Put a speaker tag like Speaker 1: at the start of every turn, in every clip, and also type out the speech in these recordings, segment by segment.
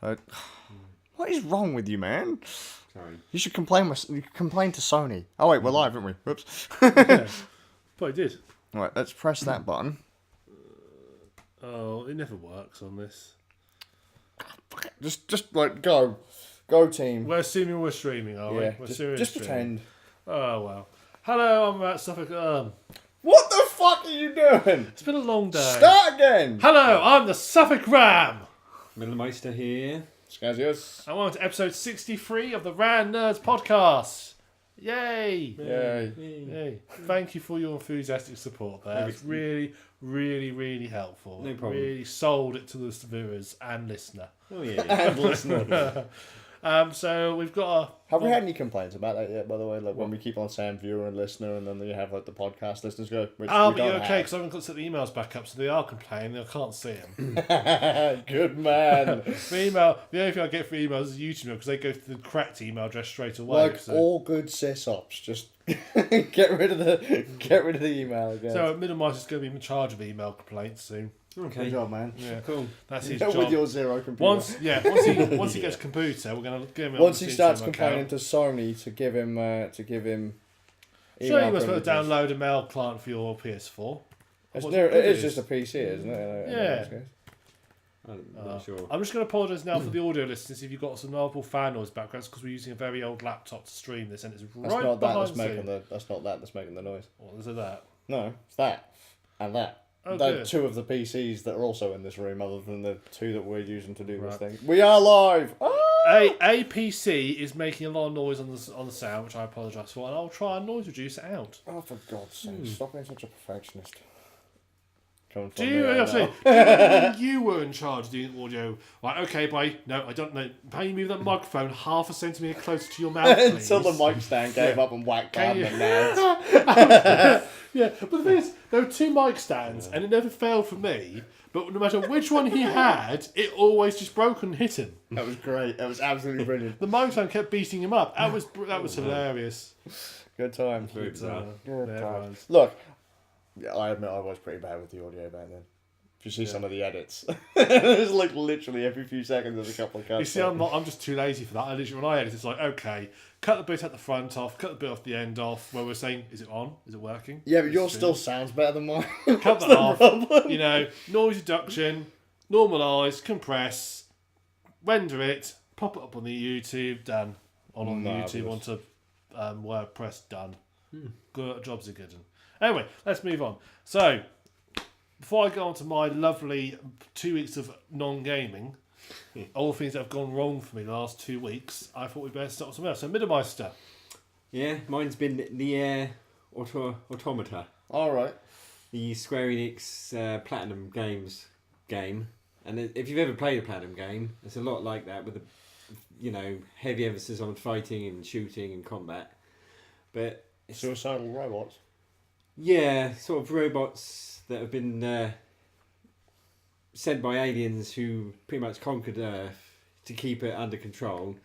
Speaker 1: So, what is wrong with you, man?
Speaker 2: Sorry.
Speaker 1: You should complain to Sony. Oh wait, we're live, aren't we? Whoops.
Speaker 3: Yeah. But I did.
Speaker 1: Right, let's press that button.
Speaker 3: Oh, it never works on this.
Speaker 1: Just like go team.
Speaker 3: We're assuming we're streaming, are we?
Speaker 1: Yeah,
Speaker 3: We're
Speaker 1: just
Speaker 3: streaming.
Speaker 1: pretend.
Speaker 3: Oh well. Hello, I'm at SuffolkRam.
Speaker 1: What the fuck are you doing?
Speaker 3: It's been a long day.
Speaker 1: Start again.
Speaker 3: Hello, I'm the SuffolkRam.
Speaker 2: Middlemeister here.
Speaker 1: Scazios.
Speaker 3: And welcome to episode 63 of the Ran Nerds podcast. Yay!
Speaker 1: Yay.
Speaker 3: Yay. Thank you for your enthusiastic support there. It's really, really, really helpful.
Speaker 2: No problem.
Speaker 3: Really sold it to the viewers and listener.
Speaker 2: Oh yeah.
Speaker 1: And listener.
Speaker 3: So we've got
Speaker 1: Have we had any complaints about that yet, by the way? Like when we keep on saying viewer and listener and then you have like the podcast listeners go, which
Speaker 3: Oh,
Speaker 1: we
Speaker 3: but you're
Speaker 1: don't
Speaker 3: okay, because I haven't got to set the emails back up, so they are complaining, I can't see them.
Speaker 1: have. Good man.
Speaker 3: The only thing I get for emails is YouTube, because they go to the correct email address straight away.
Speaker 1: Like all good sysops, just get rid of the email again.
Speaker 3: So Middlemeister is going to be in charge of email complaints soon.
Speaker 2: Okay.
Speaker 1: Good job, man.
Speaker 3: Yeah,
Speaker 2: Cool.
Speaker 3: that's his
Speaker 1: With
Speaker 3: job.
Speaker 1: your zero computer.
Speaker 3: Once he gets a computer, we're going to give him.
Speaker 1: Once he starts complaining to Sony to give him
Speaker 3: So you must be able to
Speaker 1: privileges.
Speaker 3: download a mail client for your PS4.
Speaker 1: It
Speaker 3: What
Speaker 1: is just a PC, isn't it?
Speaker 3: Yeah.
Speaker 2: I'm not sure.
Speaker 3: I'm just going to apologise now for the audio listeners if you've got some multiple fan noise backgrounds, because we're using a very old laptop to stream this, and it's
Speaker 1: That's
Speaker 3: right
Speaker 1: not that
Speaker 3: behind
Speaker 1: that's making that's not that that's making the noise.
Speaker 3: What is it that?
Speaker 1: No, it's that and that.
Speaker 3: Oh,
Speaker 1: They're
Speaker 3: good.
Speaker 1: two of the PCs that are also in this room, other than the two that we're using to do this
Speaker 3: Right.
Speaker 1: thing. We are live.
Speaker 3: A PC is making a lot of noise on the sound, which I apologise for, and I'll try and noise reduce it out.
Speaker 1: Oh, for God's sake! Stop being such a perfectionist. Coming
Speaker 3: Do
Speaker 1: from
Speaker 3: you
Speaker 1: me right
Speaker 3: actually?
Speaker 1: now.
Speaker 3: Do you remember when you were in charge of doing audio? Right, okay, bye. No, I don't know. How you move that microphone half a centimetre closer to your mouth, please?
Speaker 1: Until the mic stand gave up and whacked
Speaker 3: Can
Speaker 1: down
Speaker 3: you-
Speaker 1: the nails.
Speaker 3: Yeah, but the thing is, there were two mic stands, and it never failed for me. But no matter which one he had, it always just broke and hit him.
Speaker 1: That was great. That was absolutely brilliant.
Speaker 3: The microphone kept beating him up. That was hilarious.
Speaker 1: Good times.
Speaker 2: Very bizarre.
Speaker 1: Good
Speaker 3: Yeah,
Speaker 1: times.
Speaker 3: right.
Speaker 1: Look, yeah, I admit I was pretty bad with the audio back then. If you see some of the edits, it's like literally every few seconds there's a couple of cuts.
Speaker 3: You see, I'm just too lazy for that. I literally, when I edit, it's like, okay, cut the bit at the front off, cut the bit off the end off, where we're saying, is it on? Is it working?
Speaker 1: Yeah, but
Speaker 3: Is
Speaker 1: yours
Speaker 3: it
Speaker 1: still sounds better than mine.
Speaker 3: cut that off. You know, noise reduction, normalise, compress, render it, pop it up on the YouTube, done. On YouTube
Speaker 1: Marvellous.
Speaker 3: onto WordPress, done. Good jobs are good. Anyway, let's move on. So, before I go on to my lovely 2 weeks of non-gaming, all the things that have gone wrong for me the last 2 weeks, I thought we'd better start with something else. So, Middlemeister.
Speaker 2: Yeah, mine's been Nier Automata,
Speaker 1: All right.
Speaker 2: the Square Enix Platinum Games game. And if you've ever played a Platinum game, it's a lot like that with a, heavy emphasis on fighting and shooting and combat. But it's,
Speaker 1: Suicidal robots.
Speaker 2: yeah, sort of robots that have been sent by aliens who pretty much conquered Earth to keep it under control.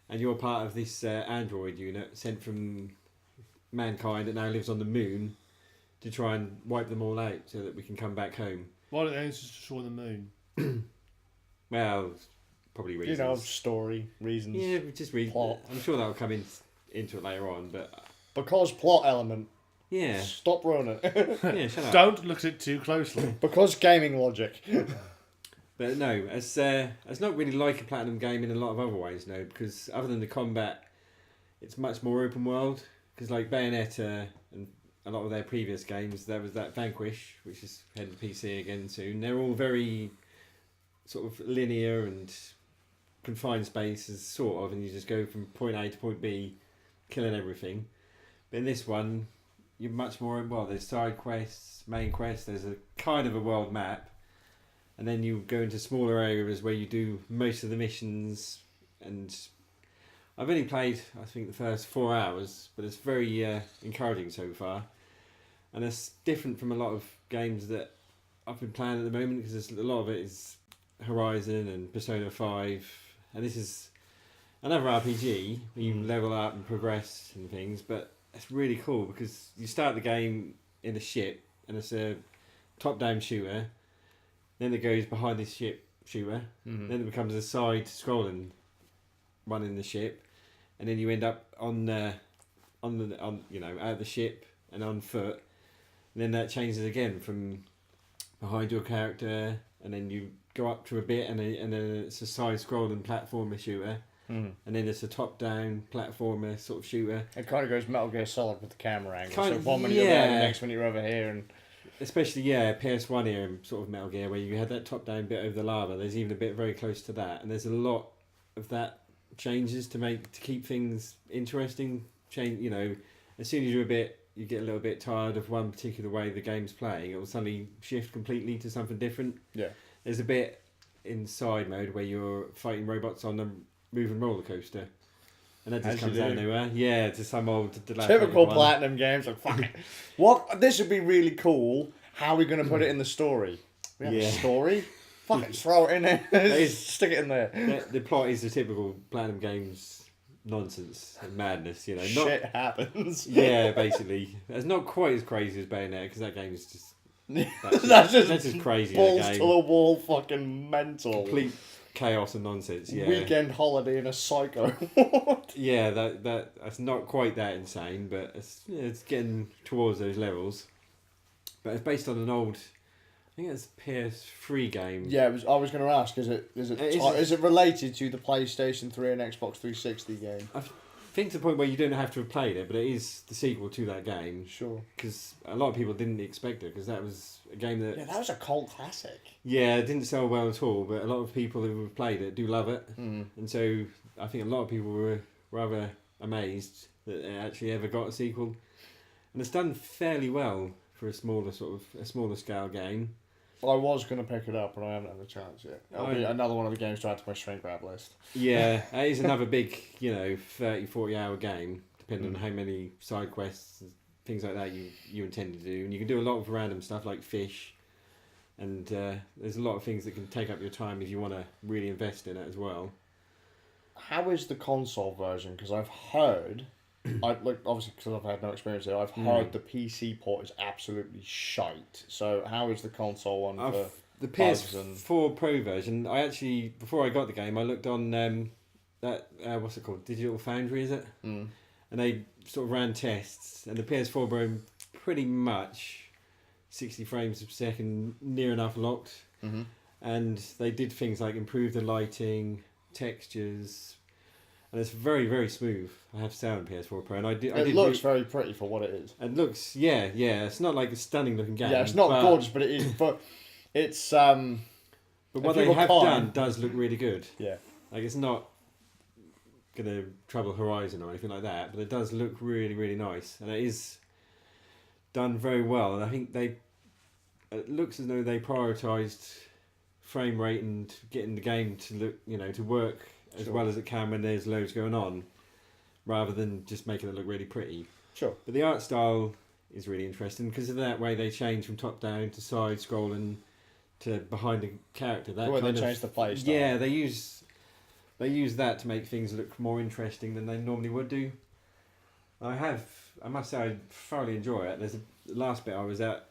Speaker 2: And you're part of this android unit sent from mankind that now lives on the moon to try and wipe them all out so that we can come back home.
Speaker 3: Why don't they just destroy the moon?
Speaker 2: Well, probably reasons.
Speaker 1: You know, story reasons.
Speaker 2: Yeah, just read.
Speaker 1: Plot.
Speaker 2: I'm sure that'll come into it later on, but
Speaker 1: Because plot element.
Speaker 2: yeah,
Speaker 1: Stop ruining it.
Speaker 2: yeah, shut up.
Speaker 3: Don't look at it too closely.
Speaker 1: Because gaming logic.
Speaker 2: But no, it's not really like a Platinum game in a lot of other ways, no, because other than the combat, it's much more open world. Because like Bayonetta and a lot of their previous games, there was that Vanquish, which is heading to PC again soon. They're all very sort of linear and confined spaces, sort of, and you just go from point A to point B, killing everything. But in this one, you're much more, well, there's side quests, main quests, there's a kind of a world map, and then you go into smaller areas where you do most of the missions. And I've only played, I think, the first 4 hours, but it's very encouraging so far. And it's different from a lot of games that I've been playing at the moment, because a lot of it is Horizon and Persona 5, and this is another RPG where you level up and progress and things, but it's really cool because you start the game in a ship and it's a top-down shooter, then it goes behind this ship shooter. Then it becomes a side-scrolling one in the ship, and then you end up on out of the ship and on foot. And then that changes again from behind your character, and then you go up to a bit, and then it's a side-scrolling platformer shooter. And then it's a top-down platformer sort of shooter.
Speaker 1: It kind of goes Metal Gear Solid with the camera angle.
Speaker 2: Kind
Speaker 1: so
Speaker 2: of,
Speaker 1: one minute you're there, the next minute you're over here, and
Speaker 2: especially PS1 era sort of Metal Gear, where you had that top-down bit over the lava. There's even a bit very close to that, and there's a lot of that changes to keep things interesting. As soon as you get a little bit tired of one particular way the game's playing, it will suddenly shift completely to something different.
Speaker 1: Yeah.
Speaker 2: There's a bit in side mode where you're fighting robots on a moving roller coaster. And that just comes out of nowhere. Yeah, to some old
Speaker 1: typical Platinum games. Like, fuck it. What? This would be really cool. How are we going to put it in the story? We have a story? Fuck it, throw it in there. Stick it in there.
Speaker 2: The plot is the typical Platinum Games nonsense and madness,
Speaker 1: Shit happens.
Speaker 2: Yeah, basically. It's not quite as crazy as Bayonetta, because that game is just...
Speaker 1: That's
Speaker 2: just crazy.
Speaker 1: Balls to the wall, fucking mental.
Speaker 2: Complete chaos and nonsense. Yeah.
Speaker 1: Weekend holiday in a psycho.
Speaker 2: Yeah, that's not quite that insane, but it's getting towards those levels. But it's based on an old, I think it's a PS3 game.
Speaker 1: Yeah, I was going to ask, is it related to the PlayStation 3 and Xbox 360 game?
Speaker 2: I think to the point where you don't have to have played it, but it is the sequel to that game.
Speaker 1: Sure.
Speaker 2: Because a lot of people didn't expect it, because that was a game that...
Speaker 1: Yeah, that was a cult classic.
Speaker 2: Yeah, it didn't sell well at all, but a lot of people who have played it do love it. And so I think a lot of people were rather amazed that it actually ever got a sequel. And it's done fairly well for a smaller scale game.
Speaker 1: I was going to pick it up, but I haven't had a chance yet. It'll be another one of the games to add to my shrink wrap list.
Speaker 2: Yeah, it is another big, 30, 40 hour game, depending on how many side quests and things like that you intend to do. And you can do a lot of random stuff like fish, and there's a lot of things that can take up your time if you want to really invest in it as well.
Speaker 1: How is the console version? Because I've heard... obviously because I've had no experience there, I've heard the PC port is absolutely shite. So how is the console one for
Speaker 2: the PS4 Pro version? I actually, before I got the game, I looked on that what's it called, Digital Foundry, is it? And they sort of ran tests, and the PS4 Pro pretty much 60 frames per second, near enough locked. And they did things like improve the lighting, textures. And it's very, very smooth, I have to say, on PS4 Pro. And it
Speaker 1: looks very pretty for what it is.
Speaker 2: It looks, yeah. It's not like a stunning looking game.
Speaker 1: Yeah, it's not gorgeous, but it is. But it's...
Speaker 2: But what they have done does look really good.
Speaker 1: Yeah.
Speaker 2: Like, it's not going to trouble Horizon or anything like that, but it does look really, really nice. And it is done very well. And I think it looks as though they prioritised frame rate and getting the game to look, to work as well as it can when there's loads going on, rather than just making it look really pretty.
Speaker 1: Sure.
Speaker 2: But the art style is really interesting, because of that way they change from top down to side scrolling to behind the character. That
Speaker 1: the way they change the play style.
Speaker 2: Yeah, they use that to make things look more interesting than they normally would do. I must say, I thoroughly enjoy it. There's the last bit I was at,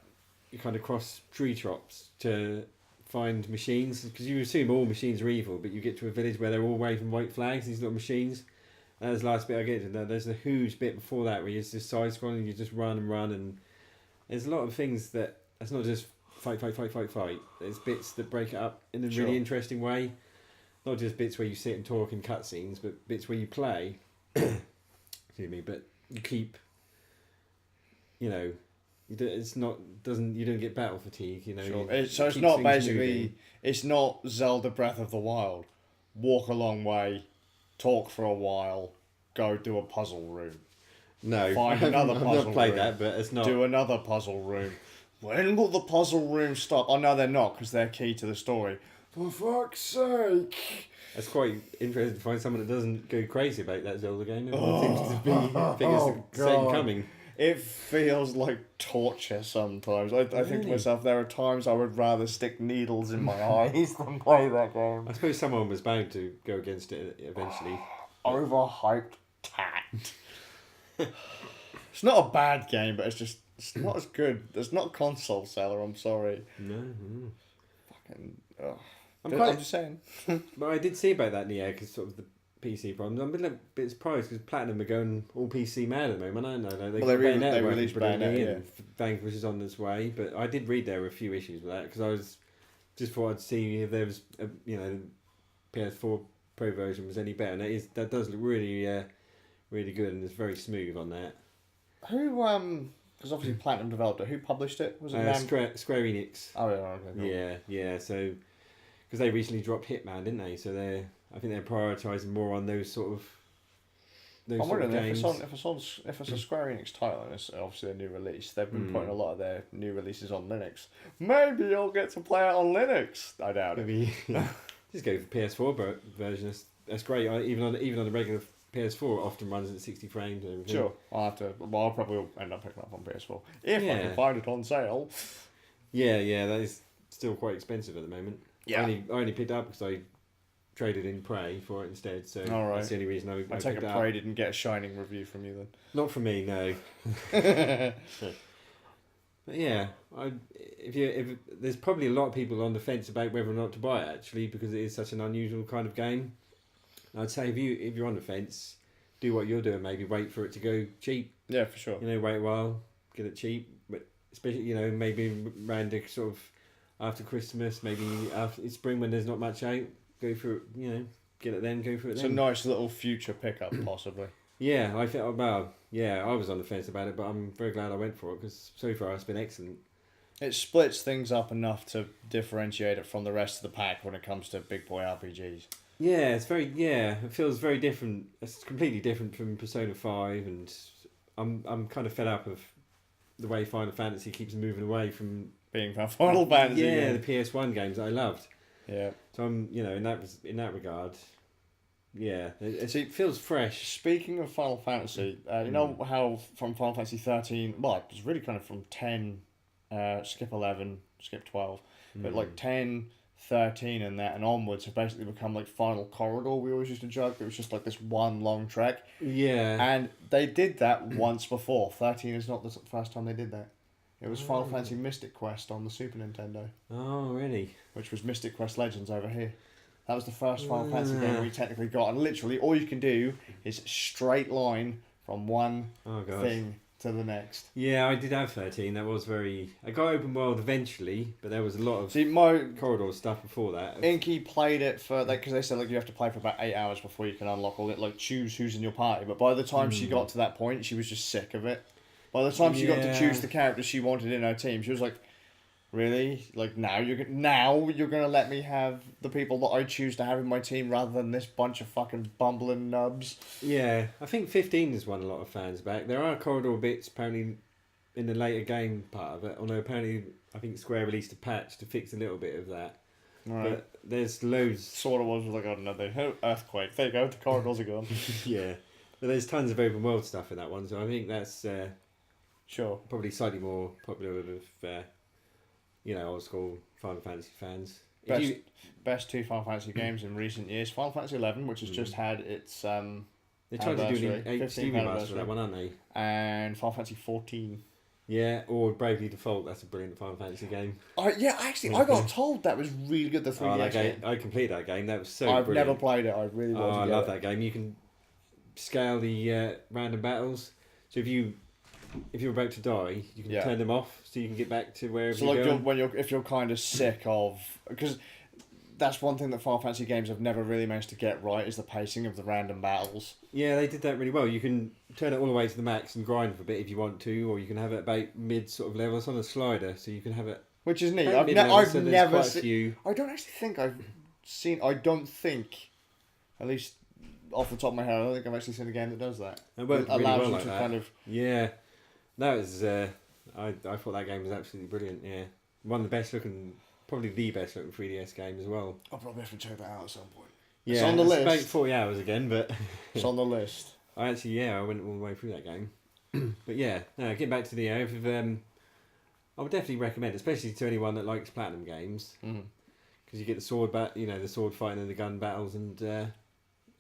Speaker 2: you kind of cross tree tops to find machines, because you assume all machines are evil, but you get to a village where they're all waving white flags, these little machines. And that's the last bit I get to. There's a huge bit before that where you're just side scrolling, you just run, and there's a lot of things that it's not just fight. There's bits that break it up in a really interesting way. Not just bits where you sit and talk in cutscenes, but bits where you play. Excuse me, but you keep, you don't get battle fatigue,
Speaker 1: Sure. So it's not basically moving. It's not Zelda Breath of the Wild. Walk a long way, talk for a while, go do a puzzle room.
Speaker 2: No,
Speaker 1: find another puzzle room.
Speaker 2: I've not played that, but it's not.
Speaker 1: Do another puzzle room. When will the puzzle room stop? Oh no, they're not, because they're key to the story. For fuck's sake!
Speaker 2: It's quite interesting to find someone that doesn't go crazy about that Zelda game. Everyone seems to be figures the same coming.
Speaker 1: It feels like torture sometimes. I think to myself, there are times I would rather stick needles in my eyes than play that game.
Speaker 2: I suppose someone was bound to go against it eventually.
Speaker 1: Overhyped tat. It's not a bad game, but it's not as good. It's not a console seller, I'm sorry.
Speaker 2: No.
Speaker 1: Fucking... Ugh. I'm just saying.
Speaker 2: But I did see about that Nier because sort of the PC problems. I'm a little bit surprised because Platinum are going all PC mad at the moment. I don't know.
Speaker 1: They released Bayonetta,
Speaker 2: and Vanquish is on its way. But I did read there were a few issues with that because I was just thought I'd see if there was PS4 Pro version was any better. And that does look really really good and it's very smooth on that.
Speaker 1: Who because obviously Platinum developed it. Who published it? Was it
Speaker 2: Square Enix?
Speaker 1: Oh yeah, okay. Cool.
Speaker 2: Yeah. So because they recently dropped Hitman, didn't they? So I think they're prioritising more on those sort of games.
Speaker 1: If it's a Square Enix title and it's obviously a new release, they've been putting a lot of their new releases on Linux. Maybe you'll get to play it on Linux. I doubt it.
Speaker 2: Maybe just go for PS4 version. That's great. Even on the regular PS4, it often runs at 60 frames and everything.
Speaker 1: Sure, I'll probably end up picking up on PS4 if I can find it on sale.
Speaker 2: Yeah, that is still quite expensive at the moment.
Speaker 1: Yeah,
Speaker 2: I only picked it up because I traded in Prey for it instead. So that's the only reason I
Speaker 1: take it Prey didn't get a shining review from you then.
Speaker 2: Not from me, no. But yeah, if there's probably a lot of people on the fence about whether or not to buy it actually because it is such an unusual kind of game. I'd say if you're on the fence, do what you're doing. Maybe wait for it to go cheap.
Speaker 1: Yeah, for sure.
Speaker 2: Wait a while, get it cheap. But especially maybe around the sort of after Christmas, maybe after spring when there's not much out. Go for it. Get it then. Go for it.
Speaker 1: It's
Speaker 2: then.
Speaker 1: a nice little future pickup, possibly.
Speaker 2: Yeah, I think. Well, yeah, I was on the fence about it, but I'm very glad I went for it because so far it's been excellent.
Speaker 1: It splits things up enough to differentiate it from the rest of the pack when it comes to big boy RPGs.
Speaker 2: Yeah, it feels very different. It's completely different from Persona 5 and I'm kind of fed up of the way Final Fantasy keeps moving away from
Speaker 1: being Final Fantasy.
Speaker 2: Yeah, the PS1 games that I loved.
Speaker 1: Yeah.
Speaker 2: So I'm, in that regard, yeah, it feels fresh.
Speaker 1: Speaking of Final Fantasy, you know how from Final Fantasy 13, well, it was really kind of from 10, skip 11, skip 12, but like 10, 13 and that and onwards have basically become like Final Corridor. We always used to joke it was just like this one long trek.
Speaker 2: Yeah.
Speaker 1: And they did that once before. 13 is not the first time they did that. It was Final Fantasy Mystic Quest on the Super Nintendo.
Speaker 2: Oh, really?
Speaker 1: Which was Mystic Quest Legends over here. That was the first Final Fantasy game we technically got. And literally all you can do is straight line from one thing to the next.
Speaker 2: Yeah, I did have 13. I got open world eventually, but there was a lot of corridor stuff before that.
Speaker 1: Inky played it for, because they said you have to play for about 8 hours before you can unlock all it, choose who's in your party. But by the time she got to that point, she was just sick of it. By the time she got to choose the characters she wanted in her team, she was like, really? Now you're gonna let me have the people that I choose to have in my team rather than this bunch of fucking bumbling nubs?
Speaker 2: Yeah, I think 15 has won a lot of fans back. There are corridor bits apparently in the later game part of it, although apparently I think Square released a patch to fix a little bit of that. Right. But there's loads.
Speaker 1: Sort of was like, I don't know, the earthquake. There you go, the corridors are gone.
Speaker 2: Yeah, but there's tons of open world stuff in that one, so I think that's
Speaker 1: sure
Speaker 2: probably slightly more popular with old school Final Fantasy fans.
Speaker 1: Best two Final Fantasy games in recent years. Final Fantasy 11, which has just had its
Speaker 2: they're trying to do an HD remaster for that one, aren't they?
Speaker 1: And Final Fantasy 14.
Speaker 2: Yeah, or Bravely Default. That's a brilliant Final Fantasy game.
Speaker 1: I got told that was really good. The 3DS game.
Speaker 2: I completed that game. That was so.
Speaker 1: I've
Speaker 2: brilliant.
Speaker 1: never played it. I really want to.
Speaker 2: I love that game. You can scale the random battles. So if you're about to die, you can turn them off so you can get back to wherever you're going.
Speaker 1: If you're kind of sick of, because that's one thing that Final Fantasy games have never really managed to get right is the pacing of the random battles.
Speaker 2: Yeah, they did that really well. You can turn it all the way to the max and grind for a bit if you want to, or you can have it about mid sort of level. It's on a slider, so you can have it.
Speaker 1: Which is neat. I've never seen. I don't actually think I've seen. I don't think, at least off the top of my head, I don't think I've actually seen a game that does that.
Speaker 2: It worked really well like
Speaker 1: that.
Speaker 2: Kind of. Yeah. That was, I thought that game was absolutely brilliant, yeah. One of the best looking, probably the best looking 3DS game as well.
Speaker 1: I'll probably have to check that out at some point.
Speaker 2: Yeah,
Speaker 1: it's on the list.
Speaker 2: About 40 hours again, but...
Speaker 1: It's on the list.
Speaker 2: I went all the way through that game. But yeah, no, getting back to the air, I would definitely recommend, especially to anyone that likes Platinum games, because you get the sword the sword fighting and the gun battles and a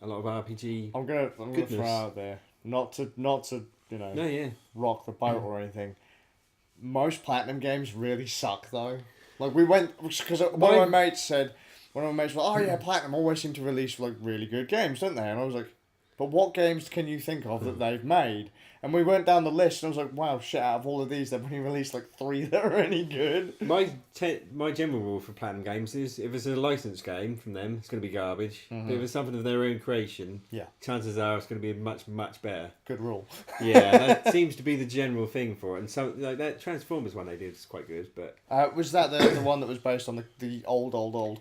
Speaker 2: lot of RPG.
Speaker 1: I'm gonna throw out there, not to rock the boat or anything. Most Platinum games really suck though. We went because one of my mates said, one of my mates was like, oh yeah, Platinum always seem to release like really good games, don't they? And I was like, but what games can you think of that they've made? And we went down the list, and I was like, wow, shit, out of all of these, they've only released like 3 that are any good.
Speaker 2: My general rule for Platinum Games is if it's a licensed game from them, it's going to be garbage. But if it's something of their own creation, chances are it's going to be much, much better.
Speaker 1: Good rule.
Speaker 2: Yeah, that seems to be the general thing for it. And so, like, that Transformers one they did is quite good. But
Speaker 1: was that the one that was based on the old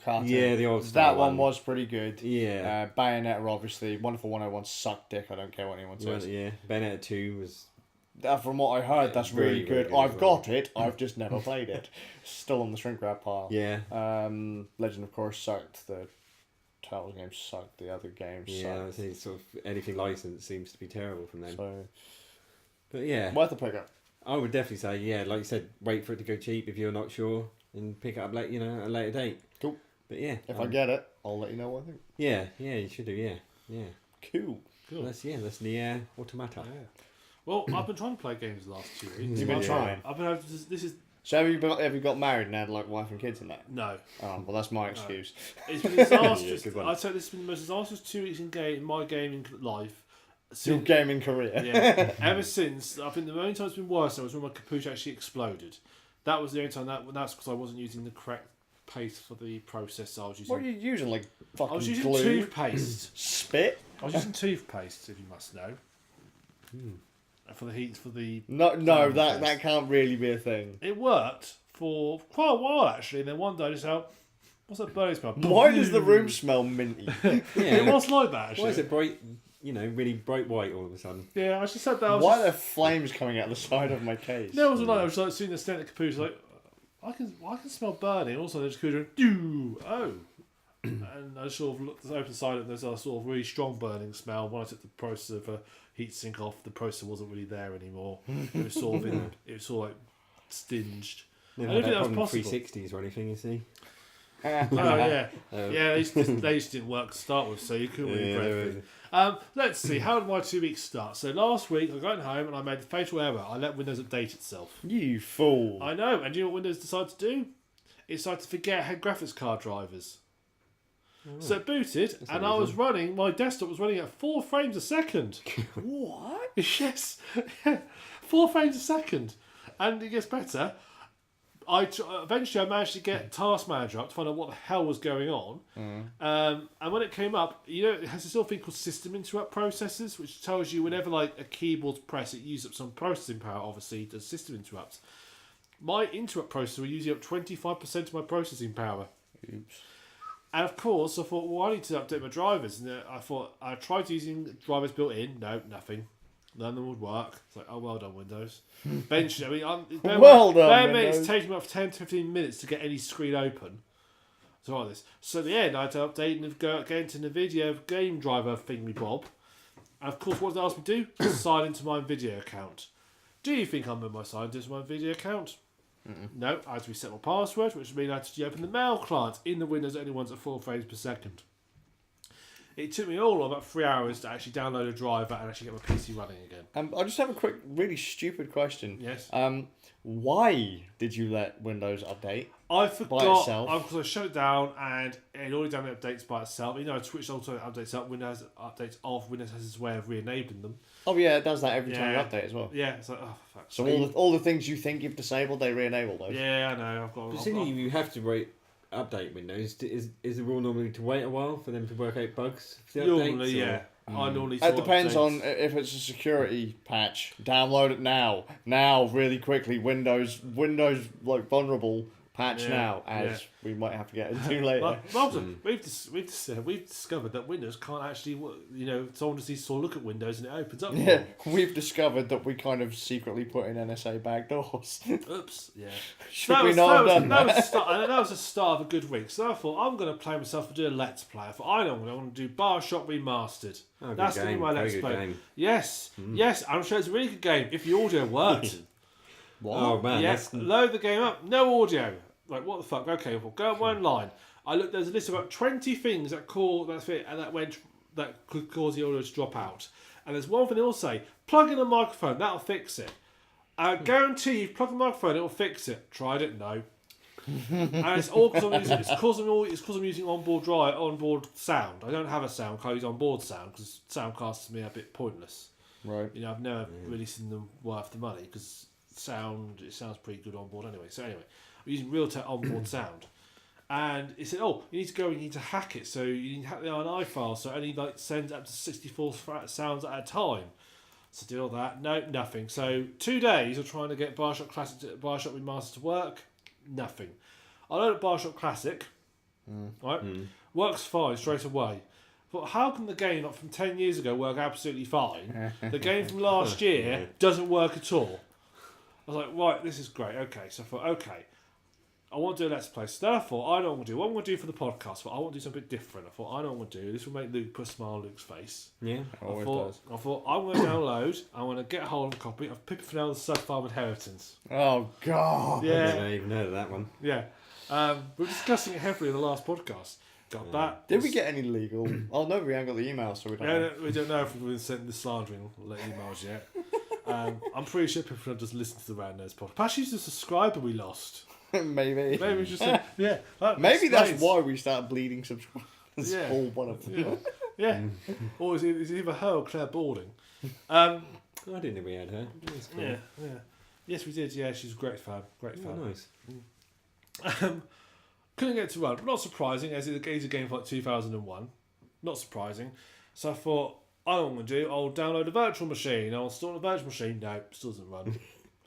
Speaker 1: cartoon?
Speaker 2: Yeah, the old
Speaker 1: That one was pretty good.
Speaker 2: Yeah.
Speaker 1: Bayonetta, obviously. Wonderful 101 sucked dick, I don't care what anyone says.
Speaker 2: Yeah, Bayonetta 2 was...
Speaker 1: From what I heard, that's really good.
Speaker 2: Really
Speaker 1: I've got it, I've just never played it. Still on the shrink wrap pile.
Speaker 2: Yeah.
Speaker 1: Legend of course sucked. The Turtles game sucked. The other games
Speaker 2: Yeah, I
Speaker 1: sucked.
Speaker 2: think sort of anything licensed seems to be terrible from them.
Speaker 1: So,
Speaker 2: but yeah,
Speaker 1: worth a pickup.
Speaker 2: I would definitely say, yeah, like you said, wait for it to go cheap if you're not sure, and pick it up late, at a later date.
Speaker 1: Cool.
Speaker 2: But yeah,
Speaker 1: If I get it, I'll let you know what I think.
Speaker 2: Yeah, you should do. Yeah.
Speaker 1: Cool.
Speaker 2: That's Nier Automata.
Speaker 3: Yeah. Well, I've been trying to play games the last 2 weeks.
Speaker 1: You've been trying.
Speaker 3: I've been. This is
Speaker 1: So have you got married and had like wife and kids in that?
Speaker 3: no.
Speaker 1: Oh, well, that's my excuse.
Speaker 3: It's been disastrous.
Speaker 2: Good one.
Speaker 3: I'd say this has been the most disastrous 2 weeks in my gaming life.
Speaker 1: Your gaming career.
Speaker 3: Yeah. Ever since, I think the only time it's been worse was when my capucha actually exploded. That was the only time that's because I wasn't using the correct paste for the process I was using.
Speaker 1: What are you using? Like fucking
Speaker 3: I was using
Speaker 1: glue?
Speaker 3: toothpaste.
Speaker 1: Spit?
Speaker 3: I was using toothpaste, if you must know. For the heat, for the...
Speaker 1: No, that can't really be a thing.
Speaker 3: It worked for quite a while, actually. And then one day I just out, what's that burning smell?
Speaker 1: Why does the room smell minty?
Speaker 3: It was like that, actually.
Speaker 2: Why is it bright? Really bright white all of a sudden.
Speaker 3: Yeah, I just said that.
Speaker 1: Why are there flames coming out the side of my case?
Speaker 3: No, it wasn't like that. I was like seeing the stand at the computer, like, I can smell burning. Also, there's computer, and I sort of looked open side and there's a sort of really strong burning smell. When I took the process of a heat sink off, the processor wasn't really there anymore. It was sort of it was sort of like stinged. I don't think that was possible.
Speaker 2: 360s or anything, you see.
Speaker 3: Oh yeah, they just didn't work to start with, so you couldn't really break through. Let's see, how did my 2 weeks start? So last week I got home and I made the fatal error. I let Windows update itself.
Speaker 1: You fool.
Speaker 3: I know, and do you know what Windows decided to do? It decided to forget it had graphics card drivers. So it booted, and my desktop was running at 4 frames a second.
Speaker 1: What?
Speaker 3: Yes, 4 frames a second. And it gets better. Eventually I managed to get Task Manager up to find out what the hell was going on. And when it came up, it has this little thing called system interrupt processes, which tells you whenever like a keyboard's pressed, it uses up some processing power, obviously, does system interrupts. My interrupt processor was using up 25% of my processing power.
Speaker 1: Oops.
Speaker 3: And of course, I thought, well, I need to update my drivers. And I tried using drivers built in. No, nothing. None of them would work. It's like, oh, well done, Windows. Eventually,
Speaker 1: Well done, Windows.
Speaker 3: It's taking me about 10 to 15 minutes to get any screen open. So like this. So at the end, I had to update and get into NVIDIA game driver thingy bob. And of course, what did they ask me to do? Sign into my NVIDIA account. Do you think I'm in my signed into my NVIDIA account? No, I had to reset my password, which means I had to open the mail client in the Windows that only runs at 4 frames per second. It took me all of about 3 hours to actually download a driver and actually get my PC running again.
Speaker 1: I just have a quick, really stupid question.
Speaker 3: Yes.
Speaker 1: Why did you let Windows update?
Speaker 3: I forgot
Speaker 1: by itself?
Speaker 3: because I shut it down and it already done the updates by itself. I switched auto updates up. Windows updates off. Windows has its way of re-enabling them.
Speaker 1: Oh yeah, it does that every time you update as well.
Speaker 3: Yeah, it's like, oh fuck.
Speaker 1: So all the things you think you've disabled, they re-enable those.
Speaker 3: Yeah, I know.
Speaker 2: Considering you have to update Windows, is the rule normally to wait a while for them to work out bugs for the
Speaker 3: Normally,
Speaker 2: updates,
Speaker 3: yeah. I normally.
Speaker 1: It depends on if it's a security patch. Download it now. Now, really quickly. Windows like vulnerable. Patch now, as we might have to get into later.
Speaker 3: We've discovered that Windows can't actually, someone just needs to look at Windows and it opens up.
Speaker 1: Yeah, we've discovered that we kind of secretly put in NSA backdoors.
Speaker 3: Oops, yeah.
Speaker 1: Should we not have done that?
Speaker 3: That was the start of a good week. So I thought, I'm going to play myself and do a Let's Play. I thought, I know what I want to do. Bioshock Remastered. That's going to be my Let's Play. Game. Yes, I'm sure it's a really good game if the audio worked.
Speaker 2: What? Oh man,
Speaker 3: yes. Load the game up. No audio. Like what the fuck? Okay, well go online. I looked. There's a list of about 20 things that could cause the audio to drop out. And there's one thing they'll say: plug in a microphone. That'll fix it. I guarantee you, plug in a microphone, it'll fix it. Tried it? No. And it's all because I'm using onboard sound. I don't have a sound card. I use onboard sound because soundcasts to me are a bit pointless.
Speaker 1: Right.
Speaker 3: You know, I've never really seen them worth the money because it sounds pretty good on board anyway. So anyway, I'm using Realtek onboard sound, and it said, "Oh, you need to hack it. So you need to hack the RNI file, so it only sends up to 64 sounds at a time." So did all that. No, nothing. So 2 days of trying to get Bioshock Remastered to work. Nothing. I load up Bioshock Classic. Right, works fine straight away. But how can the game from 10 years ago work absolutely fine? The game from last year doesn't work at all. I was like, right, this is great. Okay, so I thought, okay, I want to do a Let's Play. So therefore, I know what I'm going to do. What I'm going to do for the podcast, but I want to do something different. I thought, I know what I'm going to do. This will make Luke put a smile on Luke's face.
Speaker 2: Yeah,
Speaker 3: I thought, I'm going to download, I'm going to get a hold of a copy of Pippa Funnells' Sub-Farm Inheritance.
Speaker 1: Oh, God.
Speaker 3: Yeah.
Speaker 2: I never even heard of that one.
Speaker 3: Yeah. We were discussing it heavily in the last podcast. Got that.
Speaker 1: Did we get any legal? Oh, no, we haven't got the email, so we don't know.
Speaker 3: We don't know if we've been sent the slandering emails yet. I'm pretty sure people just listen to the Rand Nerds podcast. Perhaps she's a subscriber we lost.
Speaker 1: Maybe.
Speaker 3: Maybe just yeah.
Speaker 1: Maybe that's why we started bleeding subscribers.
Speaker 3: Yeah.
Speaker 1: All one of them.
Speaker 3: Yeah. Or is it either her or Claire Balding?
Speaker 2: I didn't know we had her. That's cool.
Speaker 3: Yeah. Yes, we did. Yeah, she's a great fan. Great fan.
Speaker 2: Oh, nice.
Speaker 3: Couldn't get to run. Not surprising, as it's a game for like 2001. Not surprising. So I thought, I know what I'm going to do. I'll download a virtual machine. I'll install a virtual machine. No, still doesn't run.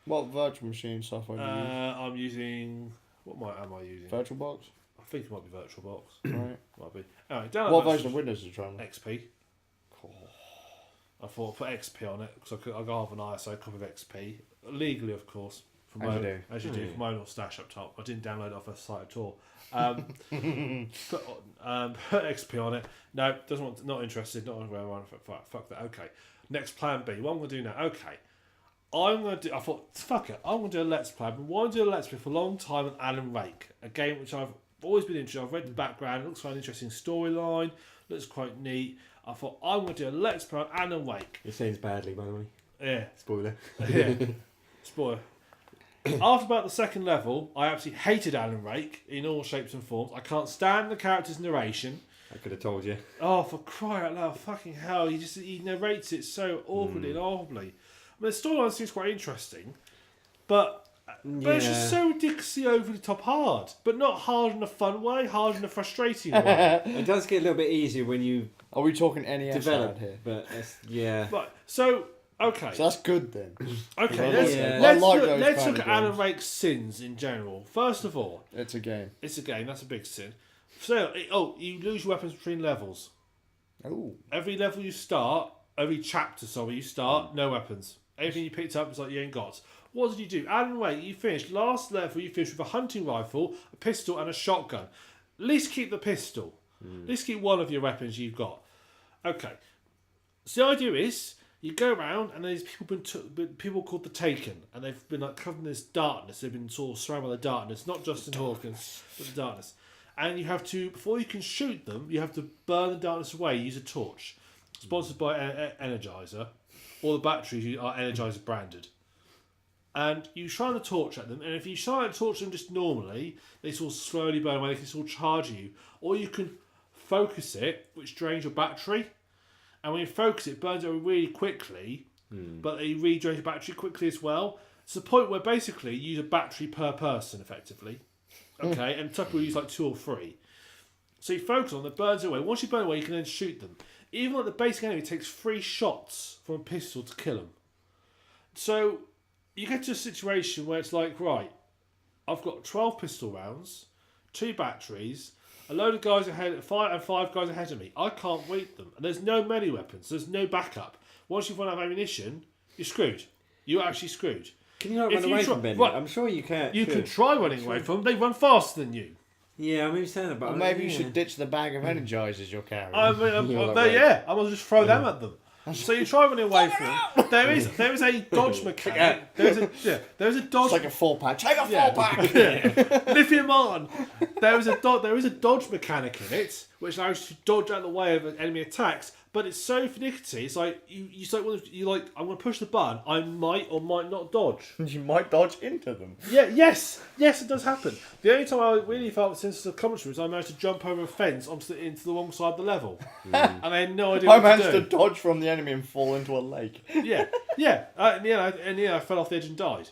Speaker 1: What virtual machine software do you use?
Speaker 3: I'm using... am I using?
Speaker 1: VirtualBox?
Speaker 3: I think it might be VirtualBox.
Speaker 1: Right.
Speaker 3: Might be. Anyway, download
Speaker 1: What version of Windows are you trying?
Speaker 3: XP.
Speaker 1: Cool.
Speaker 3: I thought I'd put XP on it because I got half an ISO copy of XP. Legally, of course. As you do, from my own little stash up top. I didn't download it off a site at all. Put XP on it. No, doesn't want. Not interested. Not where I want. Fuck that. Okay. Next plan B. What I'm going to do now? Okay. I thought, fuck it. I'm going to do a Let's Play. I've been wanting to do a Let's Play for a long time on Alan Wake, a game which I've always been interested. I've read the background. It looks like an interesting storyline. Looks quite neat. I thought I'm going to do a Let's Play on Alan Wake.
Speaker 2: It sounds badly, by the way.
Speaker 3: Yeah.
Speaker 2: Spoiler.
Speaker 3: Yeah. Spoiler. After about the second level, I absolutely hated Alan Wake in all shapes and forms. I can't stand the character's narration.
Speaker 2: I could have told you.
Speaker 3: Oh, for crying out loud, fucking hell. He narrates it so awkwardly and horribly. I mean, the storyline seems quite interesting, but it's just so ridiculously over the top hard. But not hard in a fun way, hard in a frustrating way.
Speaker 2: It does get a little bit easier when you
Speaker 1: Are we talking NES
Speaker 2: develop
Speaker 1: here?
Speaker 2: But yeah.
Speaker 3: Right, so... Okay.
Speaker 1: So that's good then.
Speaker 3: Okay,
Speaker 1: let's
Speaker 3: look at Alan Wake's sins in general. First of all,
Speaker 1: it's a game.
Speaker 3: It's a game. That's a big sin. So, you lose your weapons between levels.
Speaker 1: Oh.
Speaker 3: Every level you start, every chapter, you start, no weapons. Everything you picked up is like you ain't got. What did you do? Alan Wake, you finished. Last level, you finished with a hunting rifle, a pistol, and a shotgun. At least keep the pistol. At least keep one of your weapons you've got. Okay. So the idea is, you go around and there's people called the Taken, and they've been like covered in this darkness. They've been sort of surrounded by the darkness, not just in Hawkins, but the darkness. And you have to, before you can shoot them, you have to burn the darkness away. Use a torch, sponsored by Energizer. All the batteries are Energizer branded, and you shine the torch at them. And if you shine the torch at them just normally, they sort of slowly burn away. They can sort of charge you, or you can focus it, which drains your battery. And when you focus it burns it really quickly, but it redrains your battery quickly as well. It's the point where basically you use a battery per person, effectively. Okay, and some people use like 2 or 3. So you focus on them, it burns away. Once you burn away, you can then shoot them. Even like the basic enemy takes 3 shots from a pistol to kill them. So you get to a situation where it's like, right, I've got 12 pistol rounds, 2 batteries, a load of guys ahead, 5 guys ahead of me. I can't beat them. And there's no melee weapons. There's no backup. Once you've run out of ammunition, you're screwed. You're actually screwed.
Speaker 2: Can you not run away from them? Right, I'm sure you can.
Speaker 3: You can try running away from them. They run faster than you.
Speaker 2: Yeah, I mean, saying about.
Speaker 1: Or maybe you should ditch the bag of energizers you're carrying.
Speaker 3: I might as well just throw them at them. So you try running away from them. There is a dodge mechanic. There's a dodge.
Speaker 1: It's like a 4-pack. Take a 4-pack.
Speaker 3: Lift him on. There is a dodge mechanic in it, which allows you to dodge out of the way of enemy attacks. But it's so finicky. It's like I'm going to push the button. I might or might not dodge.
Speaker 1: You might dodge into them.
Speaker 3: Yeah. Yes, it does happen. The only time I really felt the sense of commentary was I managed to jump over a fence into the wrong side of the level, and I had no idea.
Speaker 1: I
Speaker 3: what
Speaker 1: managed
Speaker 3: to
Speaker 1: to
Speaker 3: do.
Speaker 1: dodge from the enemy and fall into a lake.
Speaker 3: Yeah. I fell off the edge and died.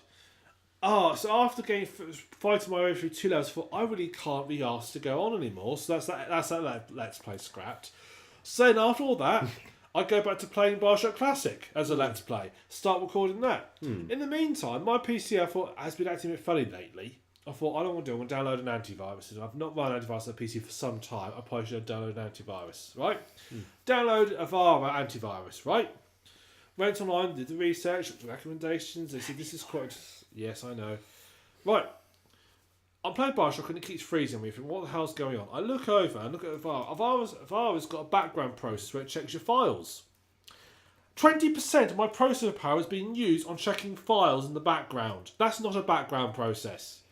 Speaker 3: So after fighting my way through 2 levels, I thought I really can't be asked to go on anymore. So that's that Let's Play scrapped. So then after all that, I go back to playing Bioshock Classic as a Let's Play. Start recording that. In the meantime, my PC I thought has been acting a bit funny lately. I thought I don't want to do. I'm going to download an antivirus. I've not run an antivirus on the PC for some time. I probably should have downloaded an antivirus, right? Download a Avara antivirus, right? Went online, did the research, looked at recommendations. They said this is quite. Yes, I know. Right. I'm playing Bioshock and it keeps freezing me. What the hell's going on? I look over and look at Avara. Avara's got a background process where it checks your files. 20% of my processor power is being used on checking files in the background. That's not a background process.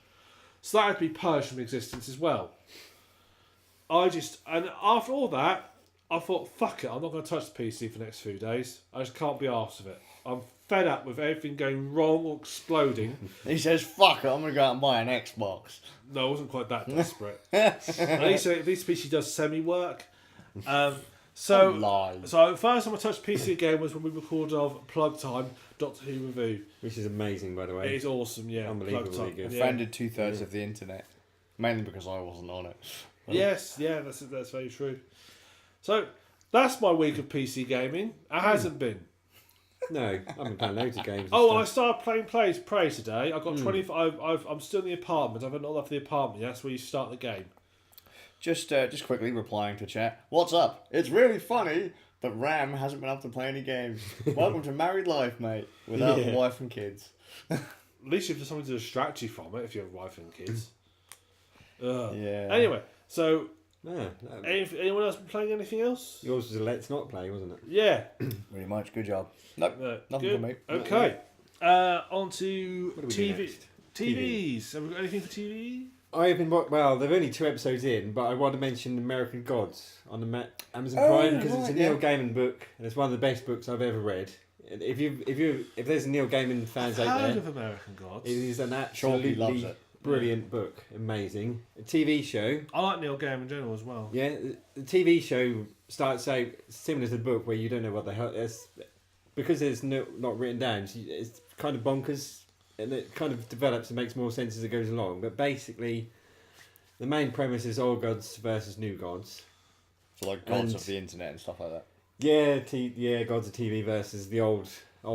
Speaker 3: So that had to be purged from existence as well. And after all that, I thought, fuck it, I'm not going to touch the PC for the next few days. I just can't be arsed with it. I'm fed up with everything going wrong or exploding.
Speaker 1: He says, fuck it, I'm going to go out and buy an Xbox.
Speaker 3: No, I wasn't quite that desperate. At least PC does semi-work. So
Speaker 1: Lies.
Speaker 3: first time I touched PC again was when we recorded of Plug Time, Doctor Who review.
Speaker 2: Which is amazing, by the way.
Speaker 3: It is awesome, yeah.
Speaker 2: Unbelievably
Speaker 3: Plug Time.
Speaker 2: good.
Speaker 1: Offended 2/3 of the internet. Mainly because I wasn't on it.
Speaker 3: Yes, that's very true. So that's my week of PC gaming. It hasn't been.
Speaker 2: No, I haven't played loads of games.
Speaker 3: Oh, well, I started playing Prey today. I got 25. I'm still in the apartment. I've not left the apartment. That's where you start the game.
Speaker 1: Just quickly replying to chat. What's up? It's really funny that Ram hasn't been able to play any games. Welcome to married life, mate. Without a wife and kids.
Speaker 3: At least if there's something to distract you from it, if you have a wife and kids.
Speaker 1: Yeah.
Speaker 3: Anyway, so
Speaker 2: No,
Speaker 3: anyone else been playing anything else?
Speaker 2: yours was a Let's Not Play, wasn't it?
Speaker 3: Yeah.
Speaker 1: Pretty much. Good job. Nope. Nothing
Speaker 3: Good.
Speaker 1: for me.
Speaker 3: Okay. On to
Speaker 2: What do we do
Speaker 3: TV.
Speaker 2: next?
Speaker 3: TVs. Have we got anything for TV?
Speaker 2: I've been well. They're only 2 episodes in, but I want to mention American Gods on the Amazon
Speaker 1: Oh,
Speaker 2: Prime because it's a
Speaker 1: right,
Speaker 2: Neil
Speaker 1: yeah.
Speaker 2: Gaiman book and it's one of the best books I've ever read. If there's Neil Gaiman fans out
Speaker 3: Heard
Speaker 2: there,
Speaker 3: of American Gods.
Speaker 2: it is an
Speaker 1: Shorty loves
Speaker 2: absolutely
Speaker 1: it.
Speaker 2: brilliant book, amazing. A TV show.
Speaker 3: I like Neil Gaiman in general as well.
Speaker 2: Yeah, the TV show starts out similar to the book where you don't know what the hell it's because it's not written down. It's kind of bonkers, and it kind of develops and makes more sense as it goes along. But basically, the main premise is old gods versus new gods.
Speaker 1: So like gods
Speaker 2: And-
Speaker 1: of the internet and stuff like that.
Speaker 2: Yeah, gods of TV versus the old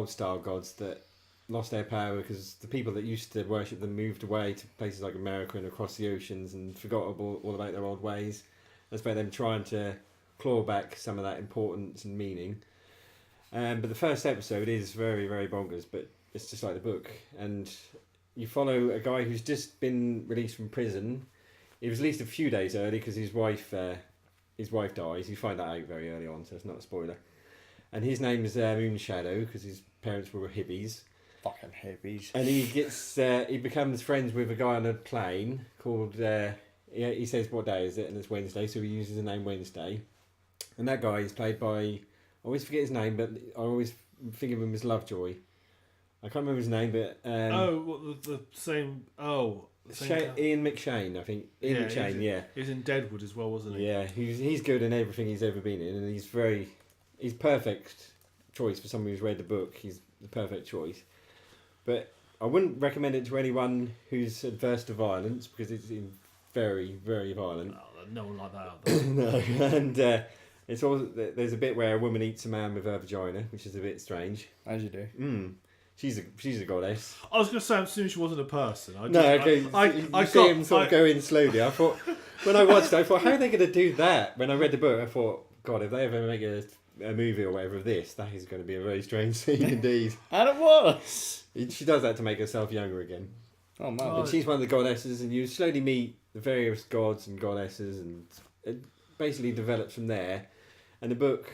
Speaker 2: style gods that lost their power because the people that used to worship them moved away to places like America and across the oceans and forgot all about their old ways. That's about them trying to claw back some of that importance and meaning. But the first episode is very, very bonkers, but it's just like the book. And you follow a guy who's just been released from prison. He was released a few days early because his wife dies. You find that out very early on, so it's not a spoiler. And his name is Moonshadow because his parents were hippies.
Speaker 1: Fucking hippies.
Speaker 2: And he becomes friends with a guy on a plane called. He says what day is it, and it's Wednesday, so he uses the name Wednesday. And that guy is played by, I always forget his name, but I always think of him as Lovejoy. I can't remember his name, but
Speaker 3: the same. The same guy.
Speaker 2: Ian McShane, I think. Ian McShane, yeah.
Speaker 3: He was in Deadwood as well, wasn't he?
Speaker 2: Yeah, he's good in everything he's ever been in, and he's perfect choice for someone who's read the book. He's the perfect choice. But I wouldn't recommend it to anyone who's adverse to violence because it's very, very violent.
Speaker 3: Oh, no one like that out there.
Speaker 2: No, and it's all there's a bit where a woman eats a man with her vagina, which is a bit strange.
Speaker 1: As you do.
Speaker 2: She's a goddess.
Speaker 3: I was going to say, I'm assuming she wasn't a person.
Speaker 2: I see him sort of go in slowly. I thought when I watched it, I thought, how are they going to do that? When I read the book, I thought, God, if they ever make a movie or whatever of this, that is going to be a very strange scene indeed.
Speaker 1: And it was.
Speaker 2: She does that to make herself younger again.
Speaker 1: Oh man.
Speaker 2: And she's one of the goddesses, and you slowly meet the various gods and goddesses, and it basically develops from there. And the book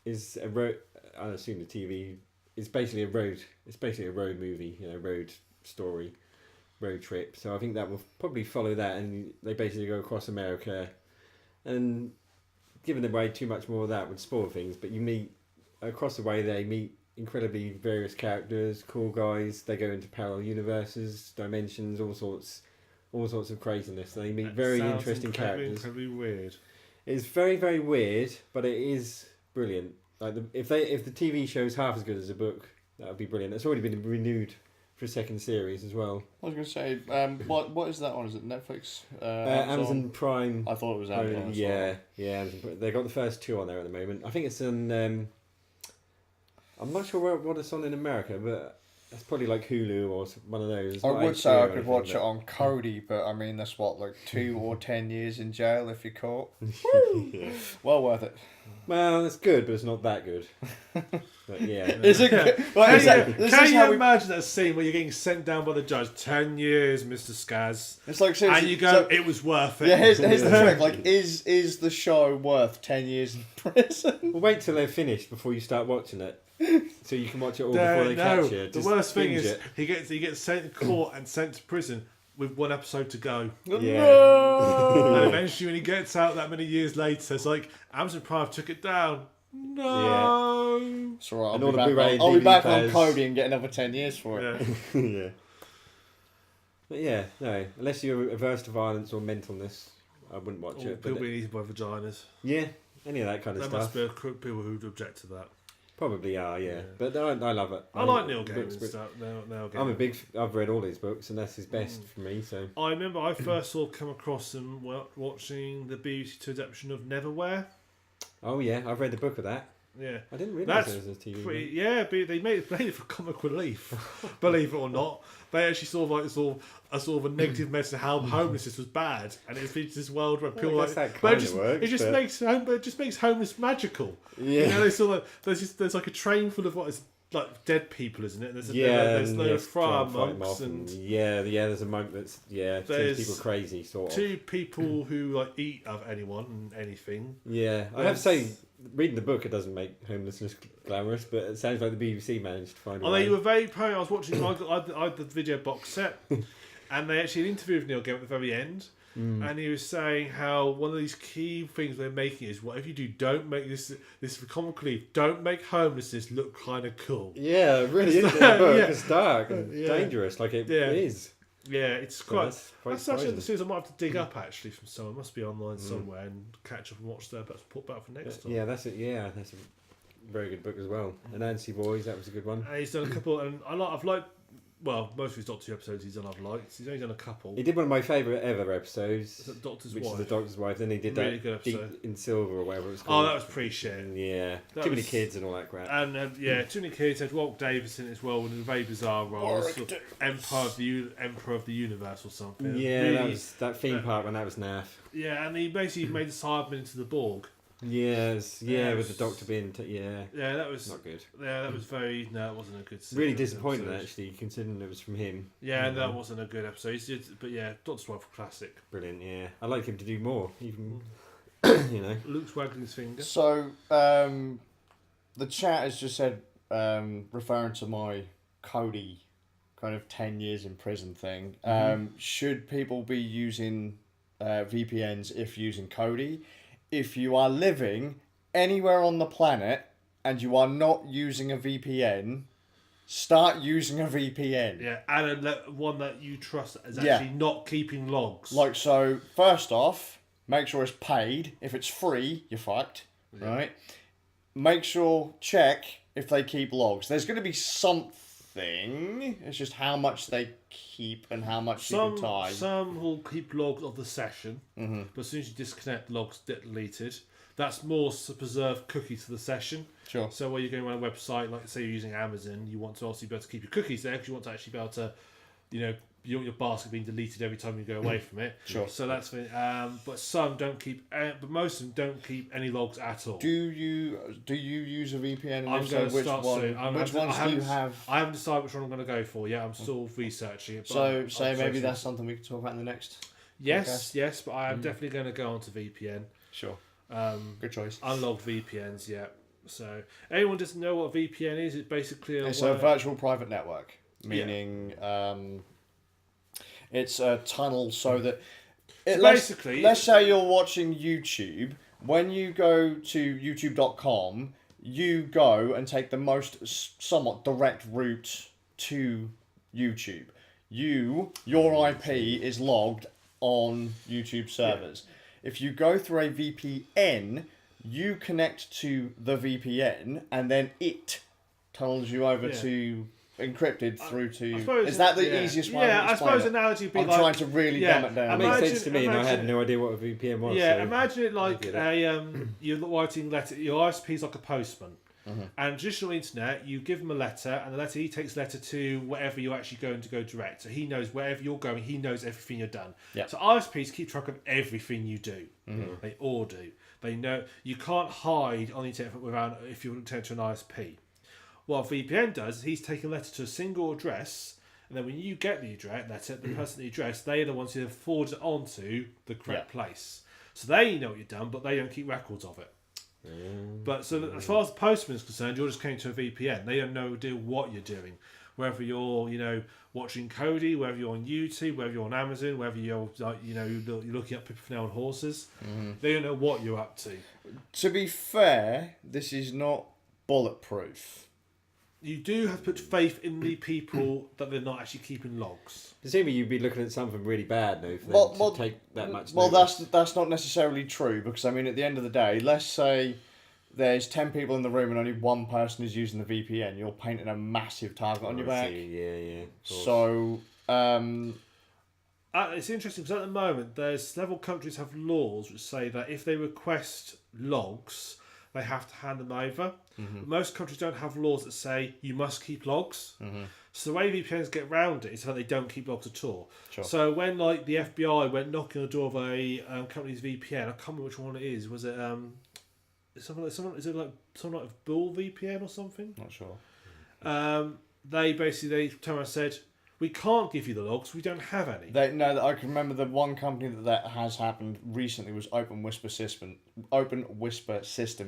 Speaker 2: is a road. I assume the TV is basically a road. It's basically a road movie, road story, road trip. So I think that will probably follow that, and they basically go across America, and giving away too much more of that would spoil things. But you meet across the way, they meet incredibly various characters, cool guys. They go into parallel universes, dimensions, all sorts of craziness. They meet very interesting characters.
Speaker 3: Incredibly weird.
Speaker 2: It's very, very weird, but it is brilliant. Like if the TV show is half as good as the book, that would be brilliant. It's already been renewed for a second series as well.
Speaker 1: I was going to say, what is that one? Is it Netflix?
Speaker 2: Amazon Prime.
Speaker 1: I thought it was Amazon.
Speaker 2: Yeah. They got the first 2 on there at the moment. I think it's on. I'm not sure what it's on in America, but it's probably like Hulu or one of those.
Speaker 1: I would say I could watch it on Kodi, but I mean that's like 2 or 10 years in jail if you're caught.
Speaker 2: Yeah.
Speaker 1: Well worth it.
Speaker 2: Well, it's good, but it's not that good. But yeah.
Speaker 1: Is it good?
Speaker 3: Can you imagine that scene where you're getting sent down by the judge? 10 years, Mr. Skaz.
Speaker 1: It's like seriously,
Speaker 3: and you go, it was worth it.
Speaker 1: Yeah, here's the trick. Like, is the show worth 10 years in prison?
Speaker 2: Well, wait till they're finished before you start watching it, so you can watch it all before they catch you.
Speaker 3: The worst thing is he gets sent to court and sent to prison with 1 episode to go.
Speaker 2: Yeah.
Speaker 1: No!
Speaker 3: And eventually when he gets out that many years later, it's like, Amazon Prime took it down. No.
Speaker 2: Yeah.
Speaker 1: It's alright,
Speaker 2: And
Speaker 1: I'll
Speaker 2: all
Speaker 1: be
Speaker 2: the
Speaker 1: back,
Speaker 2: Blu-ray
Speaker 1: I'll be
Speaker 2: DVD
Speaker 1: back on
Speaker 2: players.
Speaker 1: Kodi and get another 10 years for it.
Speaker 3: Yeah.
Speaker 2: Yeah. But yeah, no. Unless you're averse to violence or mentalness, I wouldn't watch
Speaker 3: Or
Speaker 2: it.
Speaker 3: people
Speaker 2: But
Speaker 3: being eaten by vaginas.
Speaker 2: yeah, any of that kind of
Speaker 3: There
Speaker 2: stuff.
Speaker 3: must be people who'd object to that.
Speaker 2: Probably are, yeah.
Speaker 3: Yeah.
Speaker 2: But I love it.
Speaker 3: I like Neil
Speaker 2: books-
Speaker 3: Gaiman stuff. Neil Gaiman.
Speaker 2: I've read all his books, and that's his best for me. So
Speaker 3: I remember I first come across him watching the BBC Two adaptation of Neverwhere.
Speaker 2: oh yeah, I've read the book of that.
Speaker 3: Yeah.
Speaker 2: I didn't realise
Speaker 3: That's
Speaker 2: it was a TV.
Speaker 3: Pretty, yeah, but they made it for comic relief, believe it or not. They actually saw a sort of a negative message of how homelessness was bad, and it features this world where people
Speaker 2: I guess that
Speaker 3: but
Speaker 2: kinda works,
Speaker 3: it just
Speaker 2: but-
Speaker 3: makes homeless magical.
Speaker 2: Yeah.
Speaker 3: You know, they saw there's like a train full of what is like dead people, isn't it? And there's
Speaker 2: and
Speaker 3: no
Speaker 2: yes,
Speaker 3: friar
Speaker 2: try and fight them
Speaker 3: monks
Speaker 2: off
Speaker 3: and
Speaker 2: yeah, there's a monk that's sends
Speaker 3: There's
Speaker 2: people crazy sort of.
Speaker 3: 2 people who like eat of anyone and anything.
Speaker 2: Yeah, I have to say, reading the book, it doesn't make homelessness glamorous, but it sounds like the BBC managed to find a
Speaker 3: Although
Speaker 2: way.
Speaker 3: you were very proud. I was watching. I had the video box set, and they actually interviewed Neil Gaiman at the very end, and he was saying how one of these key things they're making is whatever you do, don't make this for comic relief. Don't make homelessness look kind of cool.
Speaker 2: Yeah, it really is in the book.
Speaker 3: Yeah.
Speaker 2: It's dark and
Speaker 3: Yeah.
Speaker 2: dangerous, like it
Speaker 3: Yeah.
Speaker 2: is.
Speaker 3: Yeah, it's
Speaker 2: So
Speaker 3: quite.
Speaker 2: that's quite
Speaker 3: That's actually the
Speaker 2: surprising.
Speaker 3: series I might have to dig up actually from somewhere. It must be online somewhere and catch up and watch there. But put back for next time.
Speaker 2: Yeah, that's it. Yeah, that's a very good book as well. And Nancy Boys, that was a good one.
Speaker 3: And he's done a couple, and I've liked. Well, most of his Doctor Who episodes he's done. I've liked. He's only done a couple.
Speaker 2: He did one of my favourite ever episodes,
Speaker 3: Is that Doctor's
Speaker 2: which
Speaker 3: Wife?
Speaker 2: is the Doctor's Wife. Then he did
Speaker 3: Really
Speaker 2: that
Speaker 3: good
Speaker 2: Deep
Speaker 3: episode.
Speaker 2: in Silver or whatever it was
Speaker 3: Oh,
Speaker 2: called.
Speaker 3: that was pre-shit.
Speaker 2: Yeah,
Speaker 3: That
Speaker 2: too many
Speaker 3: was-
Speaker 2: kids and all that crap.
Speaker 3: And yeah, too many kids. Had Walt Davis in it as well, in a very bizarre role, as sort of Emperor of the Universe or something.
Speaker 2: Yeah,
Speaker 3: Really-
Speaker 2: that was that theme park when that was naff.
Speaker 3: Yeah, and he basically made the Cybermen into the Borg.
Speaker 2: Yes,
Speaker 3: Yeah,
Speaker 2: with the Doctor being yeah,
Speaker 3: Yeah, that was
Speaker 2: not good.
Speaker 3: Yeah, that was very. No, it wasn't a good.
Speaker 2: Really disappointing
Speaker 3: episode.
Speaker 2: actually, considering it was from him.
Speaker 3: Yeah, that wasn't a good episode. He's just, but yeah, Doctor's Wife classic.
Speaker 2: Brilliant. Yeah, I'd like him to do more. Even
Speaker 3: Luke's waggling his finger.
Speaker 1: So, the chat has just said, referring to my Kodi kind of 10 years in prison thing, should people be using VPNs if using Kodi? If you are living anywhere on the planet and you are not using a VPN, start using a VPN.
Speaker 3: Yeah, and one that you trust is
Speaker 1: Yeah.
Speaker 3: actually not keeping logs.
Speaker 1: Like, so, first off, make sure it's paid. If it's free, you're fucked, right? Make sure, check if they keep logs. There's going to be something. It's just how much they keep and how much you can tie.
Speaker 3: Some will keep logs of the session, but as soon as you disconnect, logs get deleted. That's more to preserve cookies for the session.
Speaker 1: Sure.
Speaker 3: So when you're going around a website, like say you're using Amazon, you want to also be able to keep your cookies there because you want to actually be able to, you want your basket being deleted every time you go away from it.
Speaker 1: Sure.
Speaker 3: So that's but some don't keep, but most of them don't keep any logs at all.
Speaker 1: Do you use a VPN? And
Speaker 3: I'm
Speaker 1: if
Speaker 3: going
Speaker 1: so,
Speaker 3: to
Speaker 1: which
Speaker 3: start
Speaker 1: one?
Speaker 3: soon.
Speaker 1: Which ones do you have?
Speaker 3: I haven't decided which one I'm going to go for yet. I'm still researching it. But
Speaker 1: So
Speaker 3: I'll
Speaker 1: maybe
Speaker 3: say
Speaker 1: that's something we can talk about in the next.
Speaker 3: yes, but I am definitely going to go onto VPN.
Speaker 1: Sure.
Speaker 3: Um,
Speaker 1: Good choice.
Speaker 3: Unlogged VPNs, yeah. So anyone doesn't know what a VPN is? It's basically
Speaker 1: It's a virtual private network, meaning it's a tunnel so that
Speaker 3: basically,
Speaker 1: let's say you're watching YouTube. When you go to youtube.com, you go and take the most somewhat direct route to YouTube. Your IP is logged on YouTube servers. If you go through a VPN, you connect to the VPN, and then it tunnels you over to encrypted through to. Is that the easiest way?
Speaker 3: Yeah, I suppose analogy would be
Speaker 1: I'm
Speaker 3: like
Speaker 1: trying to really dumb it down.
Speaker 2: It makes sense to me, and I had no idea what a VPN was.
Speaker 3: Yeah,
Speaker 2: so
Speaker 3: imagine it like you're writing letter. Your ISP is like a postman. And traditional internet, you give him a letter, and the letter he takes the letter to wherever you're actually going to go direct. So he knows wherever you're going, he knows everything you've done.
Speaker 1: Yeah.
Speaker 3: So ISPs keep track of everything you do. They all do. They know you can't hide on the internet without if you attend to an ISP. What a VPN does is he's taking a letter to a single address, and then when you get the address letter, the person the address, they're the ones who have forwarded it onto the correct place. So they know what you've done, but they don't keep records of it. But so as far as the postman is concerned, you're just going to a VPN. They don't know what you're doing. Whether you're, watching Cody, whether you're on YouTube, whether you're on Amazon, whether you're you're looking up Pippa Funnells horses, they don't know what you're up to.
Speaker 1: To be fair, this is not bulletproof.
Speaker 3: You do have to put faith in the people that they're not actually keeping logs.
Speaker 2: Presumably, you'd be looking at something really bad, though, for them to take that much.
Speaker 1: Well,
Speaker 2: notice.
Speaker 1: that's not necessarily true, because I mean, at the end of the day, let's say there's 10 people in the room and only one person is using the VPN. You're painting a massive target on your back.
Speaker 2: Yeah.
Speaker 1: So,
Speaker 3: it's interesting because at the moment, there's several countries have laws which say that if they request logs, they have to hand them over. Most countries don't have laws that say you must keep logs. So the way VPNs get around it is that they don't keep logs at all.
Speaker 1: Sure.
Speaker 3: So when the FBI went knocking on the door of a company's VPN, I can't remember which one it is. Was it something like Bull VPN or something?
Speaker 1: not sure.
Speaker 3: They turned around and said, we can't give you the logs. We don't have any.
Speaker 1: I can remember the one company that has happened recently was Open Whisper Systems,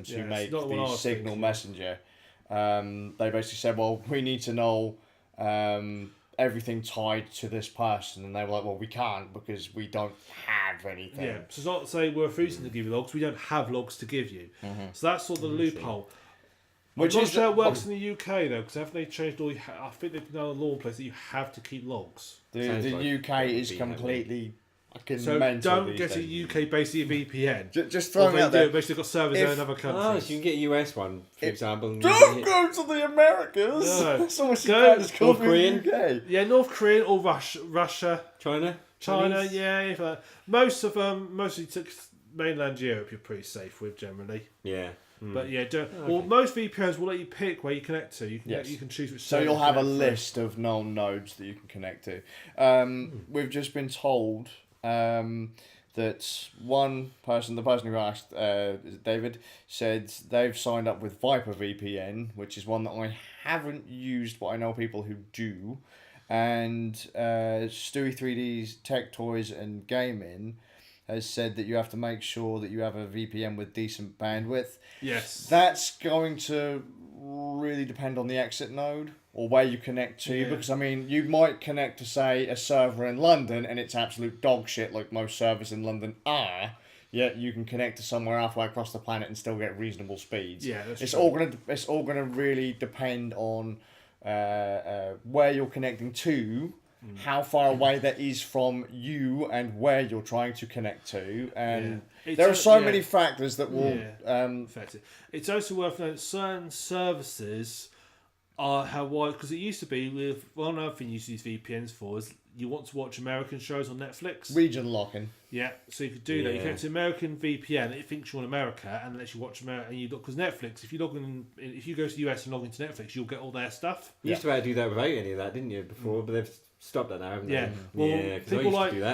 Speaker 1: who make the Signal Messenger. They basically said, well, we need to know everything tied to this person, and they were like, well, we can't because we don't have anything.
Speaker 3: Yeah, so it's not to say we're refusing to give you logs. We don't have logs to give you. So that's sort of the loophole. Which I'm not sure it works in the UK though, because haven't they changed all? I think they've done a law in place that you have to keep logs.
Speaker 1: The UK is completely fucking
Speaker 3: so
Speaker 1: mental.
Speaker 3: Don't get a UK based VPN.
Speaker 1: Just throw it out there.
Speaker 3: Basically, got servers in other countries.
Speaker 2: So you can get a US one, for example.
Speaker 1: Don't go to the Americas.
Speaker 3: No.
Speaker 1: That's almost as bad as
Speaker 2: North Korean.
Speaker 1: UK.
Speaker 3: Yeah, North Korean or Russia,
Speaker 2: China.
Speaker 3: Yeah. Most of them, mostly to mainland Europe, you're pretty safe with generally.
Speaker 2: Yeah.
Speaker 3: But yeah, well, most VPNs will let you pick where you connect to. You can choose which.
Speaker 1: So you'll have a list of known nodes that you can connect to. We've just been told that one person, the person who asked, David, said they've signed up with Viper VPN, which is one that I haven't used, but I know people who do. And Stewie 3D's Tech Toys and Gaming has said that you have to make sure that you have a VPN with decent bandwidth.
Speaker 3: Yes.
Speaker 1: That's going to really depend on the exit node or where you connect to, because I mean, you might connect to, say, a server in London and it's absolute dog shit like most servers in London are, yet you can connect to somewhere halfway across the planet and still get reasonable speeds.
Speaker 3: Yeah, that's
Speaker 1: it's
Speaker 3: true.
Speaker 1: It's all gonna really depend on where you're connecting to, how far away that is from you, and where you're trying to connect to, and there are so many factors that will
Speaker 3: affect it. It's also worth noting certain services are how wide, because it used to be with one other thing you use these VPNs for is you want to watch American shows on Netflix.
Speaker 1: Region locking.
Speaker 3: Yeah, so you could do that. You connect to American VPN, it thinks you're in America and lets you watch America. And you look, because Netflix, if you log in, if you go to the US and log into Netflix, you'll get all their stuff.
Speaker 2: You used to be able to do that without any of that, didn't you, before? But they've stopped that now, haven't they?
Speaker 3: Well,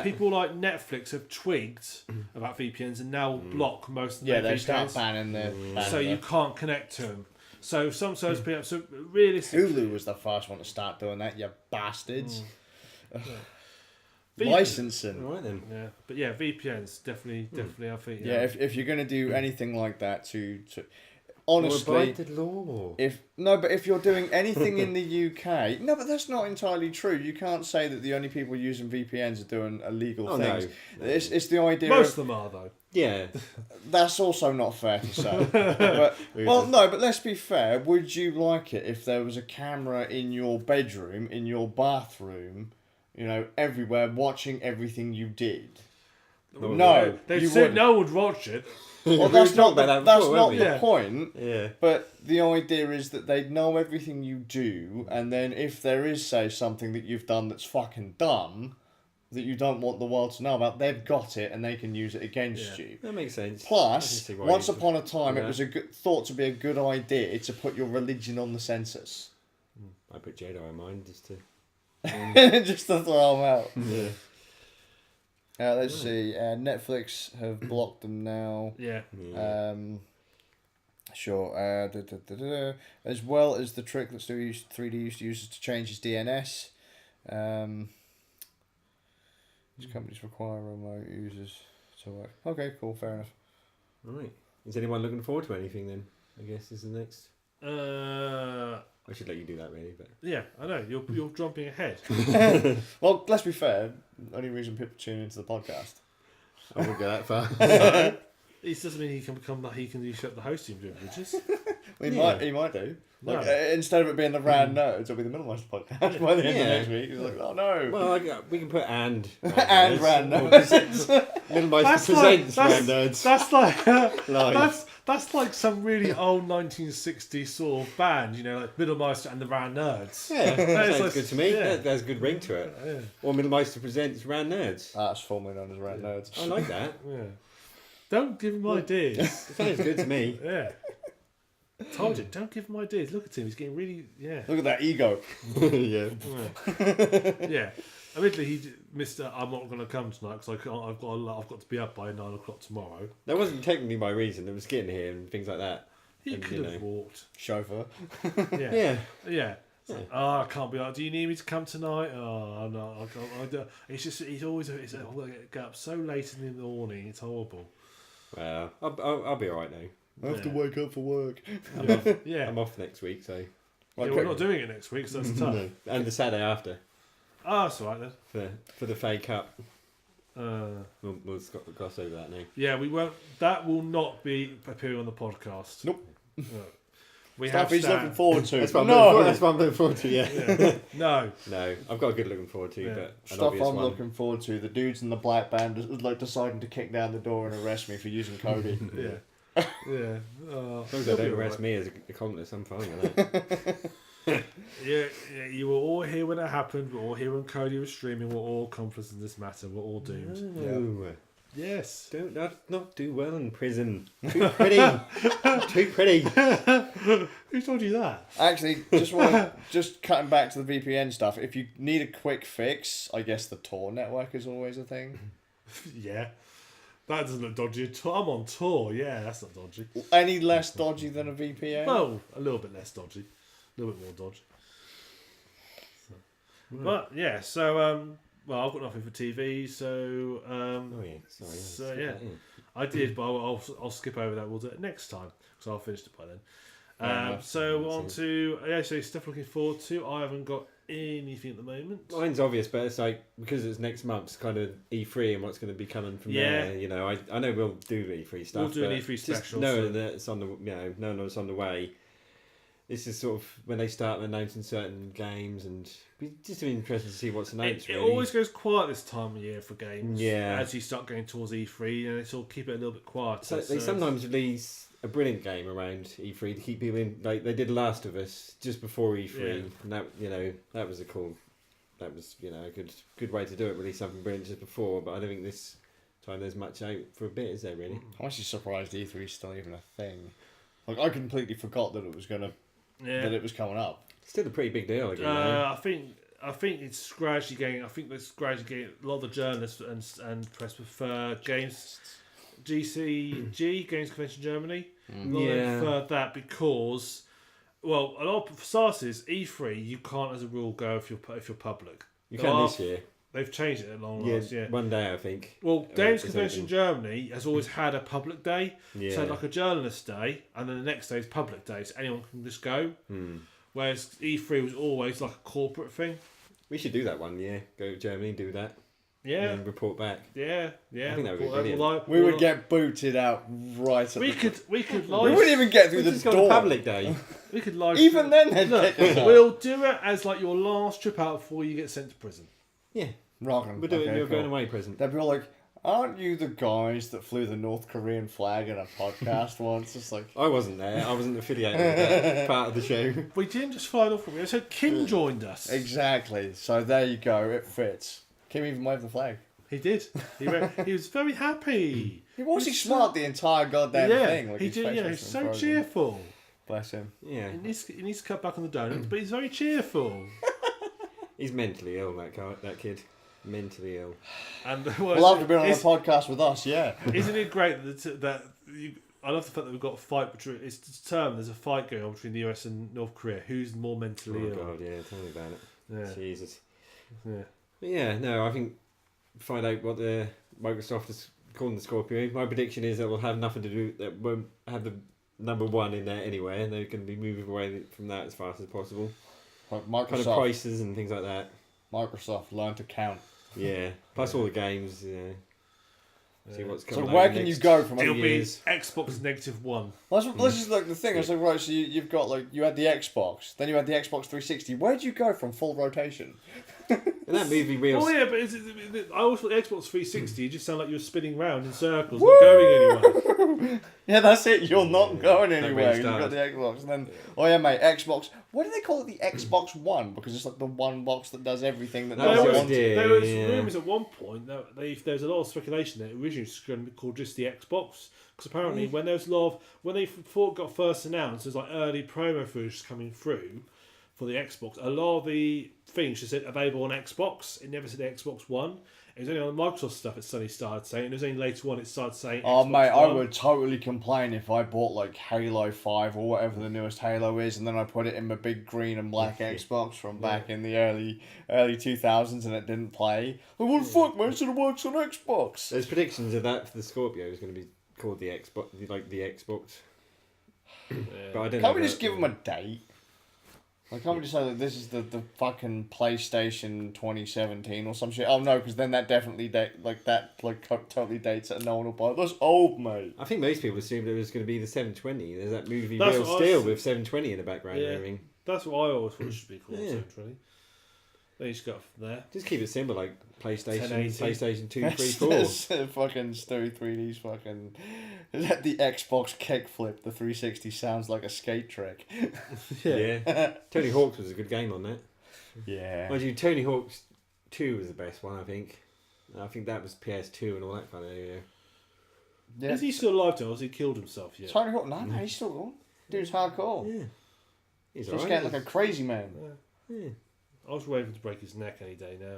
Speaker 3: people like Netflix have twigged about VPNs and now block most of their VPNs.
Speaker 1: They start banning the.
Speaker 3: So you can't connect to them. So some services, so realistically,
Speaker 1: Hulu was the first one to start doing that. You bastards. Licensing.
Speaker 2: All right then.
Speaker 3: Yeah, but yeah, VPNs definitely. I think.
Speaker 1: Yeah, if you're gonna do anything like that, to honestly,
Speaker 2: abide the law.
Speaker 1: if you're doing anything in the UK, no, but that's not entirely true. You can't say that the only people using VPNs are doing illegal things.
Speaker 2: No.
Speaker 1: It's the idea.
Speaker 3: Most of them are though.
Speaker 2: Yeah.
Speaker 1: That's also not fair to say. But, well, no, but let's be fair. Would you like it if there was a camera in your bedroom, in your bathroom, everywhere, watching everything you did? No,
Speaker 3: They said no one would watch it.
Speaker 1: Well, that's not
Speaker 2: the
Speaker 1: the point.
Speaker 2: Yeah.
Speaker 1: But the idea is that they'd know everything you do, and then if there is, say, something that you've done that's fucking dumb, that you don't want the world to know about, they've got it and they can use it against you.
Speaker 2: That makes sense.
Speaker 1: Plus, once upon a time, it was thought to be a good idea to put your religion on the census.
Speaker 2: I put Jedi in mine just to...
Speaker 1: Just to throw them out.
Speaker 2: Yeah.
Speaker 1: Let's see. Netflix have blocked them now.
Speaker 3: Yeah.
Speaker 1: Sure. As well as the trick that 3D used to use to change his DNS. These companies require remote users to work. Okay, cool, fair enough.
Speaker 2: Right. Is anyone looking forward to anything then? I guess is the next. I should let you do that, really, but
Speaker 3: yeah, I know you're jumping ahead.
Speaker 1: Well, let's be fair. The only reason people tune into the podcast.
Speaker 2: I wouldn't go that far.
Speaker 3: It doesn't mean he can usurp the hosting privileges.
Speaker 1: He might do.
Speaker 3: No.
Speaker 1: Like, instead of it being the Rand Nerds, it'll be the Middlemeister podcast by the end of next week. He's like, oh no.
Speaker 2: Well, we can put and
Speaker 1: Rand Nerds.
Speaker 2: Middlemeister presents Rand Nerds.
Speaker 3: That's like
Speaker 2: Live.
Speaker 3: that's like some really old 1960s sort of band, like Middlemeister and the Rand Nerds.
Speaker 2: Yeah, that sounds
Speaker 3: like,
Speaker 2: good to me.
Speaker 3: yeah.
Speaker 2: There's a good ring to it.
Speaker 3: Yeah.
Speaker 2: Or Middlemeister presents Rand Nerds.
Speaker 1: That's formerly known as Rand Nerds.
Speaker 2: I like that.
Speaker 3: Yeah. Don't give him ideas.
Speaker 2: It sounds good to me.
Speaker 3: Yeah. Told you, don't give him ideas. Look at him, he's getting really,
Speaker 1: Look at that ego.
Speaker 2: Yeah.
Speaker 3: Yeah. Admittedly, he missed. I'm not going to come tonight because I've got to be up by 9 o'clock tomorrow.
Speaker 2: That wasn't technically my reason. It was getting here and things like that.
Speaker 3: He
Speaker 2: And,
Speaker 3: could have walked.
Speaker 1: Chauffeur.
Speaker 3: Yeah. Yeah. Oh, I can't be like, do you need me to come tonight? Oh, no, I can't. It's just, he's always, I get up so late in the morning, it's horrible.
Speaker 2: Well, I'll be alright now.
Speaker 1: I have to wake up for work.
Speaker 3: Yeah.
Speaker 2: I'm off next week, so.
Speaker 3: We're not doing it next week, so that's tough.
Speaker 2: No. And the Saturday after.
Speaker 3: Oh, that's all right then.
Speaker 2: For the Fay Cup.
Speaker 3: Uh,
Speaker 2: We'll gloss over that now.
Speaker 3: yeah, we won't. That will not be appearing on the podcast.
Speaker 1: Nope.
Speaker 3: No. We
Speaker 1: Stuff he's
Speaker 3: Stan.
Speaker 1: looking forward to.
Speaker 2: That's what I'm looking forward to, yeah.
Speaker 3: No.
Speaker 2: No, I've got a good looking forward to,
Speaker 3: Yeah.
Speaker 2: but an
Speaker 1: Stuff
Speaker 2: obvious
Speaker 1: I'm
Speaker 2: one.
Speaker 1: looking forward to. The dudes in the black band deciding to kick down the door and arrest me for using Cody.
Speaker 3: Yeah. Yeah.
Speaker 2: As long as they don't arrest me as a accomplice, I'm fine with that.
Speaker 3: Yeah, you were all here when it happened. We're all here when Cody was streaming. We're all accomplices in this matter. We're all doomed.
Speaker 2: No.
Speaker 3: Yes.
Speaker 2: Don't not do well in prison. Too pretty. Too pretty.
Speaker 3: Who told you that?
Speaker 1: Actually, just cutting back to the VPN stuff. If you need a quick fix, I guess the Tor network is always a thing.
Speaker 3: Yeah. That doesn't look dodgy at all. I'm on tour. Yeah, that's not dodgy.
Speaker 1: Any less dodgy than a VPN?
Speaker 3: Well, a little bit less dodgy. A little bit more dodgy. So. But, yeah, so, well, I've got nothing for TV, so...
Speaker 2: Oh, yeah. Sorry.
Speaker 3: So, yeah. I did, but I'll skip over that. We'll do it next time, because I'll finish it by then. So, on to... so stuff looking forward to. I haven't got anything at the moment.
Speaker 2: Mine's obvious, but it's like, because it's next month's kind of E3 and what's going to be coming from there, I know we'll do E3 stuff.
Speaker 3: We'll do an E3 special.
Speaker 2: Knowing that it's on the, knowing it's on the way, this is sort of when they start announcing certain games, and it's just interesting to see what's announced.
Speaker 3: It always goes quiet this time of year for games.
Speaker 2: Yeah.
Speaker 3: As you start going towards E3, and it's all keep it a little bit quiet.
Speaker 2: So they sometimes release a brilliant game around E3 to keep people in, like they did Last of Us just before E3, and that was a good way to do it. Release something brilliant just before, but I don't think this time there's much out for a bit, is there really?
Speaker 1: I'm actually surprised E3 is still even a thing. Like, I completely forgot that it was that it was coming up.
Speaker 2: Still a pretty big deal again.
Speaker 3: I think it's gradually getting. I think there's gradually getting a lot of the journalists and press prefer Games GCG Games Convention Germany. Prefer that because, a lot of for starters, E3 you can't as a rule go if you're public.
Speaker 2: You can this year.
Speaker 3: They've changed it at long last, yeah.
Speaker 2: One day, I think.
Speaker 3: Well, Games
Speaker 2: it's
Speaker 3: Convention
Speaker 2: open.
Speaker 3: Germany has always had a public day.
Speaker 2: Yeah.
Speaker 3: So like a journalist day, and then the next day is public day, so anyone can just go. Whereas E3 was always like a corporate thing.
Speaker 2: We should do that one, yeah. Go to Germany, do that.
Speaker 3: Yeah.
Speaker 2: And report back.
Speaker 3: Yeah.
Speaker 2: I think that would be brilliant.
Speaker 1: We would get booted out right at
Speaker 3: We
Speaker 1: the...
Speaker 3: could
Speaker 1: We
Speaker 3: live.
Speaker 1: wouldn't even get through
Speaker 2: We
Speaker 1: the
Speaker 2: just got a
Speaker 1: door.
Speaker 2: public day.
Speaker 3: We could live.
Speaker 1: Even then, they'd
Speaker 3: Look,
Speaker 1: kick us out.
Speaker 3: we'll do it as like your last trip out before you get sent to prison.
Speaker 2: Yeah.
Speaker 1: Rockin'.
Speaker 2: We'll do it in
Speaker 1: Okay,
Speaker 2: your
Speaker 1: cool.
Speaker 2: going away present.
Speaker 1: They'd be all like, aren't you the guys that flew the North Korean flag in a podcast once? It's like...
Speaker 2: I wasn't there. I wasn't affiliated with that part of the show.
Speaker 3: We didn't just fly off. So Kim joined us.
Speaker 1: Exactly. So there you go. It fits. Kim even waved the flag.
Speaker 3: He did. He was very happy.
Speaker 1: He wasn't smart the entire goddamn thing. Like
Speaker 3: he
Speaker 1: his
Speaker 3: did.
Speaker 1: face
Speaker 3: Yeah,
Speaker 1: was
Speaker 3: he's so
Speaker 1: frozen.
Speaker 3: cheerful.
Speaker 1: Bless him.
Speaker 2: Yeah.
Speaker 3: He needs to cut back on the donuts, but he's very cheerful.
Speaker 2: He's mentally ill, that kid. Mentally ill.
Speaker 3: And
Speaker 1: Well, after being on a podcast with us, yeah.
Speaker 3: Isn't it great that I love the fact that we've got a fight between. It's determined there's a fight going on between the US and North Korea. Who's more mentally ill?
Speaker 2: Oh god, yeah, tell me about it.
Speaker 3: Yeah.
Speaker 2: Jesus.
Speaker 3: Yeah.
Speaker 2: But yeah, no, I think find out what the Microsoft is calling the Scorpio. My prediction is that will have nothing to do. That won't have the number one in there anyway, and they're going to be moving away from that as fast as possible.
Speaker 1: Like
Speaker 2: Kind of
Speaker 1: Microsoft.
Speaker 2: prices and things like that.
Speaker 1: Microsoft learn to count.
Speaker 2: Yeah. Plus all the games. Yeah. See what's
Speaker 1: So
Speaker 2: coming.
Speaker 1: where
Speaker 2: over
Speaker 1: can you
Speaker 2: next
Speaker 1: go from?
Speaker 3: It'll be
Speaker 2: years.
Speaker 3: Xbox -1.
Speaker 1: Well, this is like the thing. It's like right. So you've got like you had the Xbox, then you had the Xbox 360. Where do you go from full rotation?
Speaker 2: And that movie real.
Speaker 3: Oh yeah, but I always thought the Xbox 360 just sound like you were spinning round in circles, not going anywhere.
Speaker 1: Yeah, that's it. You're not going
Speaker 2: That
Speaker 1: anywhere.
Speaker 2: really
Speaker 1: You've got the
Speaker 2: started.
Speaker 1: Xbox, and then oh yeah, mate, Xbox. What do they call it? The Xbox One, because it's like the one box that does everything that
Speaker 2: That
Speaker 1: no
Speaker 2: was
Speaker 1: one
Speaker 2: the
Speaker 1: wanted.
Speaker 2: idea.
Speaker 3: There was
Speaker 2: yeah.
Speaker 3: rumours at one point that there's a lot of speculation that it originally was going to be called just the Xbox, because apparently when there was a lot of when they got first announced, there's like early promo footage coming through for the Xbox. A lot of the things just said available on Xbox. It never said Xbox One. It was only on Microsoft stuff it suddenly started saying. It was only later on it started saying.
Speaker 1: Oh
Speaker 3: Xbox
Speaker 1: mate, I
Speaker 3: One.
Speaker 1: would totally complain if I bought like Halo 5 or whatever the newest Halo is, and then I put it in my big green and black Xbox from back in the early 2000s, and it didn't play. Like, what the fuck, man? So it works on Xbox.
Speaker 2: There's predictions of that for the Scorpio is going to be called the Xbox, like the Xbox. But I don't know.
Speaker 1: Can't we
Speaker 2: about-
Speaker 1: just give them a date? Like, can't we just say that this is the fucking PlayStation 2017 or some shit? Oh no, because then that definitely totally dates it, and no one will buy it. That's old, mate.
Speaker 2: I think most people assumed it was going to be the 720. There's that movie
Speaker 3: That's
Speaker 2: Real
Speaker 3: what I
Speaker 2: Steel
Speaker 3: was-
Speaker 2: with 720 in the background.
Speaker 3: Yeah.
Speaker 2: and everything.
Speaker 3: That's what I always thought it should be called.
Speaker 2: Yeah.
Speaker 3: 720. Then you just got from there.
Speaker 2: Just keep it simple, like PlayStation,
Speaker 3: 1080.
Speaker 2: PlayStation 2, 3, 4.
Speaker 1: Fucking Stewie 3D's fucking the Xbox kickflip. The 360 sounds like a skate trick.
Speaker 2: Yeah. Tony Hawk's was a good game on that.
Speaker 1: Yeah.
Speaker 2: Mind you, Tony Hawk's 2 was the best one, I think. I think that was PS2 and all that kind of area.
Speaker 1: Yeah.
Speaker 3: Is he still alive now, or has he killed himself yet?
Speaker 1: Tony Hawk? No, he's still going. Dude's hardcore.
Speaker 2: Yeah. He's
Speaker 1: He's
Speaker 2: alright.
Speaker 1: getting like a crazy man.
Speaker 2: Yeah.
Speaker 3: I was waiting to break his neck any day now.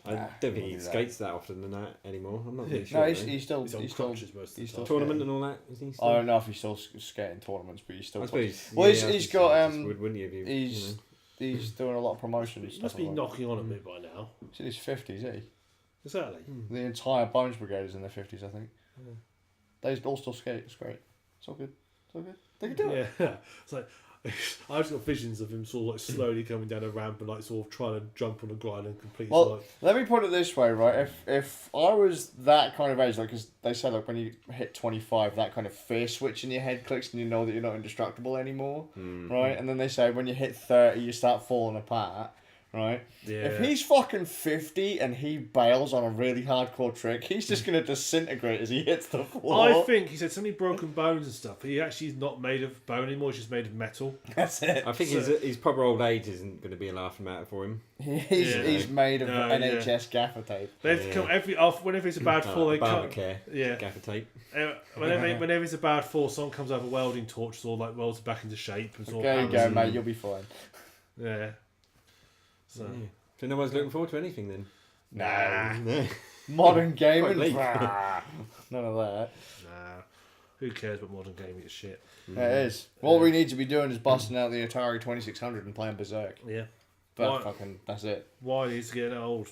Speaker 2: I
Speaker 1: Nah,
Speaker 2: don't think
Speaker 1: we'll
Speaker 2: he
Speaker 1: do that.
Speaker 2: skates that often than that anymore. I'm not really sure.
Speaker 1: No,
Speaker 2: though.
Speaker 1: he's still
Speaker 3: He's on
Speaker 1: he's still
Speaker 3: crutches most of the
Speaker 1: he's
Speaker 3: time.
Speaker 1: still
Speaker 2: Tournament and all that, is he?
Speaker 1: I
Speaker 2: Still?
Speaker 1: don't know if he's still skating tournaments, but he's still.
Speaker 2: I suppose.
Speaker 1: Well,
Speaker 2: yeah,
Speaker 1: he's
Speaker 2: I
Speaker 1: he's
Speaker 2: suppose
Speaker 1: got
Speaker 2: you just would, wouldn't you? If you,
Speaker 1: he's
Speaker 2: you know.
Speaker 1: he's doing a lot of promotion and
Speaker 3: He
Speaker 1: stuff.
Speaker 3: must be
Speaker 1: like that.
Speaker 3: knocking on a bit by now.
Speaker 1: He's in his 50s, eh?
Speaker 3: Exactly.
Speaker 1: The entire Bones Brigade is in their 50s, I think. They all still skate. It's great. It's all good. It's all good. They can do it.
Speaker 3: Yeah. It's like I've just got visions of him sort of like slowly coming down a ramp and like sort of trying to jump on a grind and complete.
Speaker 1: Well,
Speaker 3: like,
Speaker 1: let me put it this way, right? If I was that kind of age, like, because they say like when you hit 25, that kind of fear switch in your head clicks and you know that you're not indestructible anymore, right? And then they say when you hit 30, you start falling apart, right?
Speaker 3: yeah.
Speaker 1: If he's fucking 50 and he bails on a really hardcore trick, he's just gonna disintegrate as he hits the floor.
Speaker 3: I think he said so many broken bones and stuff. He actually is not made of bone anymore. He's just made of metal.
Speaker 1: That's it.
Speaker 2: I think his proper old age isn't going to be a laughing matter for him.
Speaker 1: He's made of
Speaker 3: No,
Speaker 1: NHS gaffer tape.
Speaker 3: They've
Speaker 2: Yeah.
Speaker 3: come whenever it's a bad fall. They come.
Speaker 2: Obamacare,
Speaker 3: Yeah.
Speaker 2: gaffer tape.
Speaker 3: Whenever it's a bad fall, someone comes over welding torch, all like welds it back into shape. And sort of
Speaker 1: There you go,
Speaker 3: hammers
Speaker 1: mate. You'll be fine.
Speaker 3: it. Yeah. So.
Speaker 2: Yeah. So no one's looking forward to anything then.
Speaker 1: Nah.
Speaker 2: No.
Speaker 1: Modern gaming.
Speaker 2: Quite late.
Speaker 1: None of that.
Speaker 3: Nah. Who cares about modern gaming? It's shit.
Speaker 1: It is. What we need to be doing is busting out the Atari 2600 and playing Berserk.
Speaker 3: Yeah.
Speaker 1: But
Speaker 3: Why-
Speaker 1: fucking, that's it.
Speaker 3: Why needs to get old?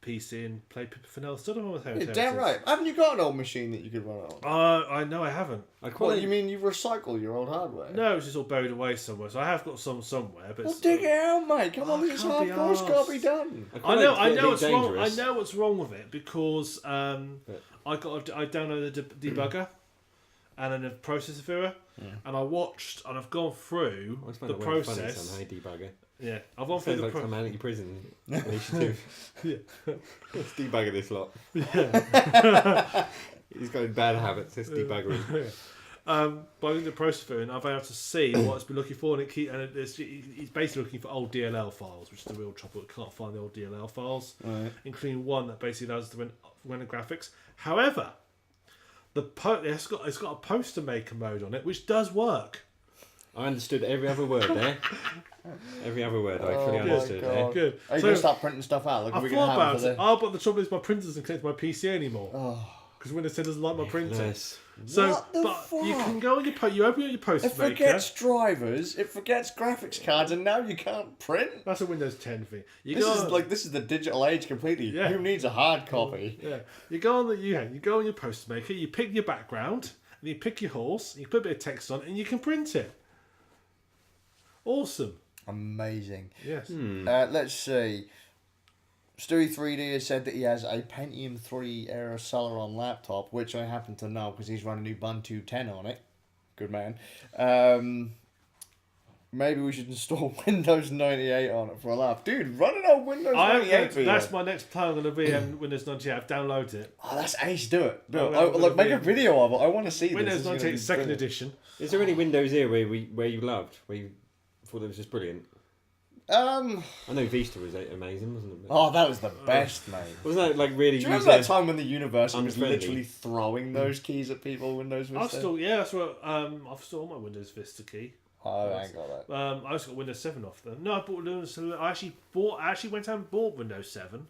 Speaker 3: PC and play Pippa Funnells. Still don't know what
Speaker 1: Yeah, damn right. Haven't you got an old machine that you could run it on?
Speaker 3: I know I haven't.
Speaker 1: What, you mean you recycle your old hardware?
Speaker 3: No, it's just all buried away somewhere. So I have got some somewhere, but
Speaker 1: Well, dig it out, mate. Come on, this is
Speaker 3: can't be
Speaker 1: hardcore. It's got to be
Speaker 3: arsed.
Speaker 1: done.
Speaker 3: I know what's wrong. I know what's wrong with it because I downloaded the debugger and then the processor viewer, and I watched and I've gone through the process.
Speaker 2: Hey, debugger.
Speaker 3: Yeah, I've gone through the
Speaker 2: process. Like some anti-prison initiative.
Speaker 3: Yeah.
Speaker 2: Let's debugger this lot.
Speaker 3: Yeah.
Speaker 2: He's got bad habits. Let's debugger him.
Speaker 3: But I think the processor, and I've been able to see what it's been looking for, and it's basically looking for old DLL files, which is the real trouble. It can't find the old DLL files, including one that basically allows us to render graphics. However, it's got a poster maker mode on it, which does work.
Speaker 2: I understood every other word there. Every other word I fully understood there.
Speaker 3: Good.
Speaker 1: Are you going to start printing stuff out? Like,
Speaker 3: I thought about it. But the trouble is my printer doesn't connect to my PC anymore. Because Windows 10 doesn't like my printer.
Speaker 2: Yes.
Speaker 3: So,
Speaker 1: What the fuck?
Speaker 3: you can go on your you open your poster
Speaker 1: It
Speaker 3: maker.
Speaker 1: forgets drivers, it forgets graphics cards, and now you can't print.
Speaker 3: That's a Windows 10 thing.
Speaker 1: This is the digital age completely.
Speaker 3: Yeah.
Speaker 1: Who needs a hard copy?
Speaker 3: Yeah, you go on your poster maker. You pick your background, and you pick your horse. You put a bit of text on, and you can print it. Awesome.
Speaker 1: Amazing.
Speaker 3: Yes.
Speaker 1: Let's see. Stewie 3D has said that he has a Pentium 3 era Celeron laptop, which I happen to know because he's running Ubuntu 10 on it. Good man. Maybe we should install Windows 98 on it for a laugh. Dude, run it on Windows 98.
Speaker 3: That's my next plan. I'm going to be Windows 98. I've downloaded it.
Speaker 1: Oh, that's ace. Do it.
Speaker 3: Make
Speaker 1: a video of it. I want to see
Speaker 3: Windows
Speaker 1: this.
Speaker 3: 98 second edition.
Speaker 2: Is there any Windows here where you loved? Where you thought it was just brilliant? I know Vista was amazing, wasn't it?
Speaker 1: Oh, that was the best, mate.
Speaker 2: Wasn't that like really?
Speaker 1: Do you remember that time when the university was
Speaker 2: unfriendly.
Speaker 1: literally throwing those keys at people? Windows Vista.
Speaker 3: That's what I've still on my Windows Vista key.
Speaker 1: Oh, I ain't got that.
Speaker 3: I also got Windows 7 off them. No, I bought Windows 7. I actually went out and bought Windows 7.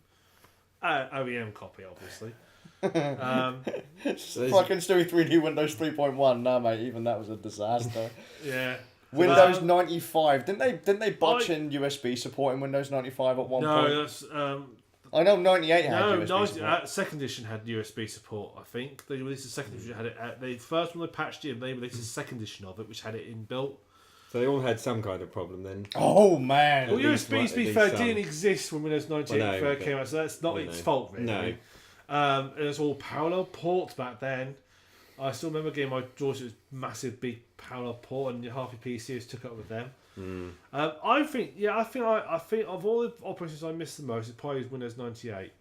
Speaker 3: OEM copy, obviously.
Speaker 1: Fucking Stewie 3D Windows 3.1. Nah, mate, even that was a disaster.
Speaker 3: Yeah.
Speaker 1: Windows 95. Didn't they botch in USB support in Windows 95 at one point?
Speaker 3: No, that's
Speaker 1: I know 98 had USB support.
Speaker 3: second edition had USB support. I think they released the second edition. Had it. The first one they patched in. They released the second edition of it, which had it inbuilt.
Speaker 2: So they all had some kind of problem then.
Speaker 1: Oh man!
Speaker 3: Well, USB to be fair didn't exist when Windows 98 first came out, so that's not its fault really.
Speaker 2: No.
Speaker 3: It was all parallel ports back then. I still remember getting my joystick massive big parallel port, and half your PCs took up with them. I think of all the operations I miss the most, it probably is Windows 98.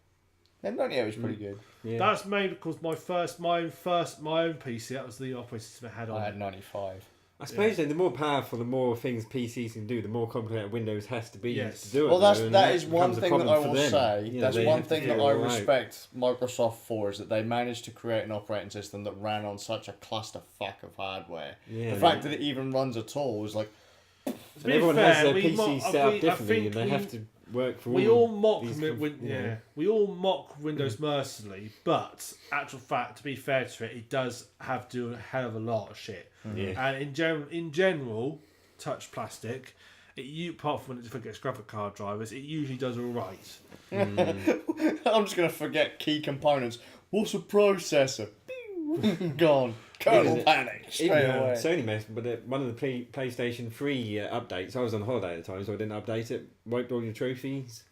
Speaker 1: Yeah, 98 was pretty good.
Speaker 3: Yeah. That's maybe because my own PC, that was the operating system I had on.
Speaker 1: I had 95.
Speaker 2: I suppose then the more powerful, the more things PCs can do, the more complicated Windows has to be to do it.
Speaker 1: Well, that is one thing that I will say. That's one thing that I respect Microsoft for, is that they managed to create an operating system that ran on such a clusterfuck of hardware. The fact that it even runs at all was like...
Speaker 2: And everyone has their PC set up differently, and they have to work for
Speaker 3: we
Speaker 2: all
Speaker 3: mock we all mock Windows mercilessly, but actual fact, to be fair to it, it does have to do a hell of a lot of shit. And in general, touch plastic, apart from when it forgets graphic card drivers, it usually does all right.
Speaker 1: I'm just gonna forget key components. What's a processor? Gone. Kernel panic. Straight away.
Speaker 2: Sony messed, but one of the PlayStation 3 updates, I was on holiday at the time, so I didn't update it. Wiped all your trophies.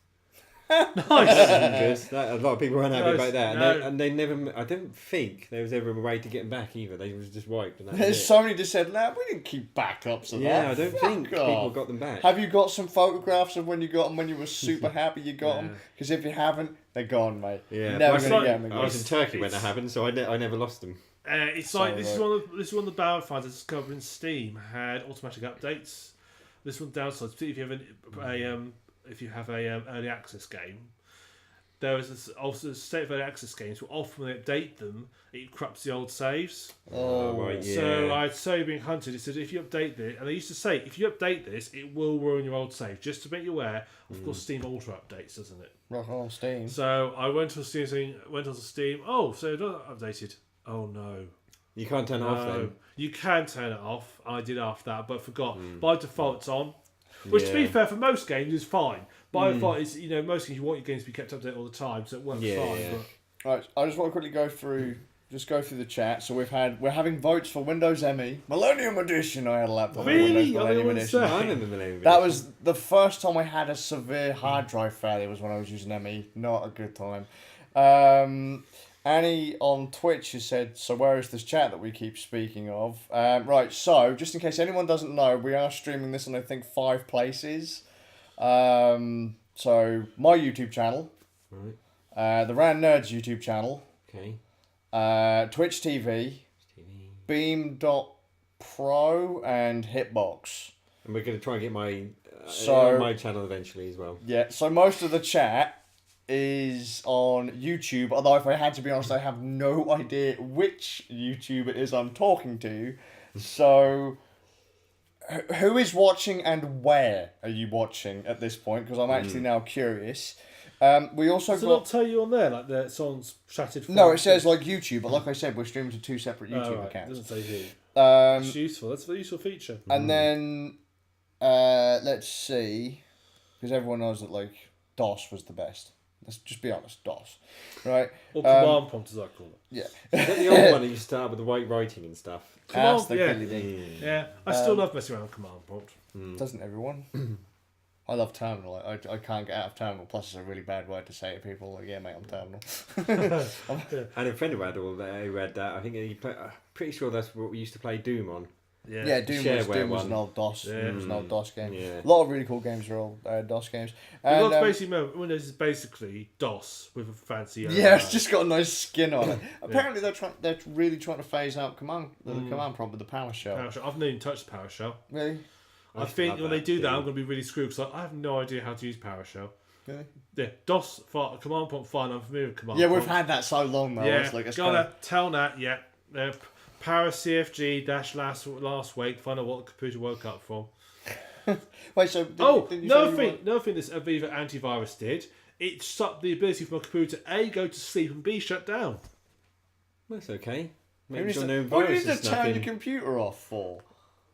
Speaker 3: Nice.
Speaker 2: A lot of people weren't happy about that, and they never. I don't think there was ever a way to get them back either. They was just wiped. And
Speaker 1: Sony just said, "Nah, we didn't keep backups of that."
Speaker 2: Yeah, I don't think people got them back.
Speaker 1: Have you got some photographs of when you got them when you were super happy you got them? Because if you haven't, they're gone, mate.
Speaker 2: Yeah,
Speaker 1: never gonna get them again.
Speaker 2: I was in Turkey when that happened, so I never lost them.
Speaker 3: It's like this is one of the bad finds I discovered in Steam had automatic updates. This one downside, particularly if you have a early access game. There is also a state of early access games where often when they update them, it corrupts the old saves.
Speaker 1: Oh,
Speaker 2: right, yeah.
Speaker 3: So I'd say being hunted, it said if you update this, and they used to say if you update this, it will ruin your old save. Just to make you aware, of course, Steam auto updates, doesn't it?
Speaker 1: Rock on Steam.
Speaker 3: So I went to Steam. Oh, so it's not updated. Oh no.
Speaker 2: You can't turn it off then.
Speaker 3: You can turn it off. I did after that, but forgot. By default, it's on. Which, to be fair, for most games is fine. But I thought it's most games you want your games to be kept up to date all the time, so it works fine.
Speaker 2: Yeah.
Speaker 3: But...
Speaker 1: Right, I just want to quickly go through the chat. So we're having votes for Windows ME Millennium Edition. I had a laptop.
Speaker 3: Really?
Speaker 1: Windows Millennium Edition.
Speaker 2: I remember Millennium Edition.
Speaker 1: That was the first time I had a severe hard drive failure. Was when I was using ME. Not a good time. Annie on Twitch has said, so where is this chat that we keep speaking of? Right, so just in case anyone doesn't know, we are streaming this on I think 5 places. So my YouTube channel,
Speaker 2: Right.
Speaker 1: the Rand Nerds YouTube channel,
Speaker 2: Okay.
Speaker 1: Twitch TV, Beam.pro and Hitbox.
Speaker 2: And we're going to try and get my
Speaker 1: So-
Speaker 2: on my channel eventually as well.
Speaker 1: Yeah, so most of the chat is on YouTube, although if I had to be honest, I have no idea which YouTube it is I'm talking to. So, who is watching and where are you watching at this point? Because I'm actually now curious. We also
Speaker 3: Does it
Speaker 1: got...
Speaker 3: not tell you on there, like the songs chatted for?
Speaker 1: No, it says like YouTube, but like I said, we're streaming to 2 separate YouTube
Speaker 3: It
Speaker 1: accounts.
Speaker 3: doesn't say who.
Speaker 1: Um,
Speaker 3: That's useful. That's a useful feature.
Speaker 1: and then, let's see, because everyone knows that like DOS was the best. Let's just be honest, DOS, right?
Speaker 3: Or command prompt, as I call it.
Speaker 1: Yeah.
Speaker 2: Is that the old one that you start with the white writing and stuff?
Speaker 1: That's the
Speaker 3: yeah.
Speaker 1: Killy Dee.
Speaker 3: Yeah, I still love messing around with command prompt.
Speaker 1: Doesn't everyone? I love Terminal. I can't get out of Terminal. Plus, it's a really bad word to say to people. Like, yeah, mate, I'm Terminal.
Speaker 2: And a friend of mine who read that. I think I'm pretty sure that's what we used to play Doom on.
Speaker 1: Yeah, Doom was an old DOS.
Speaker 3: Yeah.
Speaker 1: It was an old DOS game.
Speaker 2: Yeah.
Speaker 1: A lot of really cool games are old DOS games.
Speaker 3: And,
Speaker 1: And,
Speaker 3: basically, Windows is basically DOS with a fancy.
Speaker 1: yeah, it's just got a nice skin on it. Apparently, they're really trying to phase out the command prompt with the PowerShell.
Speaker 3: PowerShell. I've never even touched PowerShell.
Speaker 1: Really?
Speaker 3: I think when they do that, I'm going to be really screwed because I have no idea how to use PowerShell.
Speaker 1: Really?
Speaker 3: Yeah, DOS, command prompt, fine. I'm familiar with command
Speaker 1: Yeah,
Speaker 3: prompt.
Speaker 1: we've had that so long though.
Speaker 3: Yeah,
Speaker 1: It's like, it's
Speaker 3: gotta tell that. Yeah, power CFG dash last week. Find out what the computer woke up from.
Speaker 1: Wait, so did you say
Speaker 3: another
Speaker 1: you
Speaker 3: thing. Another thing this Aviva antivirus did. It stopped the ability for my computer to A, go to sleep, and B, shut down.
Speaker 2: That's okay.
Speaker 1: What
Speaker 2: Maybe
Speaker 1: do you
Speaker 2: no
Speaker 1: need
Speaker 2: virus
Speaker 1: to
Speaker 2: is
Speaker 1: turn your
Speaker 2: nothing.
Speaker 1: computer off for?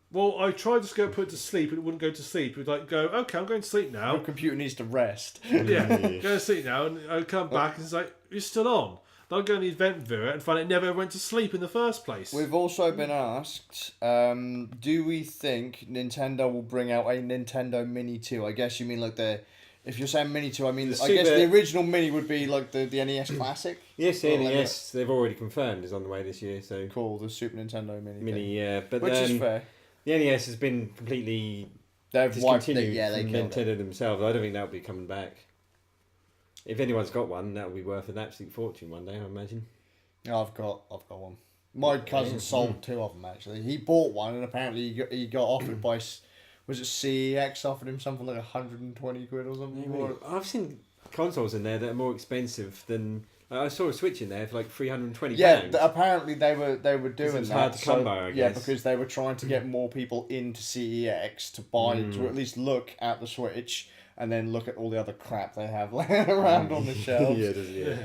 Speaker 3: Well, I tried to go put it to sleep, and it wouldn't go to sleep. It would like go, okay, I'm going to sleep
Speaker 1: Your
Speaker 3: now.
Speaker 1: computer needs to rest.
Speaker 3: Yeah, go to sleep now, and I come back, and it's like you're still on. Then I go in the event viewer and find it never went to sleep in the first place.
Speaker 1: We've also been asked, do we think Nintendo will bring out a Nintendo Mini 2? I guess you mean like if you're saying Mini 2, I mean, I guess the original Mini would be like the NES Classic.
Speaker 2: Yes, the NES, they've already confirmed is on the way this year. So
Speaker 1: Cool, the Super Nintendo Mini.
Speaker 2: Mini, yeah. But
Speaker 1: Which is fair.
Speaker 2: The NES has been completely
Speaker 1: They've wiped it,
Speaker 2: discontinued
Speaker 1: yeah, they
Speaker 2: from
Speaker 1: killed
Speaker 2: Nintendo
Speaker 1: it.
Speaker 2: themselves. I don't think that'll be coming back. If anyone's got one, that'll be worth an absolute fortune one day, I imagine.
Speaker 1: Yeah, I've got one. My cousin sold 2 of them actually. He bought one and apparently he got offered by, was it CEX offered him something like 120 quid or something?
Speaker 2: I've seen consoles in there that are more expensive than. I saw a Switch in there for like £320.
Speaker 1: Yeah, apparently they were doing
Speaker 2: it's
Speaker 1: that.
Speaker 2: hard to come by, I
Speaker 1: Yeah,
Speaker 2: guess.
Speaker 1: because they were trying to get more people into CEX to buy to at least look at the Switch and then look at all the other crap they have laying around on the shelves.
Speaker 2: yeah.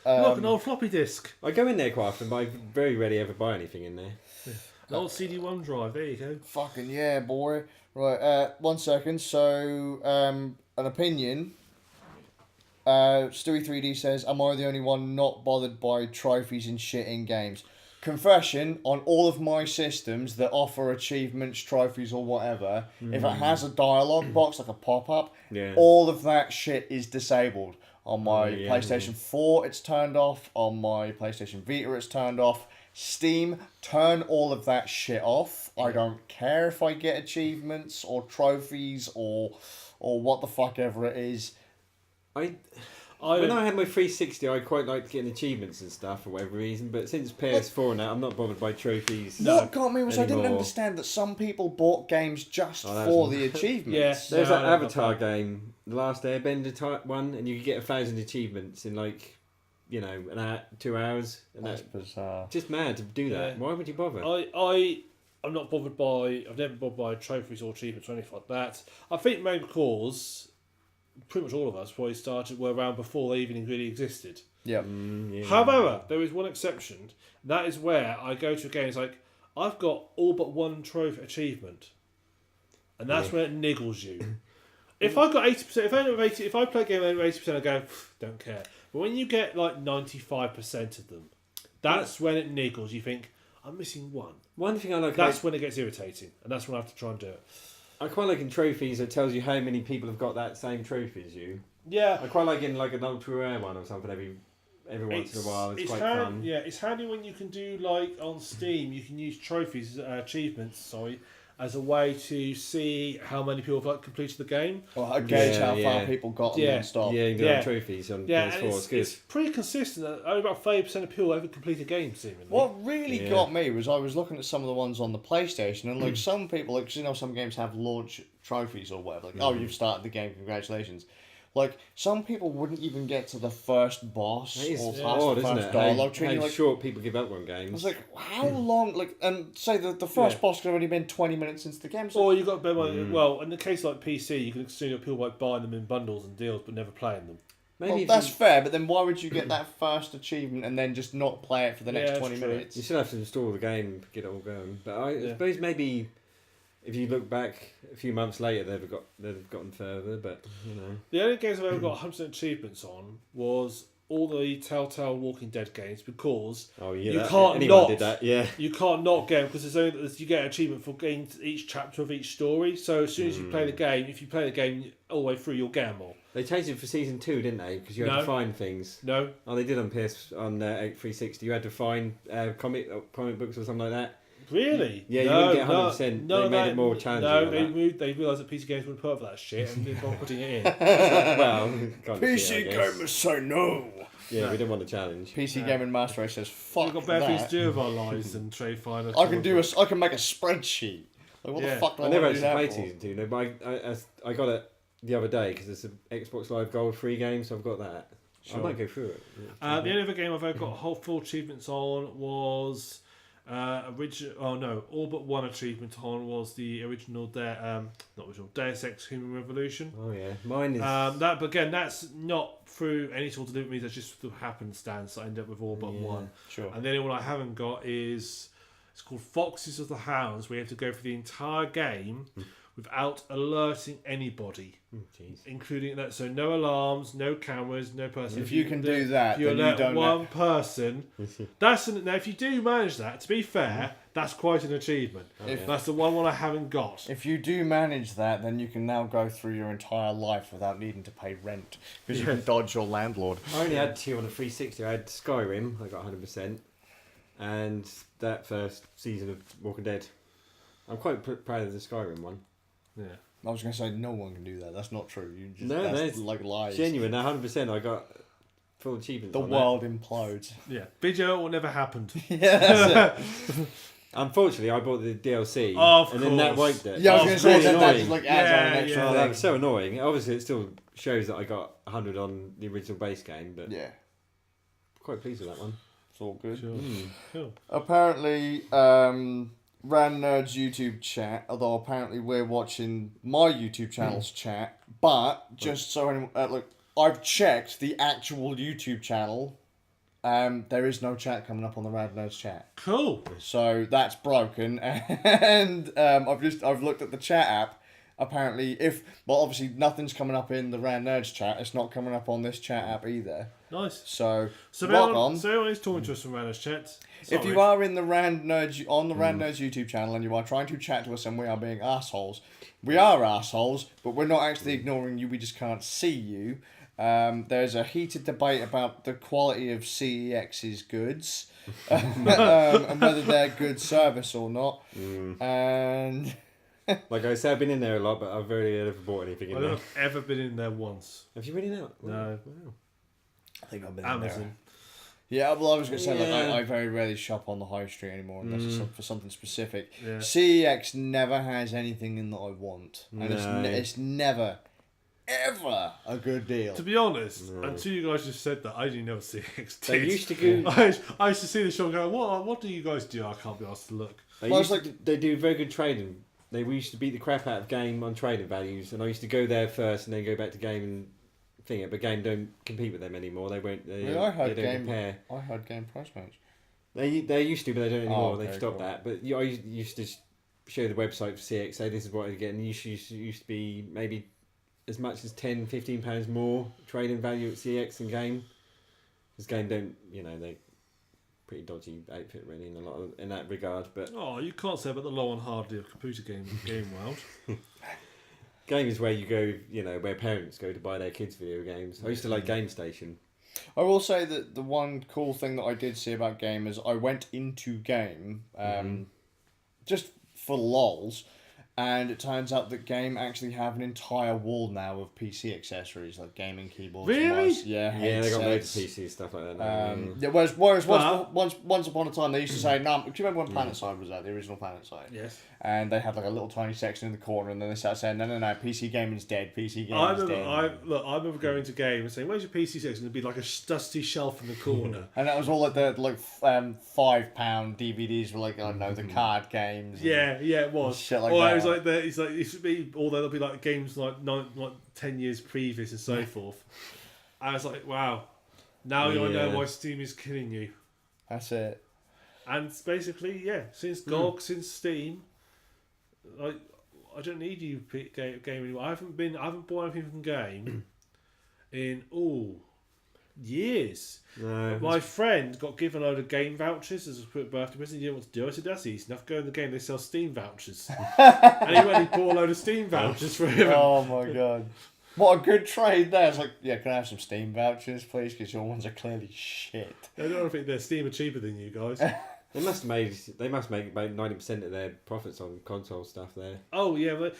Speaker 3: Look, an old floppy disk.
Speaker 2: I go in there quite often, but I very rarely ever buy anything in there.
Speaker 3: An old CD-1 drive. There you go.
Speaker 1: Fucking yeah, boy. Right, 1 second. So, an opinion. Stewie3D says, am I the only one not bothered by trophies and shit in games? Confession, on all of my systems that offer achievements, trophies or whatever, if it has a dialogue box, like a pop-up, all of that shit is disabled. On my PlayStation 4, it's turned off. On my PlayStation Vita, it's turned off. Steam, turn all of that shit off. I don't care if I get achievements or trophies or what the fuck ever it is.
Speaker 2: When I had my 360, I quite liked getting achievements and stuff for whatever reason, but since PS4 now, I'm not bothered by trophies.
Speaker 1: What got me was I didn't
Speaker 2: anymore.
Speaker 1: understand that some people bought games just for the achievements.
Speaker 2: There's
Speaker 3: No,
Speaker 2: that
Speaker 3: I don't
Speaker 2: Avatar
Speaker 3: know.
Speaker 2: game, the last Airbender type one, and you could get 1,000 achievements in like, an hour, 2 hours. And
Speaker 1: That's bizarre.
Speaker 2: just mad to do that.
Speaker 3: Yeah.
Speaker 2: Why would you bother?
Speaker 3: I'm not bothered by. I've never bothered by trophies or achievements or anything like that. I think main cause, pretty much all of us probably were around before they even really existed.
Speaker 1: Yep.
Speaker 3: However, there is one exception. And that is where I go to a game. It's like I've got all but one trophy achievement. and that's when it niggles you. If I got 80%, if I play a game over 80%, I go, don't care. But when you get like 95% of them, that's when it niggles. You think, I'm missing one.
Speaker 2: One thing I like...
Speaker 3: That's when it gets irritating, and that's when I have to try and do it.
Speaker 2: I quite like in trophies, it tells you how many people have got that same trophy as you.
Speaker 3: Yeah.
Speaker 2: I quite like in like an ultra rare one or something every once in a while. It's quite fun.
Speaker 3: Yeah, it's handy when you can do like on Steam. You can use trophies, achievements, as a way to see how many people have like completed the game.
Speaker 1: Or gauge how far people got and then stop.
Speaker 2: Yeah, you do trophies on PS4.
Speaker 3: It's pretty consistent. Only about 30% of people ever complete a game, seemingly.
Speaker 1: What really got me was I was looking at some of the ones on the PlayStation, and like some people, like some games have launch trophies or whatever. Like, oh, you've started the game, congratulations. Like, some people wouldn't even get to the first boss or past the first dialogue tree.
Speaker 2: How short people give up on games.
Speaker 1: I was like, how long? Like, and say the first boss could have only been 20 minutes into the game.
Speaker 3: Or you got well, in the case like PC, you can assume that people like buying them in bundles and deals, but never playing them.
Speaker 1: Maybe that's fair, but then why would you get that first achievement and then just not play it for the next 20 minutes?
Speaker 2: You still have to install the game, get it all going. But I suppose maybe if you look back a few months later, they've gotten further. But you know,
Speaker 3: the only games I've ever got 100% achievements on was all the Telltale Walking Dead games, because you can't not get them, because you get an achievement for getting each chapter of each story. So as soon as you play the game, if you play the game all the way through, you'll get them all.
Speaker 2: They changed it for season 2, didn't they? Because you had to find things.
Speaker 3: No.
Speaker 2: Oh, they did on 360. You had to find comic books or something like that.
Speaker 3: Really?
Speaker 2: Yeah, you wouldn't get 100%. They made it more challenging.
Speaker 3: No, they realised that PC games wouldn't put up for that shit and they're not putting it in.
Speaker 2: Well,
Speaker 1: PC gamers say no.
Speaker 2: Yeah, we didn't want the challenge.
Speaker 1: PC Gaming Master Race says, fuck
Speaker 3: We've got better things to do with our lives than trade finder.
Speaker 1: I can make a spreadsheet. Like, what the fuck do I
Speaker 2: never
Speaker 1: want to do that
Speaker 2: played
Speaker 1: for?
Speaker 2: season 2, no, but I got it the other day because it's an Xbox Live Gold free game, so I've got that. Sure. I might go through it.
Speaker 3: The only other game I've ever got whole full achievements on was all but one achievement on was the original Deus Ex Human Revolution.
Speaker 2: Oh yeah, mine is
Speaker 3: but again, that's not through any sort of delivery. That's just the happenstance that I end up with all but one.
Speaker 1: Sure.
Speaker 3: And the only one I haven't got is it's called Foxes of the Hounds, where you have to go through the entire game without alerting anybody, including that. So no alarms, no cameras, no person.
Speaker 1: If you can do that,
Speaker 3: you
Speaker 1: then
Speaker 3: alert
Speaker 1: you don't
Speaker 3: one person. Now, if you do manage that, to be fair, that's quite an achievement. That's the one I haven't got.
Speaker 1: If you do manage that, then you can now go through your entire life without needing to pay rent, because you can dodge your landlord.
Speaker 2: I only had 2 on a 360. I had Skyrim, I got 100%, and that first season of Walking Dead. I'm quite proud of the Skyrim one.
Speaker 3: Yeah.
Speaker 1: I was going to say, no one can do that. That's not true.
Speaker 2: That's
Speaker 1: like lies.
Speaker 2: Genuine, 100% I got full achievements.
Speaker 1: The world implodes.
Speaker 3: Yeah. Video will never happened.
Speaker 1: Yeah, that's it.
Speaker 2: Unfortunately, I bought the DLC,
Speaker 3: and
Speaker 2: then that wiped it.
Speaker 1: Yeah, I was going to say, that just adds on an extra thing.
Speaker 2: That was so annoying. Obviously, it still shows that I got 100 on the original base game, but quite pleased with that one.
Speaker 1: It's all good.
Speaker 3: Sure. Cool.
Speaker 1: Apparently, Ran Nerd's YouTube chat, although apparently we're watching my YouTube channel's chat, but just so anyone, look, I've checked the actual YouTube channel. There is no chat coming up on the Rad Nerds chat.
Speaker 3: Cool.
Speaker 1: So that's broken, and I've looked at the chat app. Apparently, obviously nothing's coming up in the Rad Nerds chat. It's not coming up on this chat app either.
Speaker 3: Nice.
Speaker 1: So
Speaker 3: everyone is talking to us from Rad Nerds chat.
Speaker 1: If you are in the Rand Nerds on the Rand Nerds YouTube channel and you are trying to chat to us and we are being assholes, we are assholes, but we're not actually ignoring you. We just can't see you. There's a heated debate about the quality of CEX's goods and whether they're good service or not. And
Speaker 2: like I said, I've been in there a lot, but I've rarely ever bought anything in there.
Speaker 3: I've ever been in there once.
Speaker 2: Have you been in there?
Speaker 3: No.
Speaker 2: Wow.
Speaker 1: I think I've been
Speaker 3: Amazon.
Speaker 1: in there. Yeah, well, I was going to say, I very rarely shop on the high street anymore unless it's for something specific.
Speaker 3: Yeah.
Speaker 1: CEX never has anything in that I want. And it's never, ever a good deal.
Speaker 3: To be honest, until you guys just said that, I didn't know what CX did.
Speaker 2: They used to go...
Speaker 3: I used to see the show and go, what do you guys do? I can't be asked to look.
Speaker 2: They do very good trading. They used to beat the crap out of Game on trading values, and I used to go there first and then go back to Game and thing it, but Game don't compete with them anymore. They won't. They don't compare.
Speaker 1: I heard Game price match.
Speaker 2: They used to, but they don't anymore.
Speaker 1: Okay,
Speaker 2: They've stopped that. But I used to show the website for CX, say this is what you're getting. Used to be maybe as much as £10-15 more trading value at CX than game. Because game don't, they pretty dodgy outfit really in that regard. But
Speaker 3: you can't say about the low on hardly of computer game world.
Speaker 2: Game is where you go, where parents go to buy their kids video games. I used to like Game Station.
Speaker 1: I will say that the one cool thing that I did see about Game is I went into Game just for lols, and it turns out that Game actually have an entire wall now of PC accessories like gaming keyboards.
Speaker 3: Really?
Speaker 1: Mice, yeah,
Speaker 2: They got loads of PC stuff like that now.
Speaker 1: Yeah, whereas once upon a time they used to say, do you remember when PlanetSide was there, the original PlanetSide?
Speaker 3: Yes.
Speaker 1: And they had like a little tiny section in the corner, and then they started saying, no, PC gaming's dead, PC gaming's dead.
Speaker 3: I remember going to Game and saying, where's your PC section? There'd be like a dusty shelf in the corner.
Speaker 1: And that was all like the £5 DVDs were like, the card games.
Speaker 3: Yeah, it was.
Speaker 1: Shit like
Speaker 3: or
Speaker 1: that.
Speaker 3: it was like it should be, although there'll be like games like 10 years previous and so forth. I was like, wow, now I know why Steam is killing you.
Speaker 1: That's it.
Speaker 3: And basically, since GOG, since Steam, like I don't need you game anymore. I haven't bought anything from Game in years.
Speaker 2: No,
Speaker 3: My friend got given a load of Game vouchers as a birthday present. He didn't want to do it. I said, that's easy enough. Go in the Game, they sell Steam vouchers. And he went and bought a load of Steam vouchers for him.
Speaker 1: Oh my god. What a good trade there. It's like, can I have some Steam vouchers, please? Because your ones are clearly shit.
Speaker 3: I don't think their Steam are cheaper than you guys.
Speaker 2: They must make about 90% of their profits on console stuff there.
Speaker 3: Oh yeah, but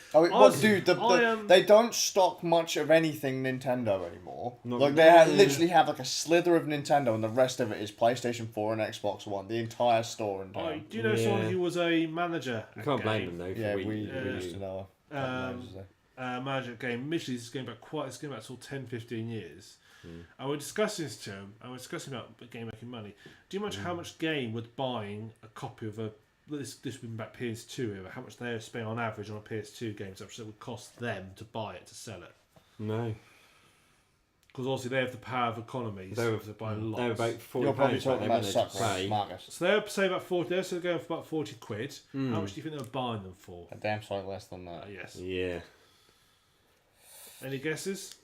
Speaker 1: they don't stock much of anything Nintendo anymore.
Speaker 2: They
Speaker 1: literally have like a slither of Nintendo, and the rest of it is PlayStation 4 and Xbox One. The entire store in town.
Speaker 3: Do you know someone who was a manager?
Speaker 2: You can't blame them though.
Speaker 1: Yeah, we used to know.
Speaker 3: Manager at Game. Initially, this is going back sort of 10-15 years. And we're discussing this to him, and we're discussing about Game making money. Do you know how much Game was buying a copy of this would be back PS2 era, how much they spend on average on a PS2 game, so it would cost them to buy it, to sell it?
Speaker 2: No.
Speaker 3: Because obviously they have the power of economies. They're buying lots.
Speaker 2: They were about £40.
Speaker 1: You're probably talking about suckers, Marcus.
Speaker 3: So they're say about 40. They're still going for about 40 quid. How much do you think they were buying them for?
Speaker 1: A damn sight less than that.
Speaker 3: Yes.
Speaker 2: Yeah.
Speaker 3: Any guesses?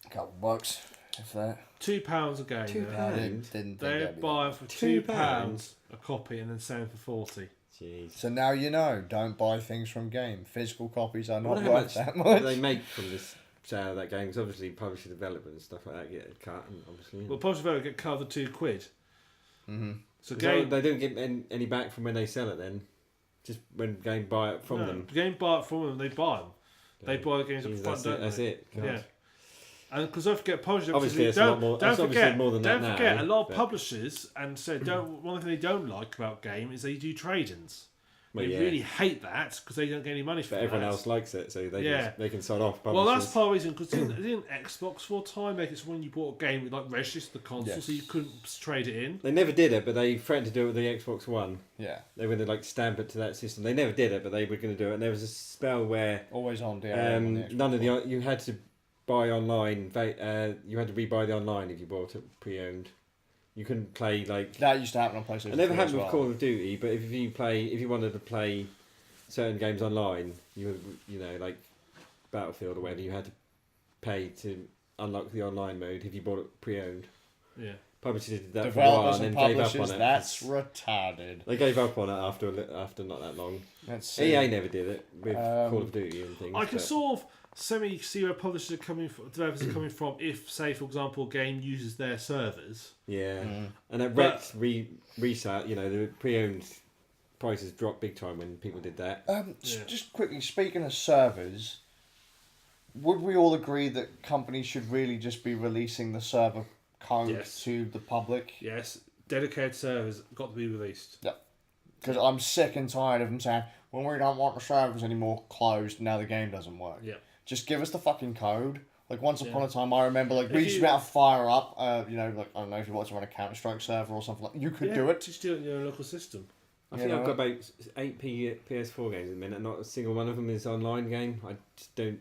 Speaker 1: A couple bucks. If that.
Speaker 3: £2 a game.
Speaker 2: £2?
Speaker 3: They're buying for £2 a copy and then selling for 40.
Speaker 2: Jeez.
Speaker 1: So now you know, don't buy things from Game. Physical copies are not
Speaker 2: worth
Speaker 1: worth that much.
Speaker 2: They make from this sale of that game, because obviously publisher development and stuff like that get a cut, and obviously.
Speaker 3: Well, publisher development get cut of the 2 quid.
Speaker 1: Mm-hmm.
Speaker 3: So Game,
Speaker 2: they don't get any back from when they sell it then, just when Game buy it from them.
Speaker 3: Game buy it from them, they buy them. They buy the games up front, don't they?
Speaker 2: That's it. God.
Speaker 3: Yeah. And because don't forget, publishers
Speaker 2: obviously it's a lot more. Don't forget more than that now.
Speaker 3: Don't forget, a lot of publishers and one thing they don't like about Game is they do trade-ins. They really hate that because they don't get any money for it.
Speaker 2: But everyone else likes it, so they can sort off publishers.
Speaker 3: Well, that's part of the reason, because didn't Xbox for a time make it so when you bought a game with register the console, so you couldn't trade it in?
Speaker 2: They never did it, but they threatened to do it with the Xbox One.
Speaker 1: Yeah.
Speaker 2: They were going to stamp it to that system. They never did it, but they were going to do it. And there was a spell where
Speaker 1: always on
Speaker 2: none of the you had to buy online. You had to rebuy the online if you bought it pre-owned. You couldn't play
Speaker 1: that used to happen on PlayStation.
Speaker 2: It never happened with Call of Duty, but if you wanted to play certain games online, like Battlefield or whatever, you had to pay to unlock the online mode if you bought it pre-owned.
Speaker 3: Yeah.
Speaker 2: Publishers did that
Speaker 1: Developers
Speaker 2: for a while and then gave up on it.
Speaker 1: That's retarded.
Speaker 2: They gave up on it after not that long. EA never did it with Call of Duty and things.
Speaker 3: I can sort of see where publishers are developers are coming from if, say, for example, a game uses their servers.
Speaker 2: Yeah. And at Rex resale, the pre-owned prices dropped big time when people did that.
Speaker 1: Just quickly, speaking of servers, would we all agree that companies should really just be releasing the server code to the public?
Speaker 3: Yes, dedicated servers got to be released.
Speaker 1: Yeah. Because I'm sick and tired of them saying, well, we don't want the servers anymore, closed, now the game doesn't work.
Speaker 3: Yeah.
Speaker 1: Just give us the fucking code. Once upon a time, I remember we used to be able to fire up, I don't know if you want to run a Counter-Strike server or something you could do it.
Speaker 3: Just do it in your local system.
Speaker 2: I think I've got about 8 PS4 games at the minute. Not a single one of them is online game. I just don't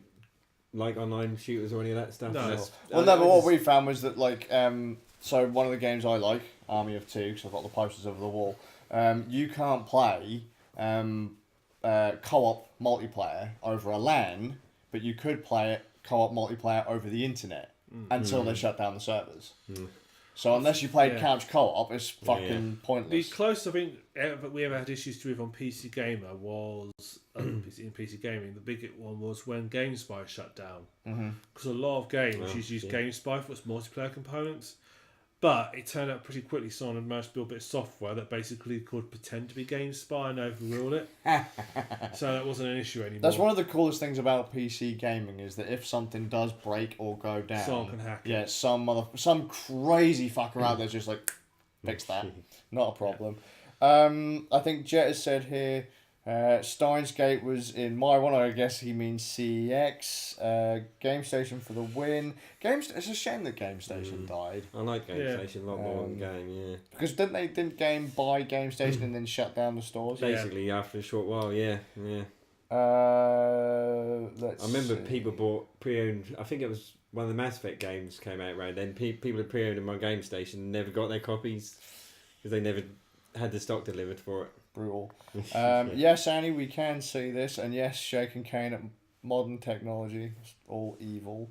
Speaker 2: like online shooters or any of that stuff.
Speaker 1: No. But what we found was that so one of the games I like, Army of Two, because I've got the posters over the wall. You can't play co-op multiplayer over a LAN, but you could play it co-op multiplayer over the internet until they shut down the servers. So unless you played couch co-op, it's fucking pointless.
Speaker 3: The closest I think we ever had issues with on PC Gamer was in PC Gaming. The big one was when GameSpy shut down, because a lot of games used to use GameSpy for its multiplayer components. But it turned out pretty quickly someone had managed to build a bit of software that basically could pretend to be GameSpy and overrule it. So that wasn't an issue anymore.
Speaker 1: That's one of the coolest things about PC gaming is that if something does break or go down,
Speaker 3: someone can hack it.
Speaker 1: Yeah, some crazy fucker out there's just like, fix that. Not a problem. I think Jet has said here, Steins Gate was in my one. I guess he means CEX. Game Station for the win. It's a shame that Game Station died.
Speaker 2: I like Game Station a lot more than Game, yeah.
Speaker 1: Because didn't Game buy Game Station and then shut down the stores?
Speaker 2: Basically, after a short while, yeah.
Speaker 1: I
Speaker 2: remember people bought pre-owned. I think it was one of the Mass Effect games came out right then. People had pre-owned in my Game Station and never got their copies because they never had the stock delivered for it.
Speaker 1: Brutal. Yes, Annie, we can see this, and yes, shaking cane at modern technology. It's all evil.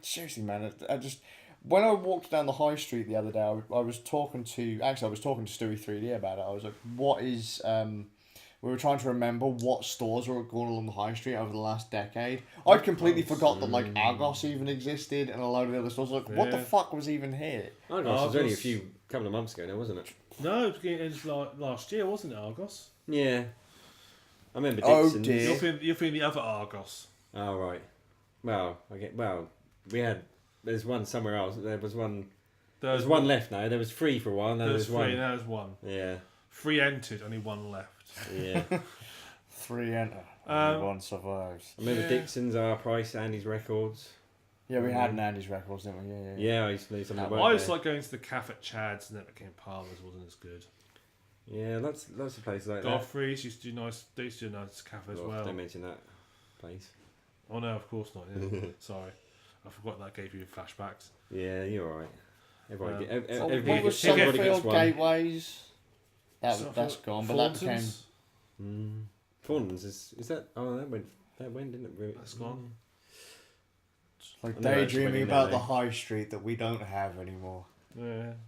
Speaker 1: Seriously, man, I just when I walked down the high street the other day, I was talking to Stewie 3D about it. I was like, what is we were trying to remember what stores were going along the high street over the last decade. I'd completely forgot that like Argos even existed and a load of the other stores. Like, what the fuck was even here?
Speaker 2: Argos was only a couple of months ago now, wasn't it?
Speaker 3: No, it was last year, wasn't it, Argos?
Speaker 2: Yeah. I remember
Speaker 1: Oh
Speaker 2: Dixon's.
Speaker 1: dear.
Speaker 3: You're feeling the other Argos.
Speaker 2: Oh, right. Well, we had... There's one somewhere else. There's one left now. There was 3 for a while. Now there's 1.
Speaker 3: Now there's 1.
Speaker 2: Yeah.
Speaker 3: 3 entered, only 1 left.
Speaker 2: Yeah.
Speaker 1: 3 enter. Only 1 survives.
Speaker 2: I remember Dixon's, Our Price, Andy's Records.
Speaker 1: Yeah, we had Nandy's records, didn't we?
Speaker 2: Yeah, I used to leave some of the
Speaker 3: I used to like going to the cafe at Chad's, and then it became Palmer's, wasn't as good.
Speaker 2: Yeah, lots of places like
Speaker 3: Godfrey's used to do nice. They used to do a nice cafe as well.
Speaker 2: Don't mention that place.
Speaker 3: Oh no, of course not. Yeah. Sorry, I forgot that gave you flashbacks.
Speaker 2: Yeah, you're alright. Everybody
Speaker 1: What was
Speaker 2: everybody gets
Speaker 1: Summerfield
Speaker 2: one.
Speaker 1: Gateways? That's gone, but that became...
Speaker 2: Thorntons is that? Oh, that went, didn't it? Really?
Speaker 3: That's gone.
Speaker 1: Like daydreaming about the high street that we don't have anymore.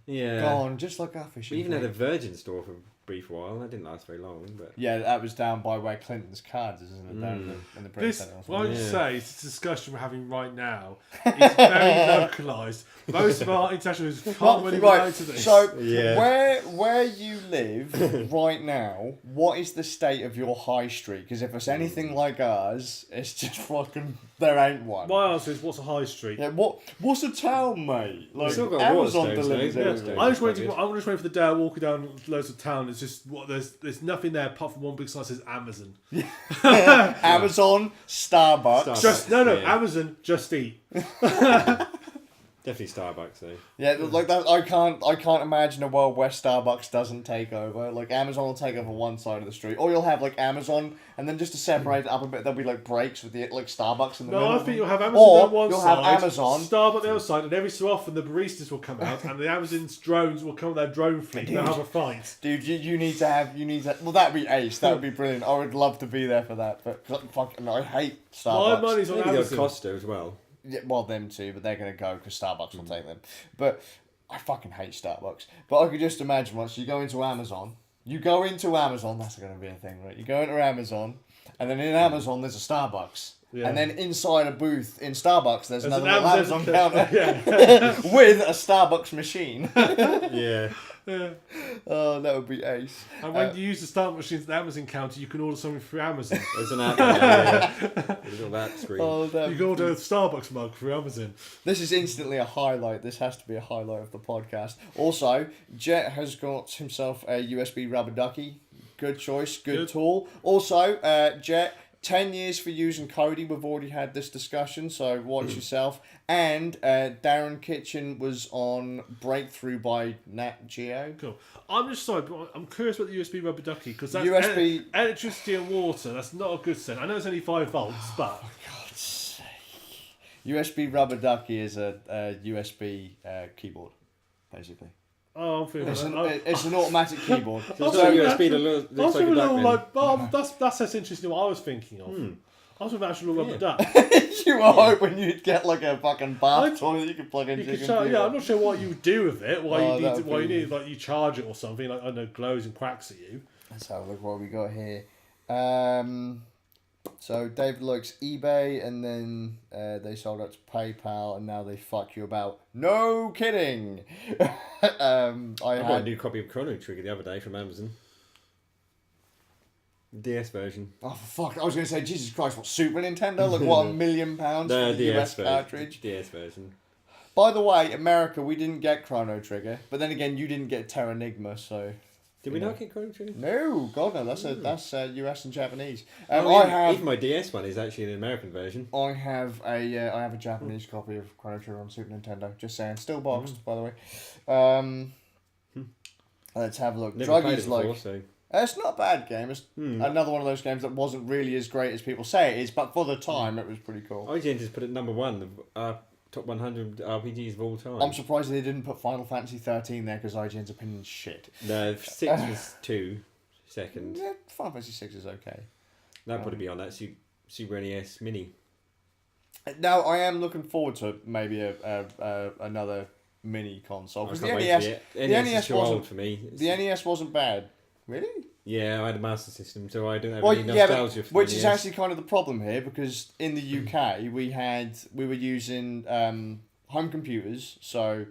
Speaker 2: Yeah.
Speaker 1: Gone, just like our fishing.
Speaker 2: We even had a Virgin store for a brief while. That didn't last very long, but
Speaker 1: yeah, that was down by where Clinton's cards is, isn't it? Down in the British Centre.
Speaker 3: What I would say is this discussion we're having right now is very localised. Most of our internationals can't really relate to this.
Speaker 1: So, where you live right now, what is the state of your high street? Because if it's anything like ours, it's just fucking... There ain't one.
Speaker 3: My answer is, what's a high street?
Speaker 1: Yeah, what's a town, mate? Like,
Speaker 2: still got
Speaker 1: Amazon
Speaker 2: Waterstones,
Speaker 1: delivers
Speaker 2: though.
Speaker 1: everything.
Speaker 2: Yeah.
Speaker 3: I'm just waiting for the day I walk down loads of town. It's just there's nothing there apart from one big sign that says Amazon.
Speaker 1: Amazon, Starbucks.
Speaker 3: Just Amazon, just eat.
Speaker 2: definitely Starbucks though.
Speaker 1: Yeah, like that. I can't imagine a world where Starbucks doesn't take over. Like Amazon will take over one side of the street, or you'll have like Amazon, and then just to separate it up a bit, there'll be like breaks with the like Starbucks in the middle.
Speaker 3: No, I think you'll have Amazon
Speaker 1: on
Speaker 3: one
Speaker 1: you'll
Speaker 3: side,
Speaker 1: have Amazon,
Speaker 3: Starbucks on the other side, and every so often the baristas will come out, and the Amazon's drones will come with their drone fleet. And they'll have a fight.
Speaker 1: Dude, you need to. Well, that'd be ace. That would be brilliant. I would love to be there for that. But fucking, I hate Starbucks.
Speaker 3: My money's on
Speaker 2: Maybe
Speaker 3: Amazon.
Speaker 2: Costa as well.
Speaker 1: Yeah, well, them too, but they're going to go because Starbucks will take them. But I fucking hate Starbucks. But I could just imagine once you go into Amazon, that's going to be a thing, right? You go into Amazon, and then in Amazon there's a Starbucks. Yeah. And then inside a booth in Starbucks, there's another little Amazon counter with a Starbucks machine.
Speaker 2: Yeah.
Speaker 1: Oh, that would be ace.
Speaker 3: And when you use the Starbucks machines at the Amazon counter, you can order something through Amazon.
Speaker 2: There's an app. There's all that screen.
Speaker 1: Oh,
Speaker 3: you can order a Starbucks mug through Amazon.
Speaker 1: This is instantly a highlight. This has to be a highlight of the podcast. Also, Jet has got himself a USB rubber ducky. Good choice. Good tool. Also, Jet... 10 years for using Kodi. We've already had this discussion, so watch yourself. And Darren Kitchen was on Breakthrough by Nat Geo.
Speaker 3: Cool. I'm just sorry, but I'm curious about the USB rubber ducky because that's
Speaker 1: USB...
Speaker 3: electricity and water. That's not a good thing. I know it's only 5 volts, but...
Speaker 1: Oh, for God's sake. USB rubber ducky is a USB keyboard, basically.
Speaker 3: Oh, I'm feeling
Speaker 1: It's an automatic keyboard.
Speaker 2: So it's not USB that looks like a duck then.
Speaker 3: like, that's interesting what I was thinking of. I was about actually look like a duck.
Speaker 1: You were hoping you'd get like a fucking bath toy that you could plug into your computer.
Speaker 3: Yeah, I'm not sure what you would do with it. Why you need
Speaker 1: be-
Speaker 3: like you charge it or something. Like I don't know, glows and cracks at you.
Speaker 1: Let's have a look what we got here. So David likes eBay, and then they sold out to PayPal, and now they fuck you about. No kidding.
Speaker 2: I got a new copy of Chrono Trigger the other day from Amazon. DS version.
Speaker 1: Oh fuck! I was going to say, Jesus Christ, what, Super Nintendo? Like what, £1 million for the US cartridge?
Speaker 2: DS version.
Speaker 1: By the way, America, we didn't get Chrono Trigger, but then again, you didn't get Terranigma, so.
Speaker 2: Did we not get Chrono Trigger?
Speaker 1: No, God no. That's US and Japanese.
Speaker 2: Even my DS one is actually an American version.
Speaker 1: I have a Japanese copy of Chrono Trigger on Super Nintendo. Just saying, still boxed, by the way. Let's have a look.
Speaker 2: Never played it
Speaker 1: Druggy's
Speaker 2: before, so.
Speaker 1: It's not a bad game. It's another one of those games that wasn't really as great as people say it is, but for the time, it was pretty cool.
Speaker 2: IGN just put it number 1 of top 100 RPGs of all time.
Speaker 1: I'm surprised they didn't put Final Fantasy 13 there because IGN's opinion's shit.
Speaker 2: No, 6 was 2 second.
Speaker 1: Yeah, Final Fantasy 6 is okay.
Speaker 2: That'd probably be on that Super NES Mini.
Speaker 1: Now, I am looking forward to maybe another mini console.
Speaker 2: I
Speaker 1: Because
Speaker 2: can't
Speaker 1: the
Speaker 2: wait
Speaker 1: NES,
Speaker 2: for it.
Speaker 1: the
Speaker 2: NES
Speaker 1: NES
Speaker 2: is too
Speaker 1: wasn't
Speaker 2: old for me.
Speaker 1: The NES wasn't bad. Really?
Speaker 2: Yeah, I had a Master System, so I don't have any
Speaker 1: yeah,
Speaker 2: nostalgia for
Speaker 1: which
Speaker 2: the
Speaker 1: is
Speaker 2: NES.
Speaker 1: actually kind of the problem here because in the UK we were using home computers. So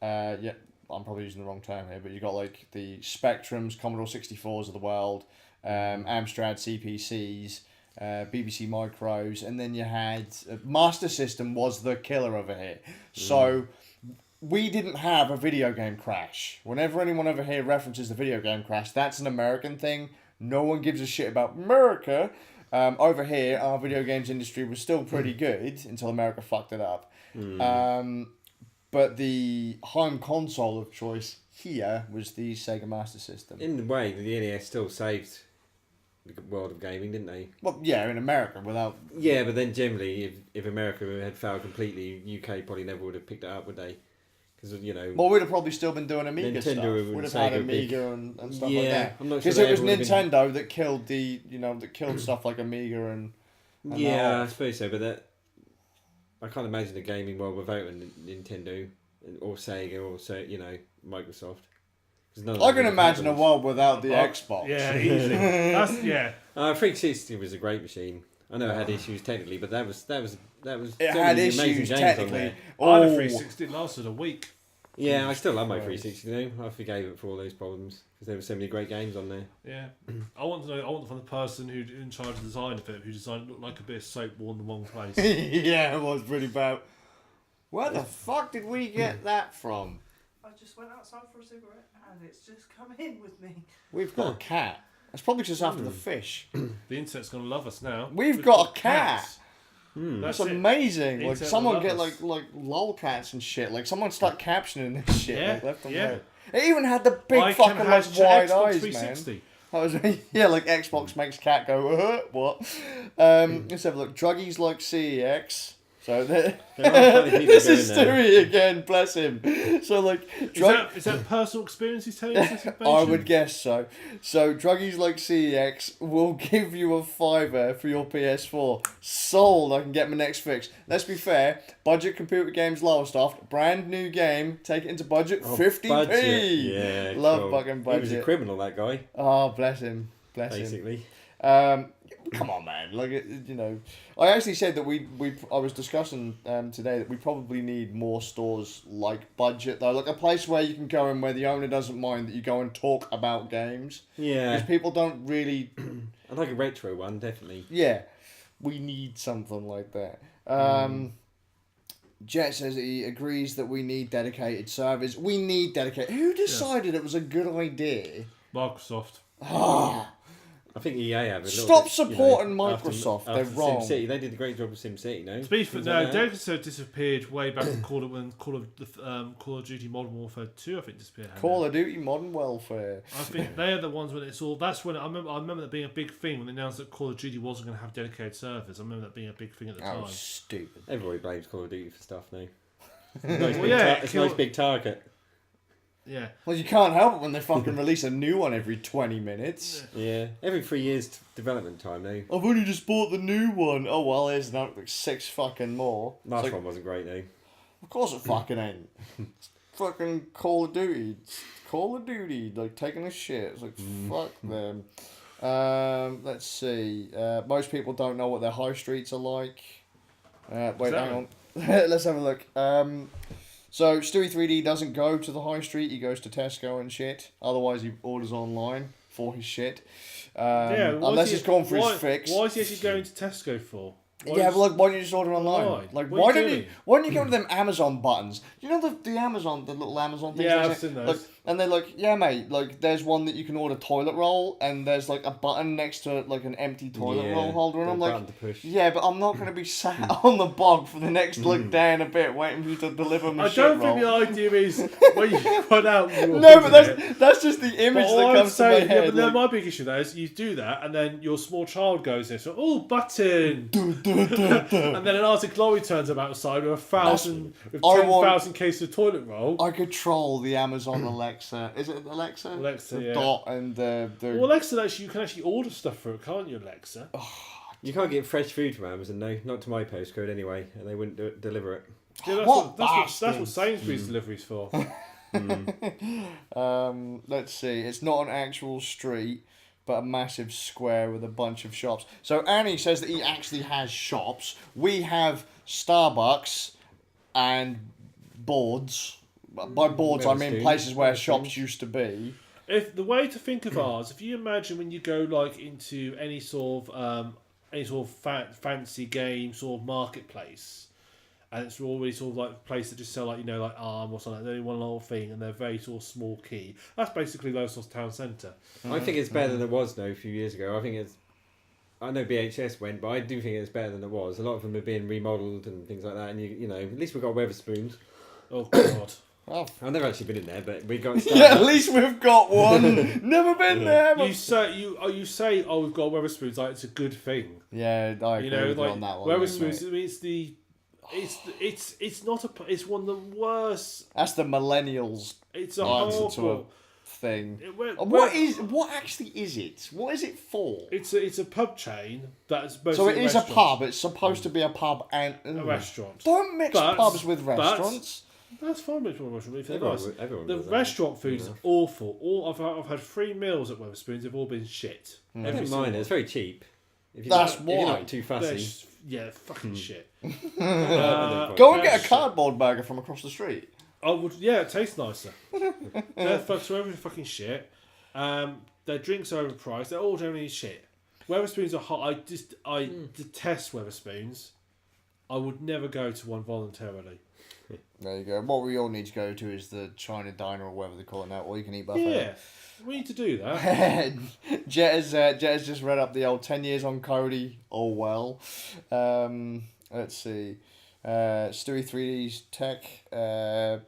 Speaker 1: yeah, I'm probably using the wrong term here, but you got like the Spectrums, Commodore 64s of the world, Amstrad CPCs. BBC Micros, and then you had Master System was the killer over here. So we didn't have a video game crash. Whenever anyone over here references the video game crash, that's an American thing. No one gives a shit about America. Over here, our video games industry was still pretty good until America fucked it up. But the home console of choice here was the Sega Master System.
Speaker 2: In a way, the NES still saved the world of gaming, didn't they?
Speaker 1: Well, yeah, in America, without...
Speaker 2: Yeah, but then generally, if America had failed completely, UK probably never would have picked it up, would they? Because, you know...
Speaker 1: Well, we'd have probably still been doing Amiga
Speaker 2: Nintendo
Speaker 1: stuff.
Speaker 2: and
Speaker 1: We'd have had
Speaker 2: Sega
Speaker 1: Amiga and stuff like
Speaker 2: Yeah,
Speaker 1: that.
Speaker 2: I'm not sure
Speaker 1: Because
Speaker 2: they
Speaker 1: it was
Speaker 2: ever would have been-
Speaker 1: Nintendo that killed that killed stuff like Amiga and
Speaker 2: Yeah, I suppose so, but that... I can't imagine the gaming world without a Nintendo or Sega or, you know, Microsoft. 'Cause none of
Speaker 1: I
Speaker 2: them
Speaker 1: can
Speaker 2: would have
Speaker 1: imagine a
Speaker 2: had those.
Speaker 1: world without the Xbox.
Speaker 3: Yeah, easily. That's
Speaker 2: 360 was a great machine. I know it had issues technically, but that was
Speaker 1: It
Speaker 2: so
Speaker 1: had
Speaker 2: many amazing
Speaker 1: issues
Speaker 2: games on
Speaker 1: technically.
Speaker 2: there.
Speaker 3: I had a
Speaker 1: Oh,
Speaker 3: 360. It lasted a week.
Speaker 2: Yeah, I still love my 360 though. I forgave it for all those problems because there were so many great games on there.
Speaker 3: Yeah, I want to know. I want to find the person who in charge of the design of it, who designed it looked like a bit of soap worn in the wrong place.
Speaker 1: yeah, it was pretty bad. Where the fuck did we get that from?
Speaker 4: I just went outside for a cigarette and it's just come in with me.
Speaker 1: We've got a cat. That's probably just after the fish.
Speaker 3: The internet's gonna love us now.
Speaker 1: We've got a cat.
Speaker 3: cats.
Speaker 1: That's
Speaker 3: That's it.
Speaker 1: amazing. Like
Speaker 3: Internet
Speaker 1: someone
Speaker 3: will
Speaker 1: get
Speaker 3: love
Speaker 1: like lolcats and shit. Like someone start captioning this shit
Speaker 3: Yeah,
Speaker 1: like left and
Speaker 3: yeah.
Speaker 1: right. It even had the big
Speaker 3: I
Speaker 1: fucking
Speaker 3: can
Speaker 1: like
Speaker 3: hashtag
Speaker 1: wide
Speaker 3: Xbox
Speaker 1: eyes,
Speaker 3: 360.
Speaker 1: man. That was yeah, like Xbox makes cat go what? Let's have a look. Druggies like CEX. So
Speaker 2: There are funny people
Speaker 1: this
Speaker 2: going
Speaker 1: is
Speaker 2: there.
Speaker 1: Stewie again, bless him. So like
Speaker 3: Is that personal experience he's telling us this information?
Speaker 1: I would guess so. So, Druggies like CEX will give you a $5 for your PS4. Sold, I can get my next fix. Let's be fair, budget computer games lowest off, brand new game, take it into budget, 50p.
Speaker 2: Budget. Yeah,
Speaker 1: Love
Speaker 2: cool.
Speaker 1: fucking budget.
Speaker 2: He was a criminal, that guy,
Speaker 1: Oh, bless him. Bless him.
Speaker 2: basically.
Speaker 1: Come on, man. Like, you know, I actually said that I was discussing today that we probably need more stores like Budget, though. Like a place where you can go in where the owner doesn't mind that you go and talk about games.
Speaker 2: Yeah.
Speaker 1: Because people don't really...
Speaker 2: I'd like a retro one, definitely.
Speaker 1: Yeah. We need something like that. Jet says that he agrees that we need dedicated servers. We need dedicated... Who decided it was a good idea?
Speaker 3: Microsoft.
Speaker 2: I think EA have a little
Speaker 1: Stop
Speaker 2: bit,
Speaker 1: supporting
Speaker 2: you know,
Speaker 1: Microsoft.
Speaker 2: After
Speaker 1: They're wrong.
Speaker 2: SimCity, they did a great job with SimCity, no?
Speaker 3: To be fair,
Speaker 2: Things
Speaker 3: no,
Speaker 2: like that.
Speaker 3: Data disappeared way back when Call of Duty Modern Warfare 2, I think, disappeared.
Speaker 1: Call of Duty Modern Welfare.
Speaker 3: I think they're the ones when it's all. That's when I remember that being a big thing when they announced that Call of Duty wasn't going to have dedicated servers. I remember that being a big thing at the time.
Speaker 1: Oh, stupid.
Speaker 2: Everybody blames Call of Duty for stuff now.
Speaker 3: Well, yeah,
Speaker 2: It's a nice big target.
Speaker 3: Yeah.
Speaker 1: Well, you can't help it when they fucking release a new one every 20 minutes.
Speaker 2: Yeah, every 3 years development time now.
Speaker 1: I've only just bought the new one. Oh, well, there's like 6 fucking more.
Speaker 2: Last
Speaker 1: It's like,
Speaker 2: one wasn't great though.
Speaker 1: of course it fucking ain't. It's fucking Call of Duty. It's Call of Duty, like taking a shit. It's like, fuck them. Let's see. Most people don't know what their high streets are like. Wait, hang on. Let's have a look. So Stewie 3D doesn't go to the high street. He goes to Tesco and shit. Otherwise, he orders online for his shit. Unless he's gone for his fix.
Speaker 3: Why is he actually going to Tesco for?
Speaker 1: But like, why don't you just order online?
Speaker 3: Why?
Speaker 1: Like,
Speaker 3: What are you doing?
Speaker 1: why don't you go to them Amazon buttons? You know the Amazon, the little Amazon things?
Speaker 3: Yeah,
Speaker 1: they
Speaker 3: I've
Speaker 1: say?
Speaker 3: seen those.
Speaker 1: Like, and they're like, yeah, mate, like, there's one that you can order toilet roll, and there's, like, a button next to, like, an empty toilet roll holder, and I'm like, yeah, but I'm not going to be sat on the bog for the next, like, day and a bit waiting for you to deliver my
Speaker 3: I
Speaker 1: shit
Speaker 3: don't
Speaker 1: roll.
Speaker 3: think the idea is when you run out.
Speaker 1: No, but that's just the image that comes to my head.
Speaker 3: Yeah, but
Speaker 1: like,
Speaker 3: my big issue though is you do that, and then your small child goes in, so button, and then an Arctic Glory turns up outside with 10,000 cases of toilet roll.
Speaker 1: I control the Amazon Alexa. Is it Alexa?
Speaker 3: Alexa,
Speaker 1: the
Speaker 3: yeah.
Speaker 1: Dot and the.
Speaker 3: Well, Alexa, actually, you can actually order stuff for it, can't you, Alexa?
Speaker 2: You can't get fresh food from Amazon, no, not to my postcode anyway, and they wouldn't deliver it.
Speaker 3: Yeah,
Speaker 1: What
Speaker 3: that's what Sainsbury's delivery's for.
Speaker 1: Let's see. It's not an actual street, but a massive square with a bunch of shops. So Annie says that he actually has shops. We have Starbucks and boards. By boards, I mean places where shops used to be.
Speaker 3: If the way to think of ours, if you imagine when you go like into any sort of fancy game sort of marketplace, and it's always sort of like a place that just sell like like Arm or something. They're only one little thing, and they're very sort of small key. That's basically those sorts of town centre.
Speaker 2: I think it's better than it was though a few years ago. I know BHS went, but I do think it's better than it was. A lot of them are being remodelled and things like that, and you know at least we've got Weatherspoons.
Speaker 3: Oh God.
Speaker 1: Oh.
Speaker 2: I've never actually been in there, but we got.
Speaker 1: Yeah, at least we've got one. Never been there.
Speaker 3: You say we've got Weatherspoons like it's a good thing.
Speaker 1: Yeah, I agree with you on that one.
Speaker 3: Weatherspoons. I mean, it's not it's one of the worst.
Speaker 1: That's the millennials.
Speaker 3: It's a
Speaker 1: answer to a
Speaker 3: horrible
Speaker 1: thing. What actually is it? What is it for?
Speaker 3: It's a pub chain that's
Speaker 1: So it is a pub. It's supposed to be a pub and
Speaker 3: a restaurant.
Speaker 1: Don't mix pubs with restaurants.
Speaker 3: That's fine with restaurant if they're nice.
Speaker 2: Everyone
Speaker 3: The
Speaker 2: does that.
Speaker 3: restaurant food's awful. I've had 3 meals at Weatherspoons. They've all been shit.
Speaker 2: I don't mind it. It's very cheap. If
Speaker 1: That's
Speaker 2: if you're
Speaker 1: why.
Speaker 2: not too fussy.
Speaker 3: Fucking shit.
Speaker 1: Go and get a cardboard burger from across the street.
Speaker 3: I would. Yeah, it tastes nicer. Their fucks are everything fucking shit. Their drinks are overpriced. They're all generally shit. Weatherspoons are hot. I detest Weatherspoons. I would never go to one voluntarily.
Speaker 1: There you go. What we all need to go to is the China Diner or whatever they call it now, or you can eat buffet.
Speaker 3: Yeah, we need to do that.
Speaker 1: Jet has just read up the old 10 years on Cody. Oh well. Let's see. Stewie 3D's tech.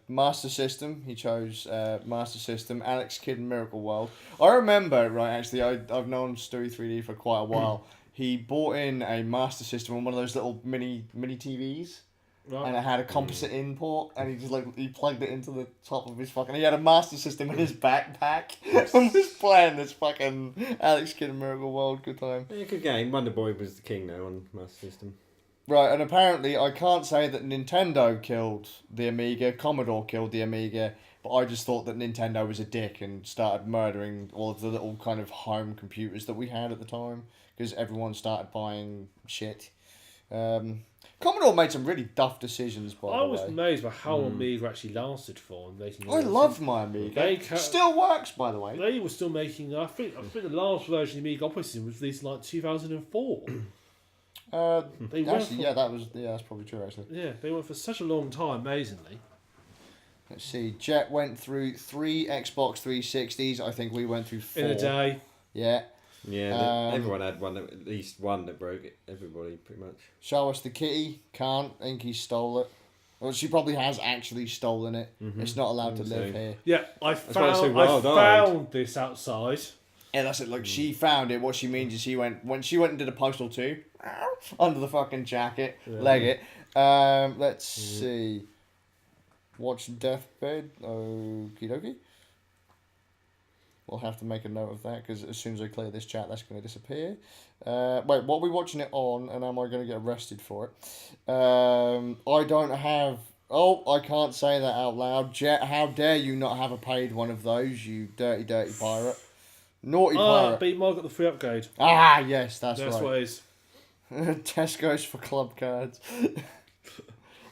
Speaker 1: Master System. He chose Master System. Alex Kidd in Miracle World. I remember, right, actually, I've known Stewie 3D for quite a while. He bought in a Master System on one of those little mini TVs.
Speaker 3: Right.
Speaker 1: And it had a composite in port, and he plugged it into the top of his fucking. He had a Master System in his backpack, and was playing this fucking Alex Kidd in Miracle World. Good time.
Speaker 2: Yeah, good game. Wonder Boy was the king though on Master System.
Speaker 1: Right, and apparently I can't say that Nintendo killed the Amiga, Commodore killed the Amiga, but I just thought that Nintendo was a dick and started murdering all of the little kind of home computers that we had at the time because everyone started buying shit. Commodore made some really duff decisions, by the way.
Speaker 3: I was amazed by how Amiga actually lasted for.
Speaker 1: I loved my Amiga. Still works, by the way.
Speaker 3: They were still making. I think the last version of the Amiga operating system was released in like 2004.
Speaker 1: That's probably true. Actually,
Speaker 3: yeah, they went for such a long time. Amazingly.
Speaker 1: Let's see. Jet went through 3 Xbox 360s. I think we went through 4
Speaker 3: in a day.
Speaker 1: Yeah.
Speaker 2: Yeah, everyone had one, at least one that broke it. Everybody, pretty much.
Speaker 1: Show us the kitty. Can't. I think he stole it. Well, she probably has actually stolen it.
Speaker 2: Mm-hmm.
Speaker 1: It's not allowed to live here.
Speaker 3: Yeah, I found this outside.
Speaker 1: Yeah, that's it. Like, she found it. What she means is when she went and did a postal too, under the fucking jacket, leg it. Let's see. Watch Deathbed. Okie dokie. We'll have to make a note of that because as soon as I clear this chat, that's going to disappear. Wait, what are we watching it on, and am I going to get arrested for it? I don't have... Oh, I can't say that out loud. Jet, how dare you not have a paid one of those, you dirty, dirty pirate. Naughty pirate.
Speaker 3: Beat Mark got the free upgrade.
Speaker 1: Ah, yes, that's
Speaker 3: That's
Speaker 1: right.
Speaker 3: what it is.
Speaker 1: Tesco's for club cards.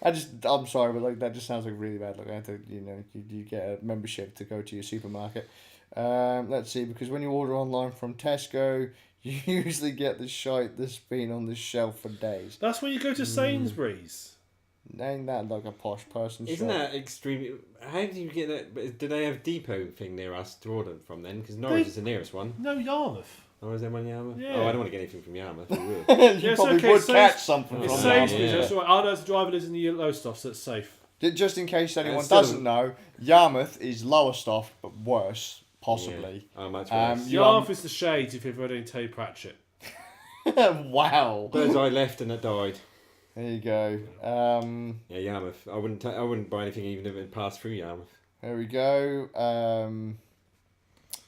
Speaker 1: I'm sorry, but like that just sounds like really bad. Like I have to, you get a membership to go to your supermarket. Let's see, because when you order online from Tesco, you usually get the shite that's been on the shelf for days.
Speaker 3: That's when you go to Sainsbury's.
Speaker 1: Ain't that like a posh person?
Speaker 2: Isn't
Speaker 1: shop?
Speaker 2: that extremely... How do you get that? But do they have depot thing near us to order from then? Because Norwich is the nearest one.
Speaker 3: No, Yarmouth.
Speaker 2: Oh, is there one in Yarmouth?
Speaker 3: Yeah.
Speaker 2: Oh, I don't want to get anything from Yarmouth. I will.
Speaker 1: You
Speaker 3: Yes,
Speaker 1: probably
Speaker 3: okay,
Speaker 1: would
Speaker 3: so
Speaker 1: catch something
Speaker 3: It's
Speaker 1: from
Speaker 3: Sainsbury's.
Speaker 2: Yeah.
Speaker 3: That's right. I know the driver lives in the yellow stuff, so it's safe.
Speaker 1: Just in case anyone
Speaker 2: It's still-
Speaker 1: doesn't know, Yarmouth is lower stuff, but worse, possibly.
Speaker 2: Yeah. Oh, much worse.
Speaker 3: Yarmouth is the shades if you've ever read Tay Pratchett.
Speaker 1: Wow.
Speaker 2: Birds I left and it died.
Speaker 1: There you go.
Speaker 2: Yeah, Yarmouth. I wouldn't buy anything even if it passed through Yarmouth.
Speaker 1: There we go.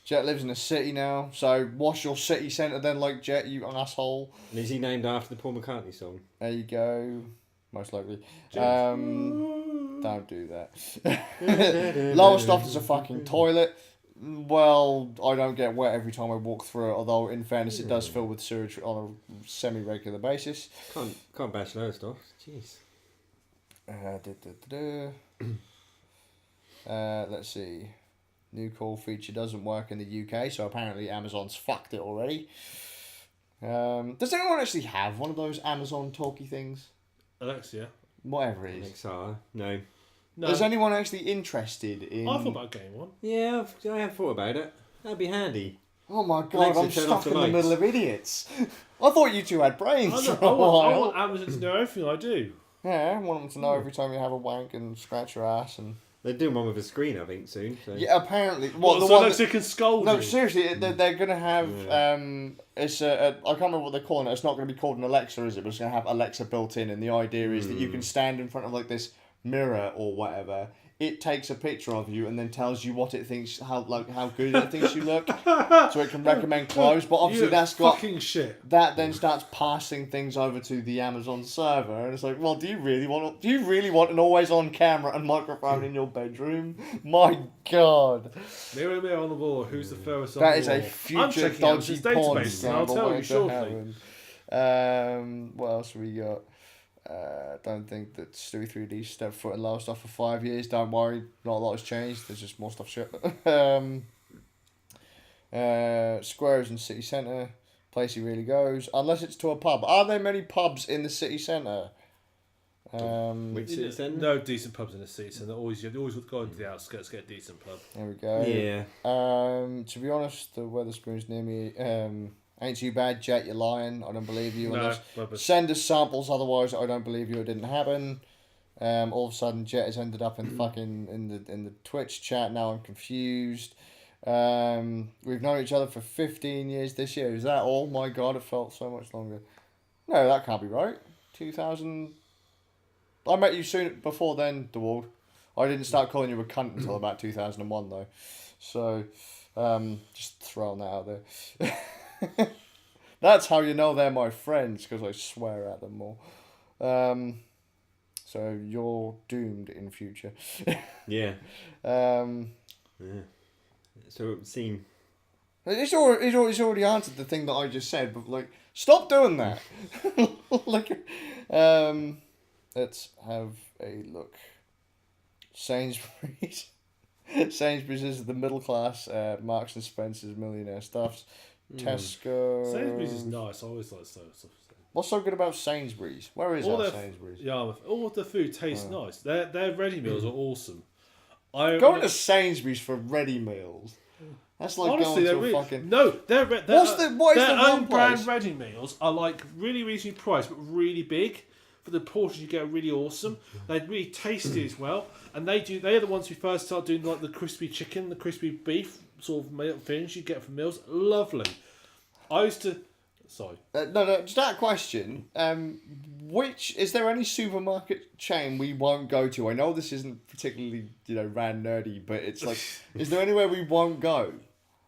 Speaker 1: Jet lives in a city now, so what's your city centre then, like Jet, you asshole?
Speaker 2: And is he named after the Paul McCartney song?
Speaker 1: There you go. Most likely. Don't do that. Lower stuff is a fucking toilet. Well, I don't get wet every time I walk through it, although in fairness it does fill with sewage on a semi-regular basis.
Speaker 2: Can't bash low stuff. Jeez.
Speaker 1: Let's see. New call feature doesn't work in the UK, so apparently Amazon's fucked it already. Does anyone actually have one of those Amazon talky things?
Speaker 3: Alexia.
Speaker 1: Whatever it is.
Speaker 2: XR. No.
Speaker 3: No.
Speaker 1: Is anyone actually interested in...
Speaker 3: I thought about getting one.
Speaker 2: Yeah, I have thought about it. That'd be handy.
Speaker 1: Oh my god,
Speaker 2: Alexa,
Speaker 1: I'm
Speaker 2: turn off
Speaker 1: stuck
Speaker 2: the
Speaker 1: in the
Speaker 2: lights.
Speaker 1: middle of idiots. I thought you two had brains
Speaker 3: I,
Speaker 1: for
Speaker 3: know,
Speaker 1: a
Speaker 3: I, want, I
Speaker 1: while.
Speaker 3: want Amazon to know everything I do.
Speaker 1: Yeah, I want them to know every time you have a wank and scratch your ass and...
Speaker 2: They're doing one with a screen, I think, soon. So.
Speaker 1: Yeah, apparently.
Speaker 3: What,
Speaker 1: the
Speaker 3: so
Speaker 1: one
Speaker 3: Alexia can scold
Speaker 1: No,
Speaker 3: you?
Speaker 1: seriously, they're going to have...
Speaker 2: Yeah.
Speaker 1: It's I can't remember what they're calling it. It's not going to be called an Alexa, is it? But it's going to have Alexa built in, and the idea is that you can stand in front of like this mirror or whatever. It takes a picture of you and then tells you what it thinks, how good it thinks you look, so it can recommend clothes. But obviously
Speaker 3: You
Speaker 1: that's got
Speaker 3: fucking shit.
Speaker 1: that then starts passing things over to the Amazon server, and it's like, well, do you really want an always-on camera and microphone in your bedroom? My God,
Speaker 3: Mirror, mirror on the wall. Who's the furthest on
Speaker 1: that
Speaker 3: the
Speaker 1: is
Speaker 3: wall?
Speaker 1: a
Speaker 3: I'm
Speaker 1: future
Speaker 3: checking
Speaker 1: dodgy
Speaker 3: Amazon's
Speaker 1: porn
Speaker 3: database, and I'll
Speaker 1: scandal
Speaker 3: tell you
Speaker 1: waiting to
Speaker 3: shortly.
Speaker 1: happen. What else have we got? Don't think that Stewie 3D stepped foot in lower stuff for 5 years. Don't worry, not a lot has changed. There's just more stuff shit. Squares in city centre, place he really goes. Unless it's to a pub. Are there many pubs in the city centre?
Speaker 2: Which is then?
Speaker 3: No decent pubs in the city, so you always go into the outskirts to get a decent pub.
Speaker 1: There we go.
Speaker 2: Yeah.
Speaker 1: To be honest, the Weatherspoons near me ain't too bad. Jet, you're lying. I don't believe you.
Speaker 3: No,
Speaker 1: Unless-
Speaker 3: rubbish.
Speaker 1: Send us samples, otherwise I don't believe you. It didn't happen. All of a sudden, Jet has ended up in fucking in the Twitch chat. Now I'm confused. We've known each other for 15 years this year. Is that all? My God, it felt so much longer. No, that can't be right. 2000. I met you soon before then, DeWald. I didn't start calling you a cunt until about 2001 though. So, just throwing that out there. That's how you know they're my friends, because I swear at them more. So you're doomed in future.
Speaker 2: Yeah.
Speaker 1: Yeah.
Speaker 2: So it would seem...
Speaker 1: He's already answered the thing that I just said, but like, stop doing that. Let's have a look. Sainsbury's. Sainsbury's is the middle class. Marks and Spencer's millionaire stuffs. Tesco.
Speaker 3: Sainsbury's is nice. I always like stuff.
Speaker 1: What's so good about Sainsbury's? Where is
Speaker 3: All
Speaker 1: that
Speaker 3: their-
Speaker 1: Sainsbury's?
Speaker 3: Yeah, all of the food tastes nice. Their ready meals are awesome.
Speaker 1: Going to Sainsbury's for ready meals. That's like
Speaker 3: honestly,
Speaker 1: going
Speaker 3: they're
Speaker 1: to a
Speaker 3: really,
Speaker 1: fucking...
Speaker 3: no.
Speaker 1: What is
Speaker 3: their
Speaker 1: the one
Speaker 3: own brand
Speaker 1: place?
Speaker 3: ready meals are like really reasonably priced, but really big. For the portions you get are really awesome. They're really tasty as well, and they are the ones who first start doing like the crispy chicken, the crispy beef sort of things you get from meals. Lovely. I used to. Sorry.
Speaker 1: No, just that question. Which is there any supermarket chain we won't go to? I know this isn't particularly ran nerdy, but it's like, is there anywhere we won't go?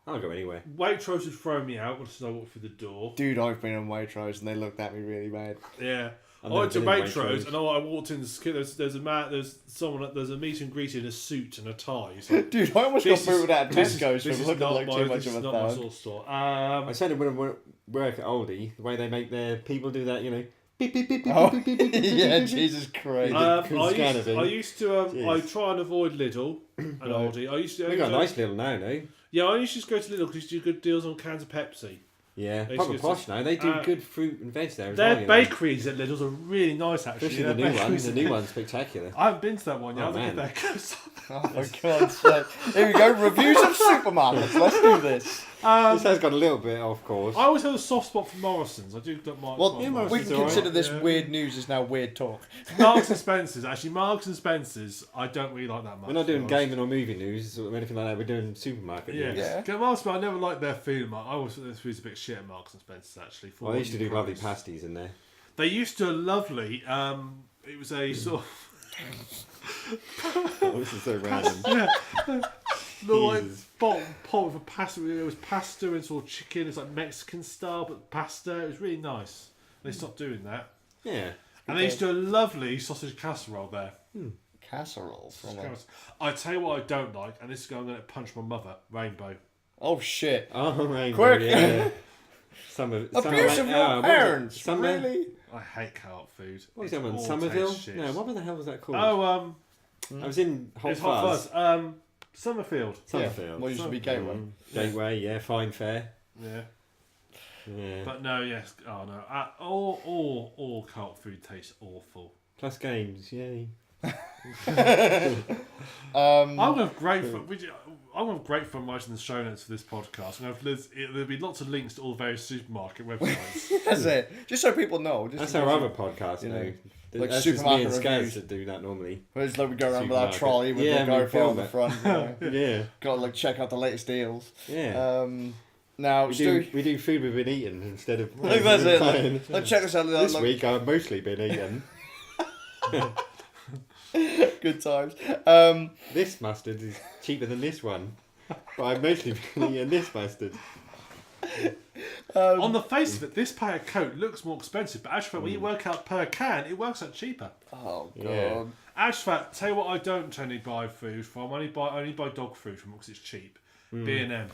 Speaker 2: I'll go anywhere.
Speaker 3: Waitrose would throw me out once I walk through the door.
Speaker 1: Dude, I've been on Waitrose and they looked at me really bad.
Speaker 3: Yeah. I
Speaker 2: I've
Speaker 3: went to
Speaker 2: never been in
Speaker 3: Waitrose
Speaker 2: Waitrose.
Speaker 3: and I walked in. There's a man. There's a meet and greet in a suit and a tie. It's like,
Speaker 1: Dude, I almost got booted out of Tesco's
Speaker 3: this
Speaker 1: for
Speaker 3: is
Speaker 1: looking
Speaker 3: not
Speaker 1: like
Speaker 3: my,
Speaker 1: too much
Speaker 3: this
Speaker 1: of
Speaker 3: is
Speaker 1: a
Speaker 3: not my
Speaker 1: thug.
Speaker 3: sort of store.
Speaker 2: I said it when I work at Aldi, the way they make their people do that, beep, beep, beep, beep,
Speaker 1: Oh,
Speaker 2: beep, beep, beep, beep,
Speaker 1: yeah,
Speaker 2: beep, beep.
Speaker 1: Jesus Christ.
Speaker 3: I used to. I
Speaker 2: Jeez.
Speaker 3: try and avoid Lidl and Aldi. I used to.
Speaker 2: We got a nice little now, no?
Speaker 3: Yeah, I used to just go to Lidl because you do good deals on cans of Pepsi.
Speaker 2: Yeah,
Speaker 3: They
Speaker 2: proper
Speaker 3: just-
Speaker 2: posh now. They do good fruit and veg there as
Speaker 3: Their
Speaker 2: well.
Speaker 3: bakeries at Lidl's are really nice, actually.
Speaker 2: Especially
Speaker 3: Their
Speaker 2: the new one.
Speaker 3: bakeries-
Speaker 2: The new one's spectacular.
Speaker 3: I haven't been to that one yet.
Speaker 2: Oh,
Speaker 3: I think
Speaker 2: man.
Speaker 3: they're good.
Speaker 1: Oh my God. So, here we go. Reviews of supermarkets. Let's do this.
Speaker 2: This has got a little bit off course.
Speaker 3: I always have a soft spot for Morrison's. I do like
Speaker 1: Well,
Speaker 3: Morrison's.
Speaker 1: we can
Speaker 2: Morrison's alright.
Speaker 1: consider this
Speaker 3: Yeah.
Speaker 1: weird news is now weird talk.
Speaker 3: Marks and Spencer's. Actually, Marks and Spencer's, I don't really like that much.
Speaker 2: We're not doing
Speaker 3: to be honest.
Speaker 2: gaming or movie news or anything like that. We're doing supermarket
Speaker 3: Yeah.
Speaker 2: news.
Speaker 1: Yeah.
Speaker 3: Get Marks, but I never liked their food. I always thought their food's a bit shit at Marks and Spencer's, actually. for
Speaker 2: Well, they
Speaker 3: what
Speaker 2: used to
Speaker 3: you
Speaker 2: do lovely
Speaker 3: price.
Speaker 2: pasties in there.
Speaker 3: They used to lovely. It was a sort of
Speaker 2: Oh, this is so random.
Speaker 3: little like
Speaker 2: Jesus.
Speaker 3: pot with a pasta. It was pasta and sort of chicken. It's like Mexican style, but pasta. It was really nice. They stopped doing that.
Speaker 2: Yeah.
Speaker 3: And they used to do a lovely sausage casserole there.
Speaker 1: Casserole. From a...
Speaker 3: I tell you what I don't like, and this is going to punch my mother. Rainbow.
Speaker 1: Oh shit.
Speaker 2: Oh, rainbow.
Speaker 1: Quick.
Speaker 2: Yeah. Some of
Speaker 1: Abuse of your parents. Really?
Speaker 3: I hate co-op food.
Speaker 2: What was
Speaker 3: It
Speaker 2: that one?
Speaker 3: all
Speaker 2: Somerville?
Speaker 3: tastes shit.
Speaker 2: No, what the hell was that called?
Speaker 3: Oh,
Speaker 2: I was in Hot
Speaker 3: it's
Speaker 2: Fuzz.
Speaker 3: Hot Fuzz. Summerfield.
Speaker 2: Summerfield.
Speaker 1: What used to be Gateway.
Speaker 2: Gateway, yeah, fine fare.
Speaker 3: Yeah.
Speaker 2: Yeah.
Speaker 3: But no, yes. Oh no. All co-op food tastes awful.
Speaker 2: Plus games, yay.
Speaker 3: I'm gonna have great fun. I'm gonna have great fun writing the show notes for this podcast. There'll be lots of links to all the various supermarket websites.
Speaker 1: That's it. Just so people know. Just
Speaker 2: That's
Speaker 1: in
Speaker 2: our
Speaker 1: case
Speaker 2: other
Speaker 1: you-
Speaker 2: podcast,
Speaker 1: you
Speaker 2: you
Speaker 1: know,
Speaker 2: know.
Speaker 1: like
Speaker 2: That's just me and
Speaker 1: supermarket
Speaker 2: Scaz
Speaker 1: reviews.
Speaker 2: that do that normally.
Speaker 1: Where it's like we go around with our
Speaker 2: Supermarket.
Speaker 1: trolley with
Speaker 2: Yeah,
Speaker 1: the
Speaker 2: we
Speaker 1: GoPro
Speaker 2: film
Speaker 1: on the
Speaker 2: it.
Speaker 1: front. You know.
Speaker 2: Yeah.
Speaker 1: Got to like check out the latest deals.
Speaker 2: Yeah.
Speaker 1: Now,
Speaker 2: we do food we've been eating instead of.
Speaker 1: Like, that's it.
Speaker 2: playing.
Speaker 1: Like, check this out.
Speaker 2: This
Speaker 1: Like,
Speaker 2: week I've mostly been eating.
Speaker 1: good times.
Speaker 2: This mustard is cheaper than this one. But I've mostly been eating this mustard.
Speaker 3: On the face of it, this pack of Coke looks more expensive, but actually, when you work out per can, it works out cheaper.
Speaker 1: Oh god.
Speaker 2: Yeah.
Speaker 3: Actually, tell you what, I don't generally buy food from. I only buy dog food from because it's cheap. B&M.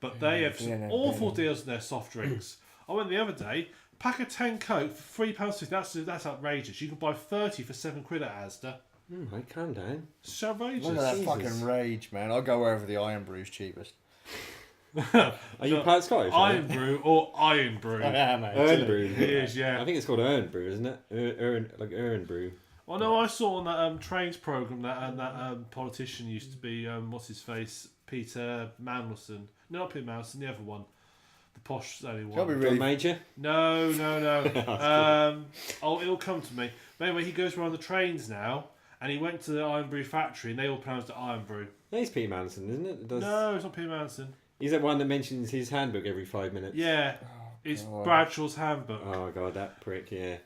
Speaker 3: But they have some
Speaker 1: B&M,
Speaker 3: awful deals on their soft drinks. I went the other day, pack of 10 Coke for £3.50. That's outrageous. You can buy 30 for £7 at Asda.
Speaker 2: Mate, calm down.
Speaker 3: It's outrageous.
Speaker 1: Look at that
Speaker 2: Jesus.
Speaker 1: fucking rage, man. I'll go wherever the Iron Brew's cheapest.
Speaker 2: Are you part Scottish?
Speaker 3: Iron Brew or Iron Brew.
Speaker 1: Yeah, mate.
Speaker 2: Urn brew.
Speaker 3: It is, yeah.
Speaker 2: I think it's called urn brew, isn't it? Urn brew.
Speaker 3: Well, no, I saw on that trains programme that politician used to be, what's his face? Peter Mandelson. No, not Peter Mandelson, the other one. The posh only one.
Speaker 1: Can't be
Speaker 2: John
Speaker 1: really.
Speaker 2: Major?
Speaker 3: No. It'll come to me. But anyway, he goes around the trains now, and he went to the Iron Brew factory, and they all pronounced it Iron Brew.
Speaker 2: That is Peter Manson, isn't it?
Speaker 3: No, it's not Peter Mandelson.
Speaker 2: He's that one that mentions his handbook every 5 minutes.
Speaker 3: Yeah, it's
Speaker 1: God.
Speaker 3: Bradshaw's handbook.
Speaker 2: Oh god, that prick, yeah.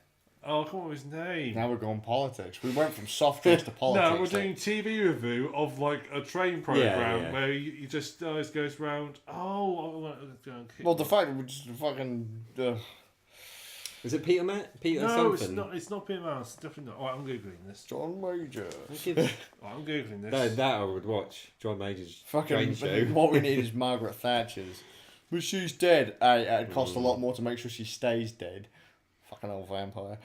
Speaker 3: Oh, come on, his name.
Speaker 1: Now we're going politics. We went from soft drinks to politics.
Speaker 3: No, we're doing TV review of like a train program
Speaker 2: yeah.
Speaker 3: where you just always goes round. Oh, I want to go and kick.
Speaker 1: Well, the fact that we just fucking.
Speaker 2: Is it Peter Peter
Speaker 3: No, it's
Speaker 2: something?
Speaker 3: not. It's not Peter Mouse. Definitely not. Alright, I'm googling this.
Speaker 1: John Major.
Speaker 3: Alright, I'm googling this.
Speaker 2: That I would watch. John Major's
Speaker 1: Fucking.
Speaker 2: train show.
Speaker 1: What we need is Margaret Thatcher's. But she's dead. It'd cost a lot more to make sure she stays dead. Fucking old vampire.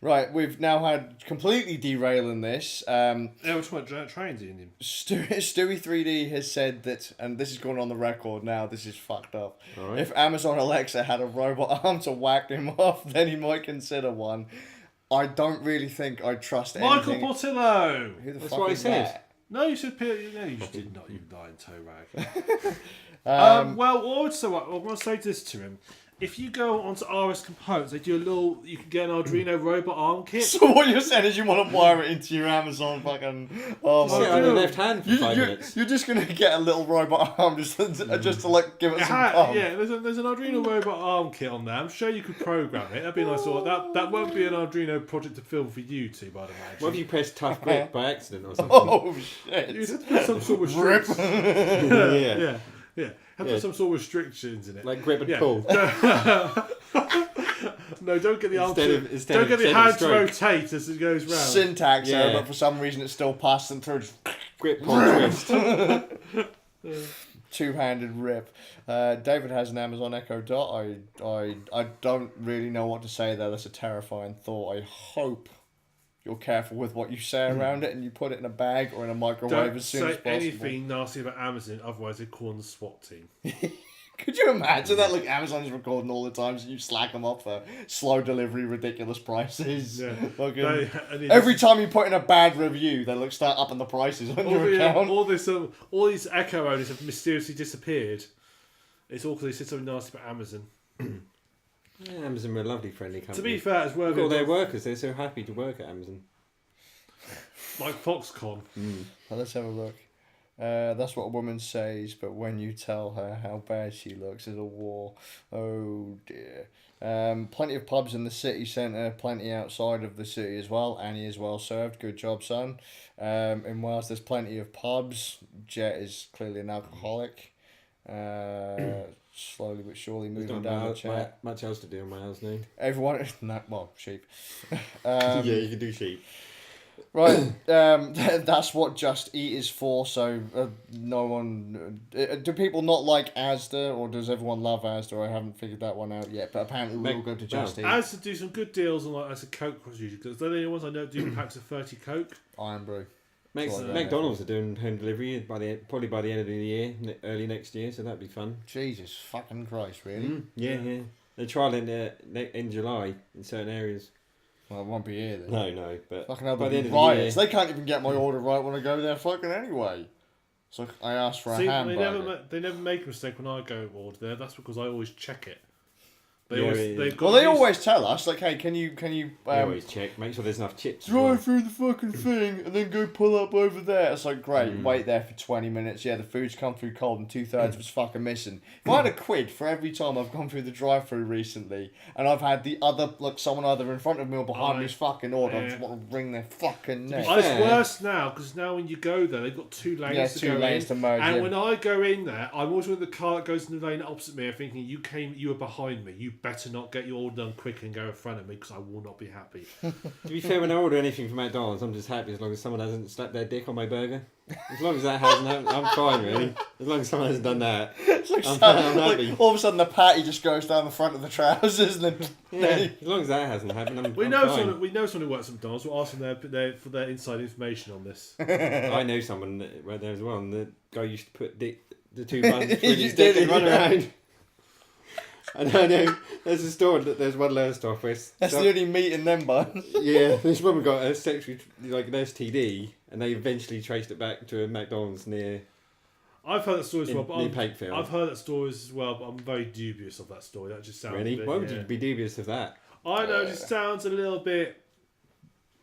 Speaker 1: Right, we've now had completely derailing this.
Speaker 3: Yeah, we're talking about trains, Ian.
Speaker 1: Stewie 3D has said that, and this is going on the record now, this is fucked up.
Speaker 2: Alright.
Speaker 1: If Amazon Alexa had a robot arm to whack him off, then he might consider one. I don't really think I'd trust
Speaker 3: Michael
Speaker 1: anything.
Speaker 3: Portillo!
Speaker 1: Who the
Speaker 2: That's
Speaker 1: fuck
Speaker 2: what I
Speaker 1: is
Speaker 2: said.
Speaker 1: that?
Speaker 3: No, you said Peter. No, you did not. You lying toe rag.
Speaker 1: Um,
Speaker 3: Well, what I would say, I'm going to say this to him. if you go onto RS Components, they do a little. You can get an Arduino robot arm kit.
Speaker 1: So what you're saying is you want to wire it into your Amazon fucking... Oh
Speaker 2: Sit
Speaker 1: my
Speaker 2: on the
Speaker 1: God.
Speaker 2: left hand for 5 minutes.
Speaker 1: You're just going to get a little robot arm just to like give it some pump.
Speaker 3: Yeah, there's an Arduino robot arm kit on there. I'm sure you could program it. That'd be a nice sort. That won't be an Arduino project to film for you two, by the way.
Speaker 2: What if you press tough grip by accident or something?
Speaker 1: Oh shit.
Speaker 3: You'd have to put some sort of
Speaker 1: Rip.
Speaker 3: restrictions. Yeah. Have to put some sort of restrictions in it.
Speaker 2: Like grip and pull.
Speaker 3: No, don't get the arm.
Speaker 2: Instead
Speaker 3: Don't
Speaker 2: of-
Speaker 3: get the
Speaker 2: instead of
Speaker 3: hand to
Speaker 2: stroke.
Speaker 3: rotate as it goes round.
Speaker 1: Syntax
Speaker 2: Yeah.
Speaker 1: error, but for some reason it's still passing through. Just
Speaker 2: Grip, pull, twist.
Speaker 1: two-handed rip. David has an Amazon Echo Dot. I don't really know what to say there. That's a terrifying thought. I hope you're careful with what you say around it and you put it in a bag or in a microwave
Speaker 3: Don't
Speaker 1: as soon as
Speaker 3: say
Speaker 1: possible.
Speaker 3: anything nasty about Amazon, otherwise they call on the SWAT team.
Speaker 1: Could you imagine that? Like Amazon's recording all the times and you slack them off for slow delivery, ridiculous prices.
Speaker 3: Yeah.
Speaker 1: Fucking-
Speaker 3: And
Speaker 1: every time you put in a bad review, they start upping the prices on your account.
Speaker 3: all these Echo owners have mysteriously disappeared. It's all because they said something nasty about Amazon.
Speaker 2: Yeah, Amazon are a lovely, friendly company.
Speaker 3: To be fair, as well,
Speaker 2: Look at all their workers. They're so happy to work at Amazon.
Speaker 3: like Foxconn.
Speaker 1: Well, let's have a look. That's what a woman says, but when you tell her how bad she looks, it's a war. Oh dear. Plenty of pubs in the city centre, plenty outside of the city as well. Annie is well served. Good job, son. In Wales, there's plenty of pubs. Jet is clearly an alcoholic. Slowly but surely
Speaker 2: There's
Speaker 1: moving
Speaker 2: not
Speaker 1: down the chat.
Speaker 2: much else to do on my house now.
Speaker 1: Everyone, no, well, sheep.
Speaker 2: Yeah, you can do sheep.
Speaker 1: Right, that's what Just Eat is for. So no one. Do people not like Asda, or does everyone love Asda? I haven't figured that one out yet. But apparently we all go to Just Eat.
Speaker 3: As to do some good deals on like as a Coke usually, because they're the only ones I know do packs of 30 Coke.
Speaker 1: Iron Brew.
Speaker 2: McDonald's are doing home delivery probably by the end of the year, early next year, so that'd be fun.
Speaker 1: Jesus fucking Christ, really?
Speaker 2: Yeah. They're trialing it in July in certain areas.
Speaker 1: Well, it won't be here then.
Speaker 2: No, but
Speaker 1: Fucking hell,
Speaker 2: by the
Speaker 1: they'll
Speaker 2: end
Speaker 1: be
Speaker 2: of the year,
Speaker 1: riots. They can't even get my order right when I go there fucking anyway. So I asked for a hamburger.
Speaker 3: They never make a mistake when I go order there. That's because I always check it. They
Speaker 2: Yeah,
Speaker 3: always,
Speaker 2: yeah.
Speaker 3: they've got
Speaker 1: Well, they
Speaker 3: these-
Speaker 1: always tell us, like, hey, can you
Speaker 2: you always check, make sure there's enough chips. as well.
Speaker 1: drive through the fucking thing and then go pull up over there. It's like, great, wait there for 20 minutes. Yeah, the food's come through cold and 2/3 was fucking missing. If I had a quid for every time I've gone through the drive-through recently and I've had the other, like, someone either in front of me or behind me's fucking order, I just want to wring their fucking neck.
Speaker 3: Oh, it's
Speaker 2: fair.
Speaker 3: worse now because now when you go there, they've got two lanes to
Speaker 1: two
Speaker 3: go
Speaker 1: lanes
Speaker 3: in.
Speaker 1: to merge,
Speaker 3: and
Speaker 1: yeah.
Speaker 3: when I go in there, I'm always with the car that goes in the lane opposite me. I'm thinking, you were behind me. You better not get your order done quick and go in front of me because I will not be happy.
Speaker 2: To be fair, when I order anything from McDonald's, I'm just happy as long as someone hasn't slapped their dick on my burger. As long as that hasn't happened, I'm fine, really. As long as someone hasn't done that, I'm happy.
Speaker 1: Like, all of a sudden the patty just goes down the front of the trousers and then...
Speaker 2: Yeah, as long as that hasn't happened,
Speaker 3: We
Speaker 2: I'm
Speaker 3: know
Speaker 2: fine.
Speaker 3: someone who works at McDonald's. We'll ask them for their inside information on this.
Speaker 2: I know someone that went there as well, and the guy used to put the two buns between
Speaker 1: You
Speaker 2: his dick
Speaker 1: did,
Speaker 2: and run
Speaker 1: yeah.
Speaker 2: around. And I know there's a store that there's one lower store where
Speaker 1: That's the only meat in them buns.
Speaker 2: yeah, this woman got a sexually like an STD, and they eventually traced it back to a McDonald's near
Speaker 3: I've heard that story as well, but
Speaker 2: near Pakefield.
Speaker 3: I've heard that story as well, but I'm very dubious of that story. That just sounds
Speaker 2: Really?
Speaker 3: a bit,
Speaker 2: Why would
Speaker 3: yeah.
Speaker 2: you be dubious of that?
Speaker 3: I know, it just sounds a little bit.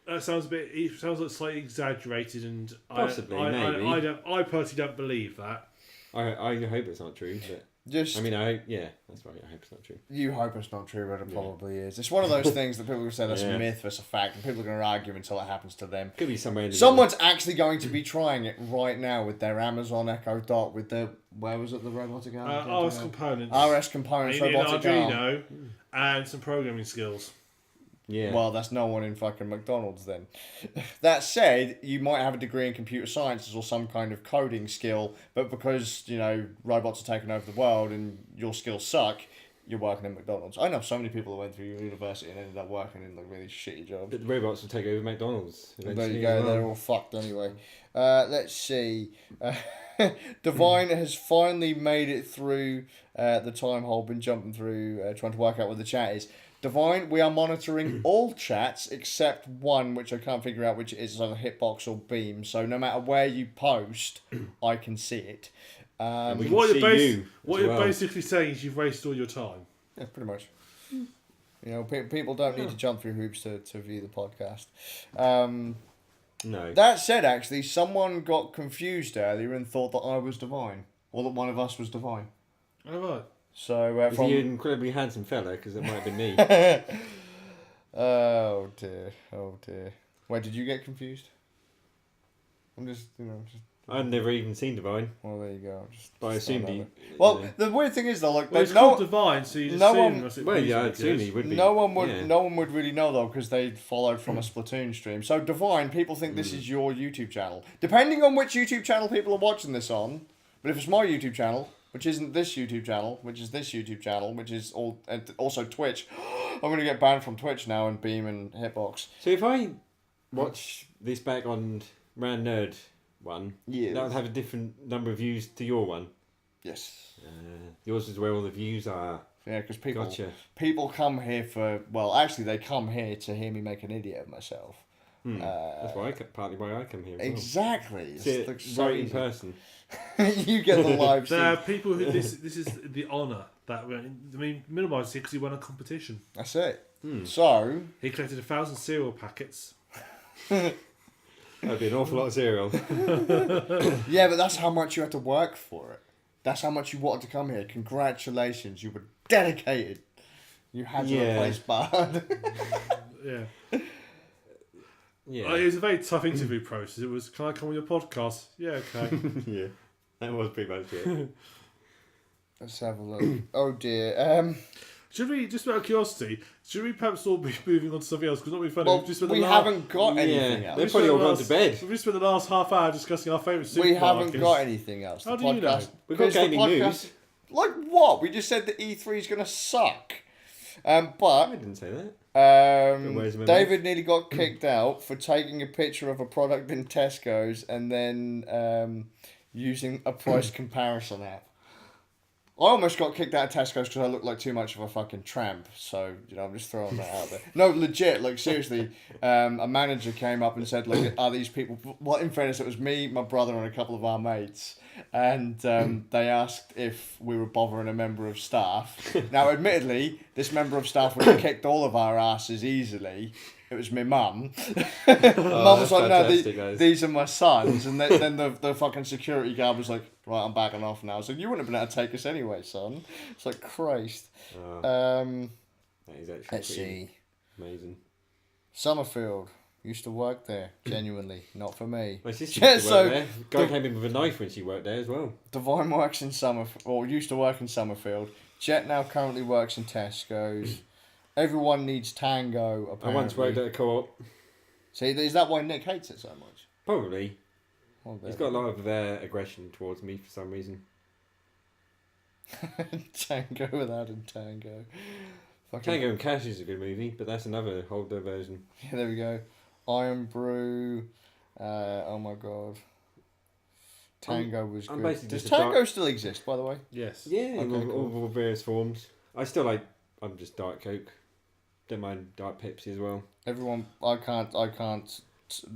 Speaker 3: It sounds like slightly exaggerated, and
Speaker 2: Possibly,
Speaker 3: I
Speaker 2: maybe.
Speaker 3: I personally don't believe that.
Speaker 2: I hope it's not true, but
Speaker 1: Just...
Speaker 2: I mean, I hope, yeah, that's right. I hope it's not true.
Speaker 1: You hope it's not true, but it probably is. It's one of those things that people will say that's
Speaker 2: Yeah.
Speaker 1: a myth versus a fact, and people are going to argue until it happens to them.
Speaker 2: Could be somewhere in the
Speaker 1: Someone's actually going to be trying it right now with their Amazon Echo Dot with the... Where was it, the robotic arm?
Speaker 3: RS components.
Speaker 1: RS Components
Speaker 3: You need an
Speaker 1: robotic arm.
Speaker 3: Arduino and some programming skills.
Speaker 2: Yeah.
Speaker 1: Well, that's no one in fucking McDonald's then. That said, you might have a degree in computer sciences or some kind of coding skill, but because, you know, robots are taking over the world and your skills suck, you're working in McDonald's. I know so many people that went through university and ended up working in like really shitty jobs.
Speaker 2: But the robots will take over McDonald's.
Speaker 1: There
Speaker 2: eventually
Speaker 1: you go,
Speaker 2: as well.
Speaker 1: they're all fucked anyway. Let's see. Divine has finally made it through the time hole, been jumping through, trying to work out what the chat is. Divine, we are monitoring all chats except one, which I can't figure out which it is, either Hitbox or Beam. So no matter where you post, I can see it.
Speaker 2: We can
Speaker 3: What
Speaker 2: see
Speaker 3: you're
Speaker 2: you as
Speaker 3: basically
Speaker 2: well.
Speaker 3: saying is you've wasted all your time.
Speaker 1: Yeah, pretty much. You know, people don't need to jump through hoops to view the podcast.
Speaker 2: No.
Speaker 1: That said, actually, someone got confused earlier and thought that I was divine, or that one of us was divine.
Speaker 3: Oh, right.
Speaker 1: So
Speaker 2: Was
Speaker 1: from
Speaker 2: he an incredibly handsome fella? Because it might have been me.
Speaker 1: oh dear. Wait, did you get confused? I'm just,
Speaker 2: I've never even seen Divine,
Speaker 1: well, there you go.
Speaker 2: but I assumed he.
Speaker 1: Well, the weird thing is though, like,
Speaker 3: Well, it's
Speaker 1: no,
Speaker 3: called Divine, so you just
Speaker 1: no
Speaker 3: assume
Speaker 1: one-
Speaker 3: that's it.
Speaker 2: Well, yeah, I'd
Speaker 3: reasonably
Speaker 2: assume he
Speaker 3: is.
Speaker 2: would be.
Speaker 1: no one would,
Speaker 2: yeah.
Speaker 1: no one would really know though, because they followed from a Splatoon stream. So divine, people think this is your YouTube channel, depending on which YouTube channel people are watching this on. But if it's my YouTube channel, which isn't this YouTube channel, which is this YouTube channel, which is also Twitch, I'm gonna get banned from Twitch now and Beam and Hitbox.
Speaker 2: So if I watch this back on Ran Nerd one,
Speaker 1: Yeah.
Speaker 2: that would have a different number of views to your one.
Speaker 1: Yes.
Speaker 2: Yours is where all the views are.
Speaker 1: Yeah, because
Speaker 2: Gotcha.
Speaker 1: people come here for, well, actually they come here to hear me make an idiot of myself.
Speaker 2: That's why partly why I come here. As well.
Speaker 1: Exactly. It's
Speaker 2: See it
Speaker 1: like so
Speaker 2: right in
Speaker 1: easy.
Speaker 2: person.
Speaker 1: You get the live
Speaker 3: There are
Speaker 1: stream.
Speaker 3: people who this is the honour that Middlemeister because he won a competition.
Speaker 1: That's it. So,
Speaker 3: He collected 1,000 cereal packets.
Speaker 2: That'd be an awful lot of cereal.
Speaker 1: yeah, but that's how much you had to work for it. That's how much you wanted to come here. Congratulations, you were dedicated. You had to replace Bard.
Speaker 3: Yeah.
Speaker 2: Yeah.
Speaker 3: It was a very tough interview process. It was, can I come on your podcast? Yeah, okay.
Speaker 2: Yeah. That was pretty much it.
Speaker 1: Let's have a look. Oh dear.
Speaker 3: Should we, just out of curiosity, should we perhaps all be moving on to something else? Because not be funny.
Speaker 1: Well,
Speaker 3: we've just spent
Speaker 1: we
Speaker 3: the last-
Speaker 1: haven't got anything
Speaker 2: Yeah,
Speaker 1: else.
Speaker 2: they've probably all gone to bed.
Speaker 3: We've just spent the last half hour discussing our favourite supermarkets.
Speaker 1: We haven't got anything else.
Speaker 3: How do you know?
Speaker 2: We've got
Speaker 1: because the
Speaker 2: gaming news.
Speaker 1: Like what? We just said that E3 is going to suck. But
Speaker 2: I didn't say that.
Speaker 1: David
Speaker 2: Where's my
Speaker 1: nearly got kicked out for taking a picture of a product in Tesco's and then using a price comparison app. I almost got kicked out of Tesco's because I looked like too much of a fucking tramp. So, I'm just throwing that out there. No, legit, like seriously, a manager came up and said, like, are these people... Well, in fairness, it was me, my brother and a couple of our mates. And they asked if we were bothering a member of staff. Now, admittedly, this member of staff would have kicked all of our asses easily. It was my mum. Mum was like, no, these are my sons. And then the fucking security guard was like, right, I'm backing off now. So you wouldn't have been able to take us anyway, son. It's like, Christ.
Speaker 2: That is actually
Speaker 1: Let's
Speaker 2: pretty
Speaker 1: see.
Speaker 2: amazing.
Speaker 1: Summerfield. Used to work there, genuinely. Not for me.
Speaker 2: My sister
Speaker 1: Yeah,
Speaker 2: used to work
Speaker 1: so
Speaker 2: there. Guy came in with a knife when she worked there as well.
Speaker 1: Divine works in used to work in Summerfield. Jet now currently works in Tesco's. Everyone needs Tango, apparently.
Speaker 2: I once worked at a co-op.
Speaker 1: See, is that why Nick hates it so much?
Speaker 2: Probably.
Speaker 1: Well,
Speaker 2: He's got a lot of aggression towards me for some reason.
Speaker 1: Tango without a tango. Fucking...
Speaker 2: Tango and Cash is a good movie, but that's another whole diversion.
Speaker 1: Yeah, there we go. Iron Brew. Oh my god. Tango was
Speaker 2: I'm
Speaker 1: good.
Speaker 2: basically
Speaker 1: Does
Speaker 2: just a
Speaker 1: Tango
Speaker 2: dark-
Speaker 1: still exist, by the way?
Speaker 3: Yes.
Speaker 2: Yeah,
Speaker 1: Okay,
Speaker 2: in
Speaker 1: cool.
Speaker 2: all various forms. I'm just Diet Coke. Don't mind Diet Pepsi as well.
Speaker 1: Everyone, I can't,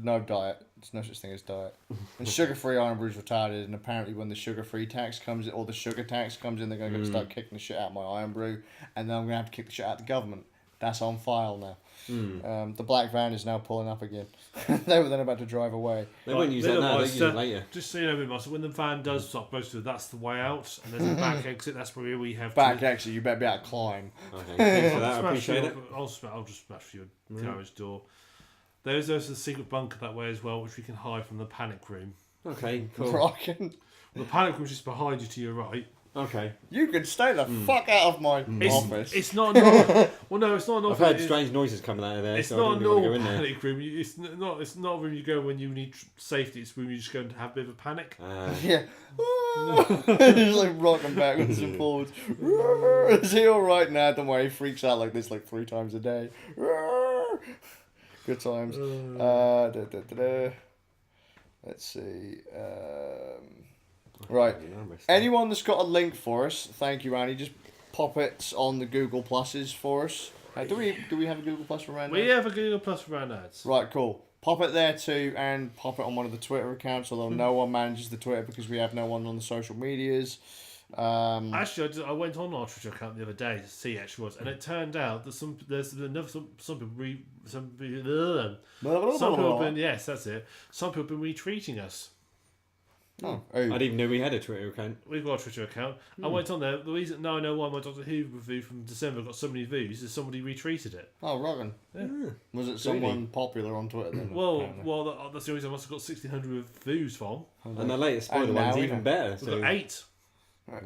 Speaker 1: no diet. There's no such thing as diet. And sugar-free Iron Brew's retarded, and apparently when the sugar-free tax comes in, or the sugar tax comes in, they're going to start kicking the shit out of my Iron Brew, and then I'm going to have to kick the shit out of the government. That's on file now. The black van is now pulling up again. They were then about to drive away.
Speaker 2: They won't use that now, they use it later.
Speaker 3: Just so you know, Middlemeister, when the van does stop most of it, that's the way out, and there's a back exit, that's where we have
Speaker 1: Back
Speaker 3: to...
Speaker 1: exit, you better be able to climb.
Speaker 2: Okay, thanks for that, I appreciate it.
Speaker 3: I'll just smash for your garage door. There's also a secret bunker that way as well, which we can hide from the panic room.
Speaker 2: Okay, cool.
Speaker 1: Rocking.
Speaker 3: The panic room's just behind you to your right.
Speaker 2: Okay.
Speaker 1: You can stay the fuck out of my office.
Speaker 3: It's not a normal... Well, no, it's not an
Speaker 2: I've
Speaker 3: office.
Speaker 2: heard strange noises coming out of there,
Speaker 3: It's
Speaker 2: so
Speaker 3: not
Speaker 2: I
Speaker 3: a
Speaker 2: didn't really want to
Speaker 3: normal
Speaker 2: go in there.
Speaker 3: panic room. It's not a room you go when you need safety. It's a room you're just going to have a bit of a panic.
Speaker 1: Yeah. He's like rocking backwards and forwards. Is he alright now? Don't worry, he freaks out like this like 3 times a day. Good times. Let's see. Right. Anyone that's got a link for us, thank you, Annie. Just pop it on the Google Pluses for us. Do we have a Google Plus for Random?
Speaker 3: We have a Google Plus for our ads.
Speaker 1: Right, cool. Pop it there too, and pop it on one of the Twitter accounts, although no one manages the Twitter because we have no one on the social medias.
Speaker 3: Actually, I went on our Twitter account the other day to see actually was, and it turned out that some people some people have been that's it. Some people have been retweeting us.
Speaker 1: Oh,
Speaker 2: I didn't even know we had a Twitter account.
Speaker 3: We've got a Twitter account. I went on there. The reason now I know why my Doctor Who review from December got so many views is somebody retweeted it.
Speaker 1: oh, Robin.
Speaker 3: Yeah.
Speaker 1: Was it someone popular on Twitter then?
Speaker 3: Well, that's the reason I must have got 1,600 views from.
Speaker 2: And the latest spoiler
Speaker 1: And
Speaker 2: one's
Speaker 1: now,
Speaker 2: even better.
Speaker 3: We've
Speaker 2: So.
Speaker 3: got 8.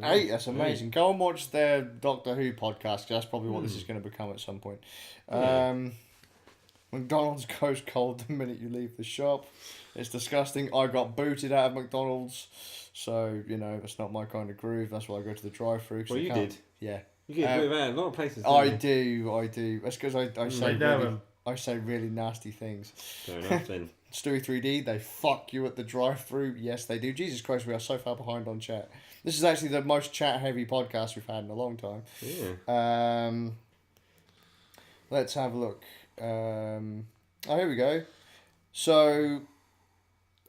Speaker 1: 8, that's amazing. Go and watch their Doctor Who podcast, 'cause that's probably what this is going to become at some point. McDonald's goes cold the minute you leave the shop. It's disgusting. I got booted out of McDonald's, so, that's not my kind of groove. That's why I go to the drive-thru.
Speaker 2: Well, you did.
Speaker 1: Yeah.
Speaker 2: You get booted out a lot of places.
Speaker 1: I do. That's because I say really nasty things.
Speaker 2: Fair enough then.
Speaker 1: Stewie 3D, they fuck you at the drive-thru. Yes, they do. Jesus Christ, we are so far behind on chat. This is actually the most chat-heavy podcast we've had in a long time.
Speaker 2: Yeah.
Speaker 1: Let's have a look. Here we go. So,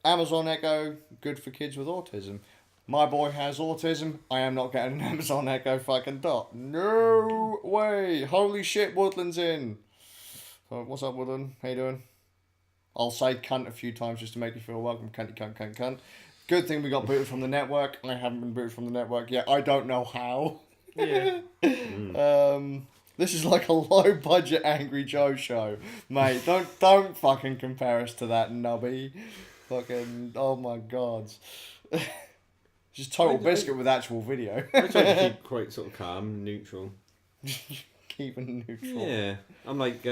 Speaker 1: Amazon Echo, good for kids with autism. My boy has autism. I am not getting an Amazon Echo fucking dot. No way. Holy shit, Woodland's in. What's up, Woodland? How you doing? I'll say cunt a few times just to make you feel welcome. Cunty, cunt, cunt, cunt. Good thing we got booted from the network. I haven't been booted from the network yet. I don't know how.
Speaker 3: Yeah.
Speaker 1: This is like a low budget Angry Joe show, mate. Don't fucking compare us to that nubby. Fucking oh my god. Just Total Biscuit with actual video.
Speaker 2: I try to keep quite sort of calm, neutral.
Speaker 1: Keeping neutral.
Speaker 2: Yeah, I'm like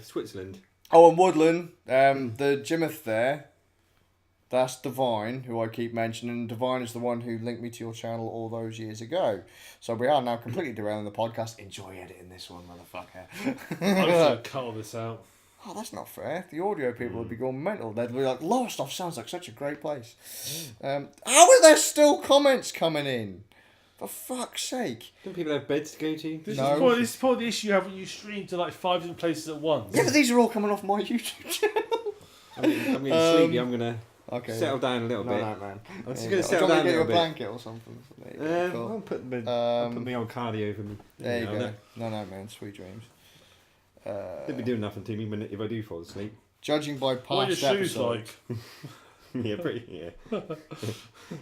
Speaker 2: Switzerland.
Speaker 1: Oh, and Woodland, the Jimmoth there. That's Divine, who I keep mentioning. Divine is the one who linked me to your channel all those years ago. So we are now completely derailing the podcast. Enjoy editing this one, motherfucker.
Speaker 3: I'm just going to cut all this out.
Speaker 1: Oh, that's not fair. The audio people would be going mental. They'd be like, Lost Off sounds like such a great place. How are there still comments coming in? For fuck's sake.
Speaker 2: Don't people have beds to go to?
Speaker 3: This
Speaker 1: No.
Speaker 3: is probably the issue you have when you stream to like 5 different places at once.
Speaker 1: Yeah, but these are all coming off my YouTube channel.
Speaker 2: I'm getting sleepy. I'm going to settle down a little bit.
Speaker 1: No, man.
Speaker 2: I'm just
Speaker 1: Yeah,
Speaker 2: going to settle down a
Speaker 1: get you
Speaker 2: little
Speaker 1: a
Speaker 2: bit.
Speaker 1: blanket or something. There you go.
Speaker 2: I'll put me on cardio over me.
Speaker 1: There you go. No, man. Sweet dreams.
Speaker 2: They'll be doing nothing to me if I do fall asleep.
Speaker 1: Judging by
Speaker 3: What are your
Speaker 1: past
Speaker 3: shoes
Speaker 1: episodes,
Speaker 3: like?
Speaker 2: Yeah,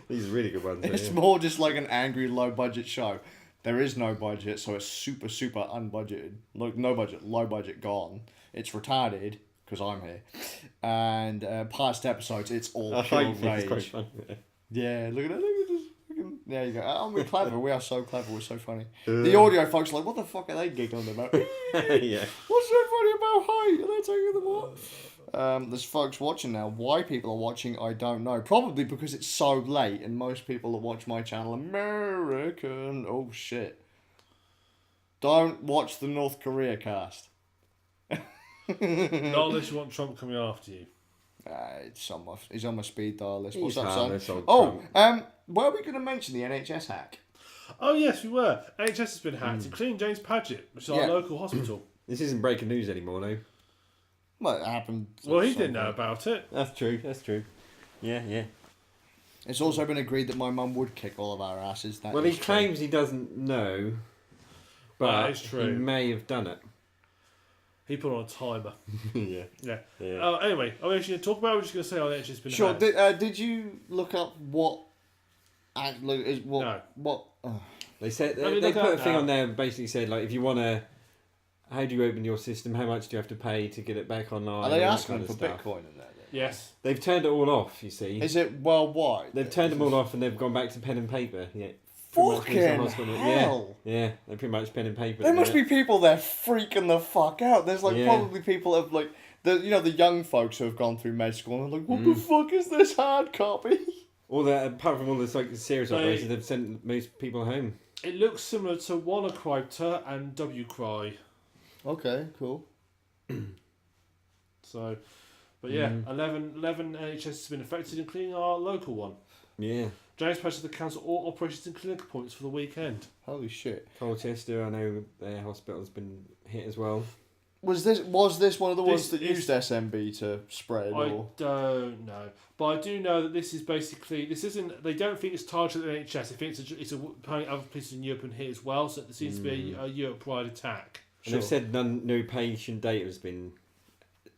Speaker 2: These are really good ones.
Speaker 1: it's more just like an angry low budget show. There is no budget, so it's super unbudgeted. Look, no budget, low budget gone. It's retarded because I'm here, and past episodes it's all pure
Speaker 2: It's quite
Speaker 1: rage.
Speaker 2: fun.
Speaker 1: Yeah, look at that. There you go. Aren't we clever? We are so clever. We're so funny. The audio folks are like, what the fuck are they giggling about?
Speaker 2: Yeah.
Speaker 1: What's so funny about height? Are they taking them what? There's folks watching now. Why people are watching, I don't know. Probably because it's so late and most people that watch my channel, American. Oh shit. Don't watch the North Korea cast.
Speaker 3: Not unless you want Trump coming after you.
Speaker 1: He's on my speed dial list. What's
Speaker 2: He's
Speaker 1: up,
Speaker 2: harmless,
Speaker 1: son?
Speaker 2: old Trump.
Speaker 1: Were we going to mention the NHS hack?
Speaker 3: Oh yes, we were. NHS has been hacked, including James Paget, which is our local hospital.
Speaker 2: This isn't breaking news anymore, though.
Speaker 1: Well, it happened.
Speaker 3: Well, he didn't know about it.
Speaker 2: That's true. Yeah.
Speaker 1: It's also been agreed that my mum would kick all of our asses. That
Speaker 2: Well,
Speaker 1: is
Speaker 2: he
Speaker 1: true.
Speaker 2: claims he doesn't know,
Speaker 3: That
Speaker 2: but
Speaker 3: is true.
Speaker 2: he may have done it.
Speaker 3: He put on a timer.
Speaker 2: Yeah.
Speaker 3: Yeah. Anyway, are we actually going to talk about it? Or are we just going to say, NHS has been
Speaker 1: Sure.
Speaker 3: hacked?
Speaker 1: Did you look up what?
Speaker 3: No.
Speaker 1: What?
Speaker 2: They said
Speaker 3: I mean,
Speaker 2: they
Speaker 3: look
Speaker 2: put a
Speaker 3: up
Speaker 2: thing
Speaker 3: now.
Speaker 2: on there. Basically said like, if you want to, how do you open your system? How much do you have to pay to get it back online?
Speaker 1: Are they
Speaker 2: all that
Speaker 1: asking
Speaker 2: kind
Speaker 1: for
Speaker 2: of stuff.
Speaker 1: Bitcoin in there? Then?
Speaker 3: Yes.
Speaker 2: They've turned it all off. You see,
Speaker 1: Is it worldwide?
Speaker 2: they've turned them all off and they've gone back to pen and paper. Yeah. Pretty much
Speaker 1: Fucking
Speaker 2: in the hospital.
Speaker 1: hell!
Speaker 2: Yeah, they're pretty much pen and paper.
Speaker 1: There
Speaker 2: at the
Speaker 1: must be
Speaker 2: minute.
Speaker 1: people there freaking the fuck out. There's like
Speaker 2: Yeah.
Speaker 1: probably people of like the young folks who have gone through med school and are like, what the fuck is this hard copy?
Speaker 2: All that, apart from all the like serious
Speaker 3: They-
Speaker 2: operations, they've sent most people home.
Speaker 3: It looks similar to WannaCry and WCry.
Speaker 1: Okay, cool.
Speaker 3: So, but yeah, 11 NHS has been affected, including our local one.
Speaker 2: Yeah.
Speaker 3: James Paget to cancel all operations and clinic appointments for the weekend.
Speaker 1: Holy shit.
Speaker 2: Colchester, I know their hospital's been hit as well.
Speaker 1: Was this one of the ones that used SMB to spread?
Speaker 3: I don't know, but I do know that this is basically They don't think it's targeted at NHS. They think it's apparently other places in Europe and here as well. So there seems to be a Europe-wide attack.
Speaker 2: And they've said no patient data has been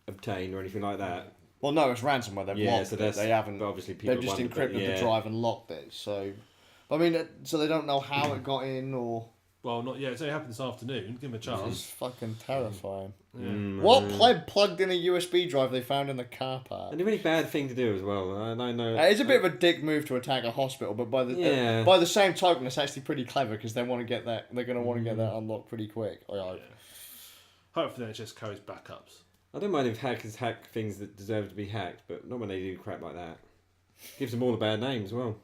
Speaker 2: obtained or anything like that.
Speaker 1: Well, no, it's ransomware. They've locked it. They haven't.
Speaker 2: But obviously, people
Speaker 1: they've just encrypted the drive and locked it. So, I mean, so they don't know how it got in or.
Speaker 3: Well, not yet. It's only happened this afternoon. Give them a chance.
Speaker 1: It's fucking terrifying.
Speaker 3: Yeah.
Speaker 1: What pleb plugged in a USB drive they found in the car park?
Speaker 2: And a really bad thing to do as well. I know.
Speaker 1: It's a bit of a dick move to attack a hospital, but by the same token, it's actually pretty clever because they want to get that. They're going to want to get that unlocked pretty quick.
Speaker 3: Hopefully, NHS carries backups.
Speaker 2: I don't mind if hackers hack things that deserve to be hacked, but not when they do crap like that. Gives them all a bad name as well.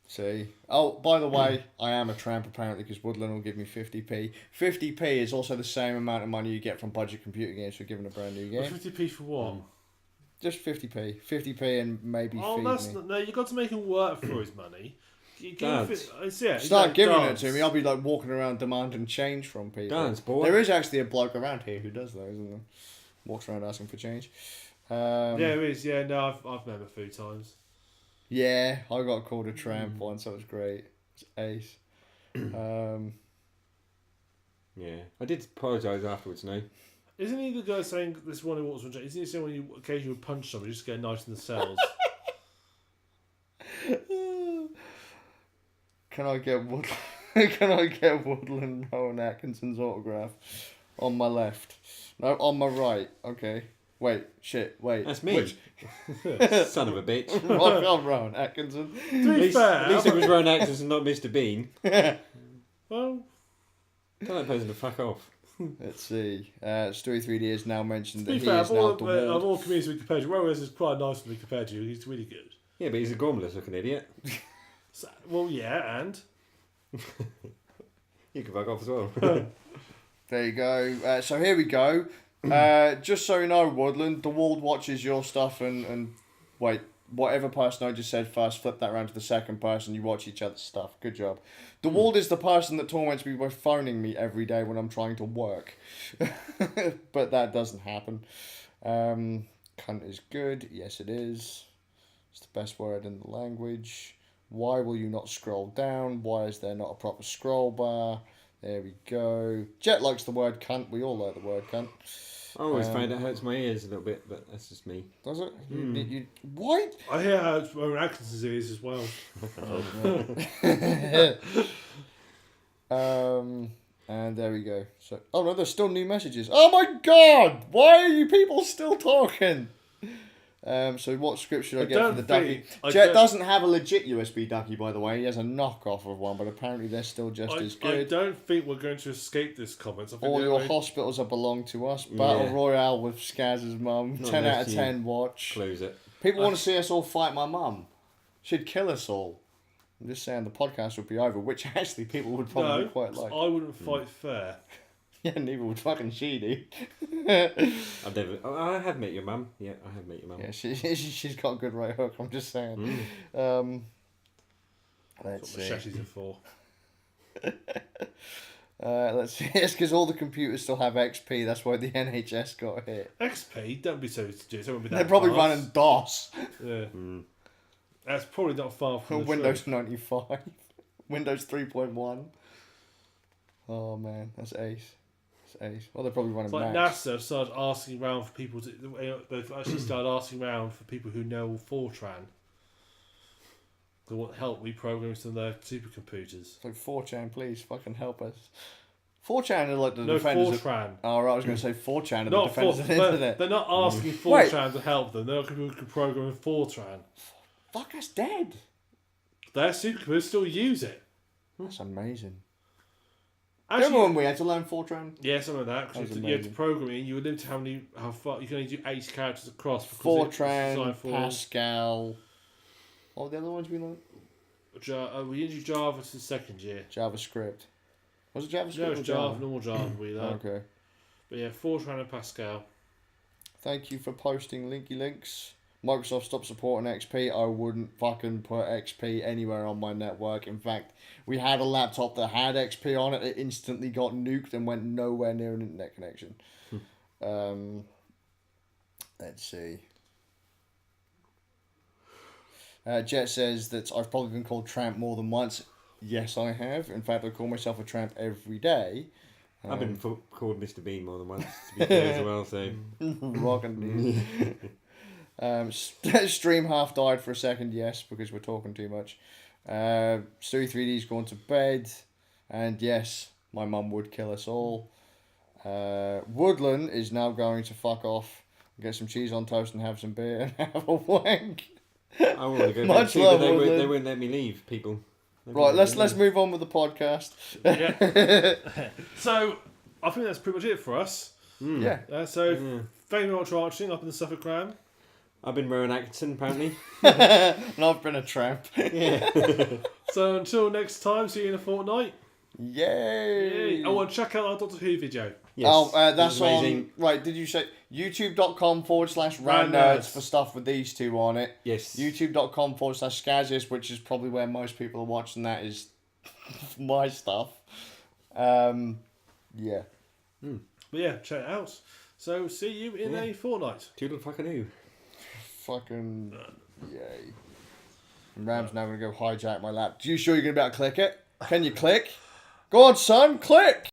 Speaker 1: See? Oh, by the way, I am a tramp apparently because Woodland will give me 50p. 50p is also the same amount of money you get from budget computer games for giving a brand new game.
Speaker 3: 50p for what?
Speaker 1: Just 50p. 50p and maybe feed me.
Speaker 3: No, you got to make him work for his money.
Speaker 1: Start giving it to me. I'll be like walking around demanding change from people.
Speaker 2: Dance, boy.
Speaker 1: There is actually a bloke around here who does that, isn't there? Walks around asking for change.
Speaker 3: Yeah, there is. Yeah, no, I've met him a few times.
Speaker 1: Yeah, I got called a tramp once. That was great. It's ace.
Speaker 2: Yeah, I did apologise afterwards. No.
Speaker 3: Isn't he the guy saying this one who walks from? Isn't he saying when you occasionally punch somebody, just get nice in the cells?
Speaker 1: Can I get Woodland Rowan Atkinson's autograph on my left? No, on my right. Okay. Wait.
Speaker 2: That's me.
Speaker 1: Which?
Speaker 2: Son of a bitch.
Speaker 1: Rock on, Rowan Atkinson.
Speaker 3: To be fair,
Speaker 2: at least it was Rowan Atkinson, not Mr. Bean.
Speaker 3: Well,
Speaker 2: tell that person to fuck off.
Speaker 1: Let's see. Stewie 3D has now mentioned
Speaker 3: to
Speaker 1: that
Speaker 3: be
Speaker 1: he
Speaker 3: fair,
Speaker 1: is now the world.
Speaker 3: of all comedians we compared to, Rowan is quite nice to be compared to. He's really good.
Speaker 2: Yeah, but he's a gormless looking idiot.
Speaker 3: So, well, yeah, and
Speaker 2: You can fuck off as well.
Speaker 1: There you go. So here we go. Just so you know, Woodland, the world watches your stuff and wait, whatever person I just said first, flip that around to the second person, you watch each other's stuff. Good job. The world is the person that torments me by phoning me every day when I'm trying to work. But that doesn't happen. Cunt is good. Yes, it is. It's the best word in the language. Why will you not scroll down? Why is there not a proper scroll bar? There we go. Jet likes the word cunt. We all like the word cunt.
Speaker 2: I always find it hurts my ears a little bit, but that's just me.
Speaker 1: Does it? What?
Speaker 3: I hear how Rowan Atkinson's is as well.
Speaker 1: And there we go. So, oh no, there's still new messages. Oh my god! Why are you people still talking? So what script should I get for the ducky? Jet doesn't have a legit USB ducky, by the way. He has a knockoff of one, but apparently they're still just as good.
Speaker 3: I don't think we're going to escape this comment.
Speaker 1: All your hospitals are belong to us. Battle Royale with Skaz's mum. 10 out of 10 watch.
Speaker 2: Close it.
Speaker 1: People want to see us all fight my mum. She'd kill us all. I'm just saying the podcast would be over, which actually people would probably quite like.
Speaker 3: I wouldn't fight fair.
Speaker 1: Yeah, neither would fucking she do.
Speaker 2: I've never. Oh, I have met your mum. Yeah, I have met your mum.
Speaker 1: Yeah, she's got a good right hook. I'm just saying. Let's see.
Speaker 3: Machetes are for.
Speaker 1: Let's see. It's because all the computers still have XP. That's why the NHS got hit.
Speaker 3: XP? Don't be so stupid.
Speaker 1: They're probably running DOS.
Speaker 3: Yeah. That's probably not far from the
Speaker 1: Windows
Speaker 3: truth.
Speaker 1: 95. Windows 3.1. Oh man, that's ace. Well, they're probably running
Speaker 3: It's like
Speaker 1: Macs.
Speaker 3: NASA started asking around for people to. They've actually started asking around for people who know Fortran. They want help reprogramming some of their supercomputers.
Speaker 1: So 4chan, please fucking help us. 4chan are like the
Speaker 3: No,
Speaker 1: defenders.
Speaker 3: Fortran.
Speaker 1: Oh right, I was going to say 4chan are the
Speaker 3: Not
Speaker 1: defenders of the internet.
Speaker 3: They're not asking Fortran to help them. They're people who can program in Fortran.
Speaker 1: Fuck us dead.
Speaker 3: Their supercomputers still use it.
Speaker 1: That's amazing.
Speaker 3: Actually,
Speaker 1: Remember when we had to learn Fortran?
Speaker 3: yeah, some of that.
Speaker 1: That was
Speaker 3: Because you had to
Speaker 1: amazing.
Speaker 3: program it. You would limit how far you can only do 8 characters across. because it's
Speaker 1: Fortran,
Speaker 3: designed for
Speaker 1: Pascal. What were the other ones we learned?
Speaker 3: we didn't do Java to the second year.
Speaker 1: JavaScript. Was it JavaScript?
Speaker 3: No,
Speaker 1: or
Speaker 3: it's Java, normal Java we learned.
Speaker 1: Okay.
Speaker 3: But yeah, Fortran and Pascal.
Speaker 1: Thank you for posting linky links. Microsoft stopped supporting XP, I wouldn't fucking put XP anywhere on my network. In fact, we had a laptop that had XP on it. It instantly got nuked and went nowhere near an internet connection. Let's see. Jet says that I've probably been called tramp more than once. Yes, I have. In fact, I call myself a tramp every day.
Speaker 2: I've been called Mr. Bean more than once, to be fair, as well. So
Speaker 1: Rockin' stream half died for a second, yes, because we're talking too much. Stewie 3D's gone to bed, and yes, my mum would kill us all. Woodland is now going to fuck off, get some cheese on toast, and have some beer and have a wank.
Speaker 2: I want to go
Speaker 1: Much
Speaker 2: see,
Speaker 1: love,
Speaker 2: but they
Speaker 1: Woodland.
Speaker 2: wouldn't let me leave. People.
Speaker 1: Right, let's move on with the podcast.
Speaker 3: Yeah. So, I think that's pretty much it for us.
Speaker 1: Yeah.
Speaker 3: Thank you very much for watching up in the SuffolkRam.
Speaker 2: I've been Rowan Atkinson, apparently.
Speaker 1: And I've been a tramp.
Speaker 3: So until next time, see you in a fortnight.
Speaker 1: Yay!
Speaker 3: Oh, and check out our Doctor Who video.
Speaker 2: Yes,
Speaker 1: that's
Speaker 2: amazing.
Speaker 1: on. Right, did you say youtube.com/Ram
Speaker 3: Ram
Speaker 1: Nerds
Speaker 3: Nerds
Speaker 1: for stuff with these two on it?
Speaker 2: Yes.
Speaker 1: youtube.com/Skazis, which is probably where most people are watching that, is my stuff. Yeah.
Speaker 3: But yeah, check it out. So see you in a fortnight.
Speaker 2: Toodle fucking who.
Speaker 1: Fucking yay. And Ram's now going to go hijack my lap. You sure you're going to be able to click it? Can you click? Go on, son, click!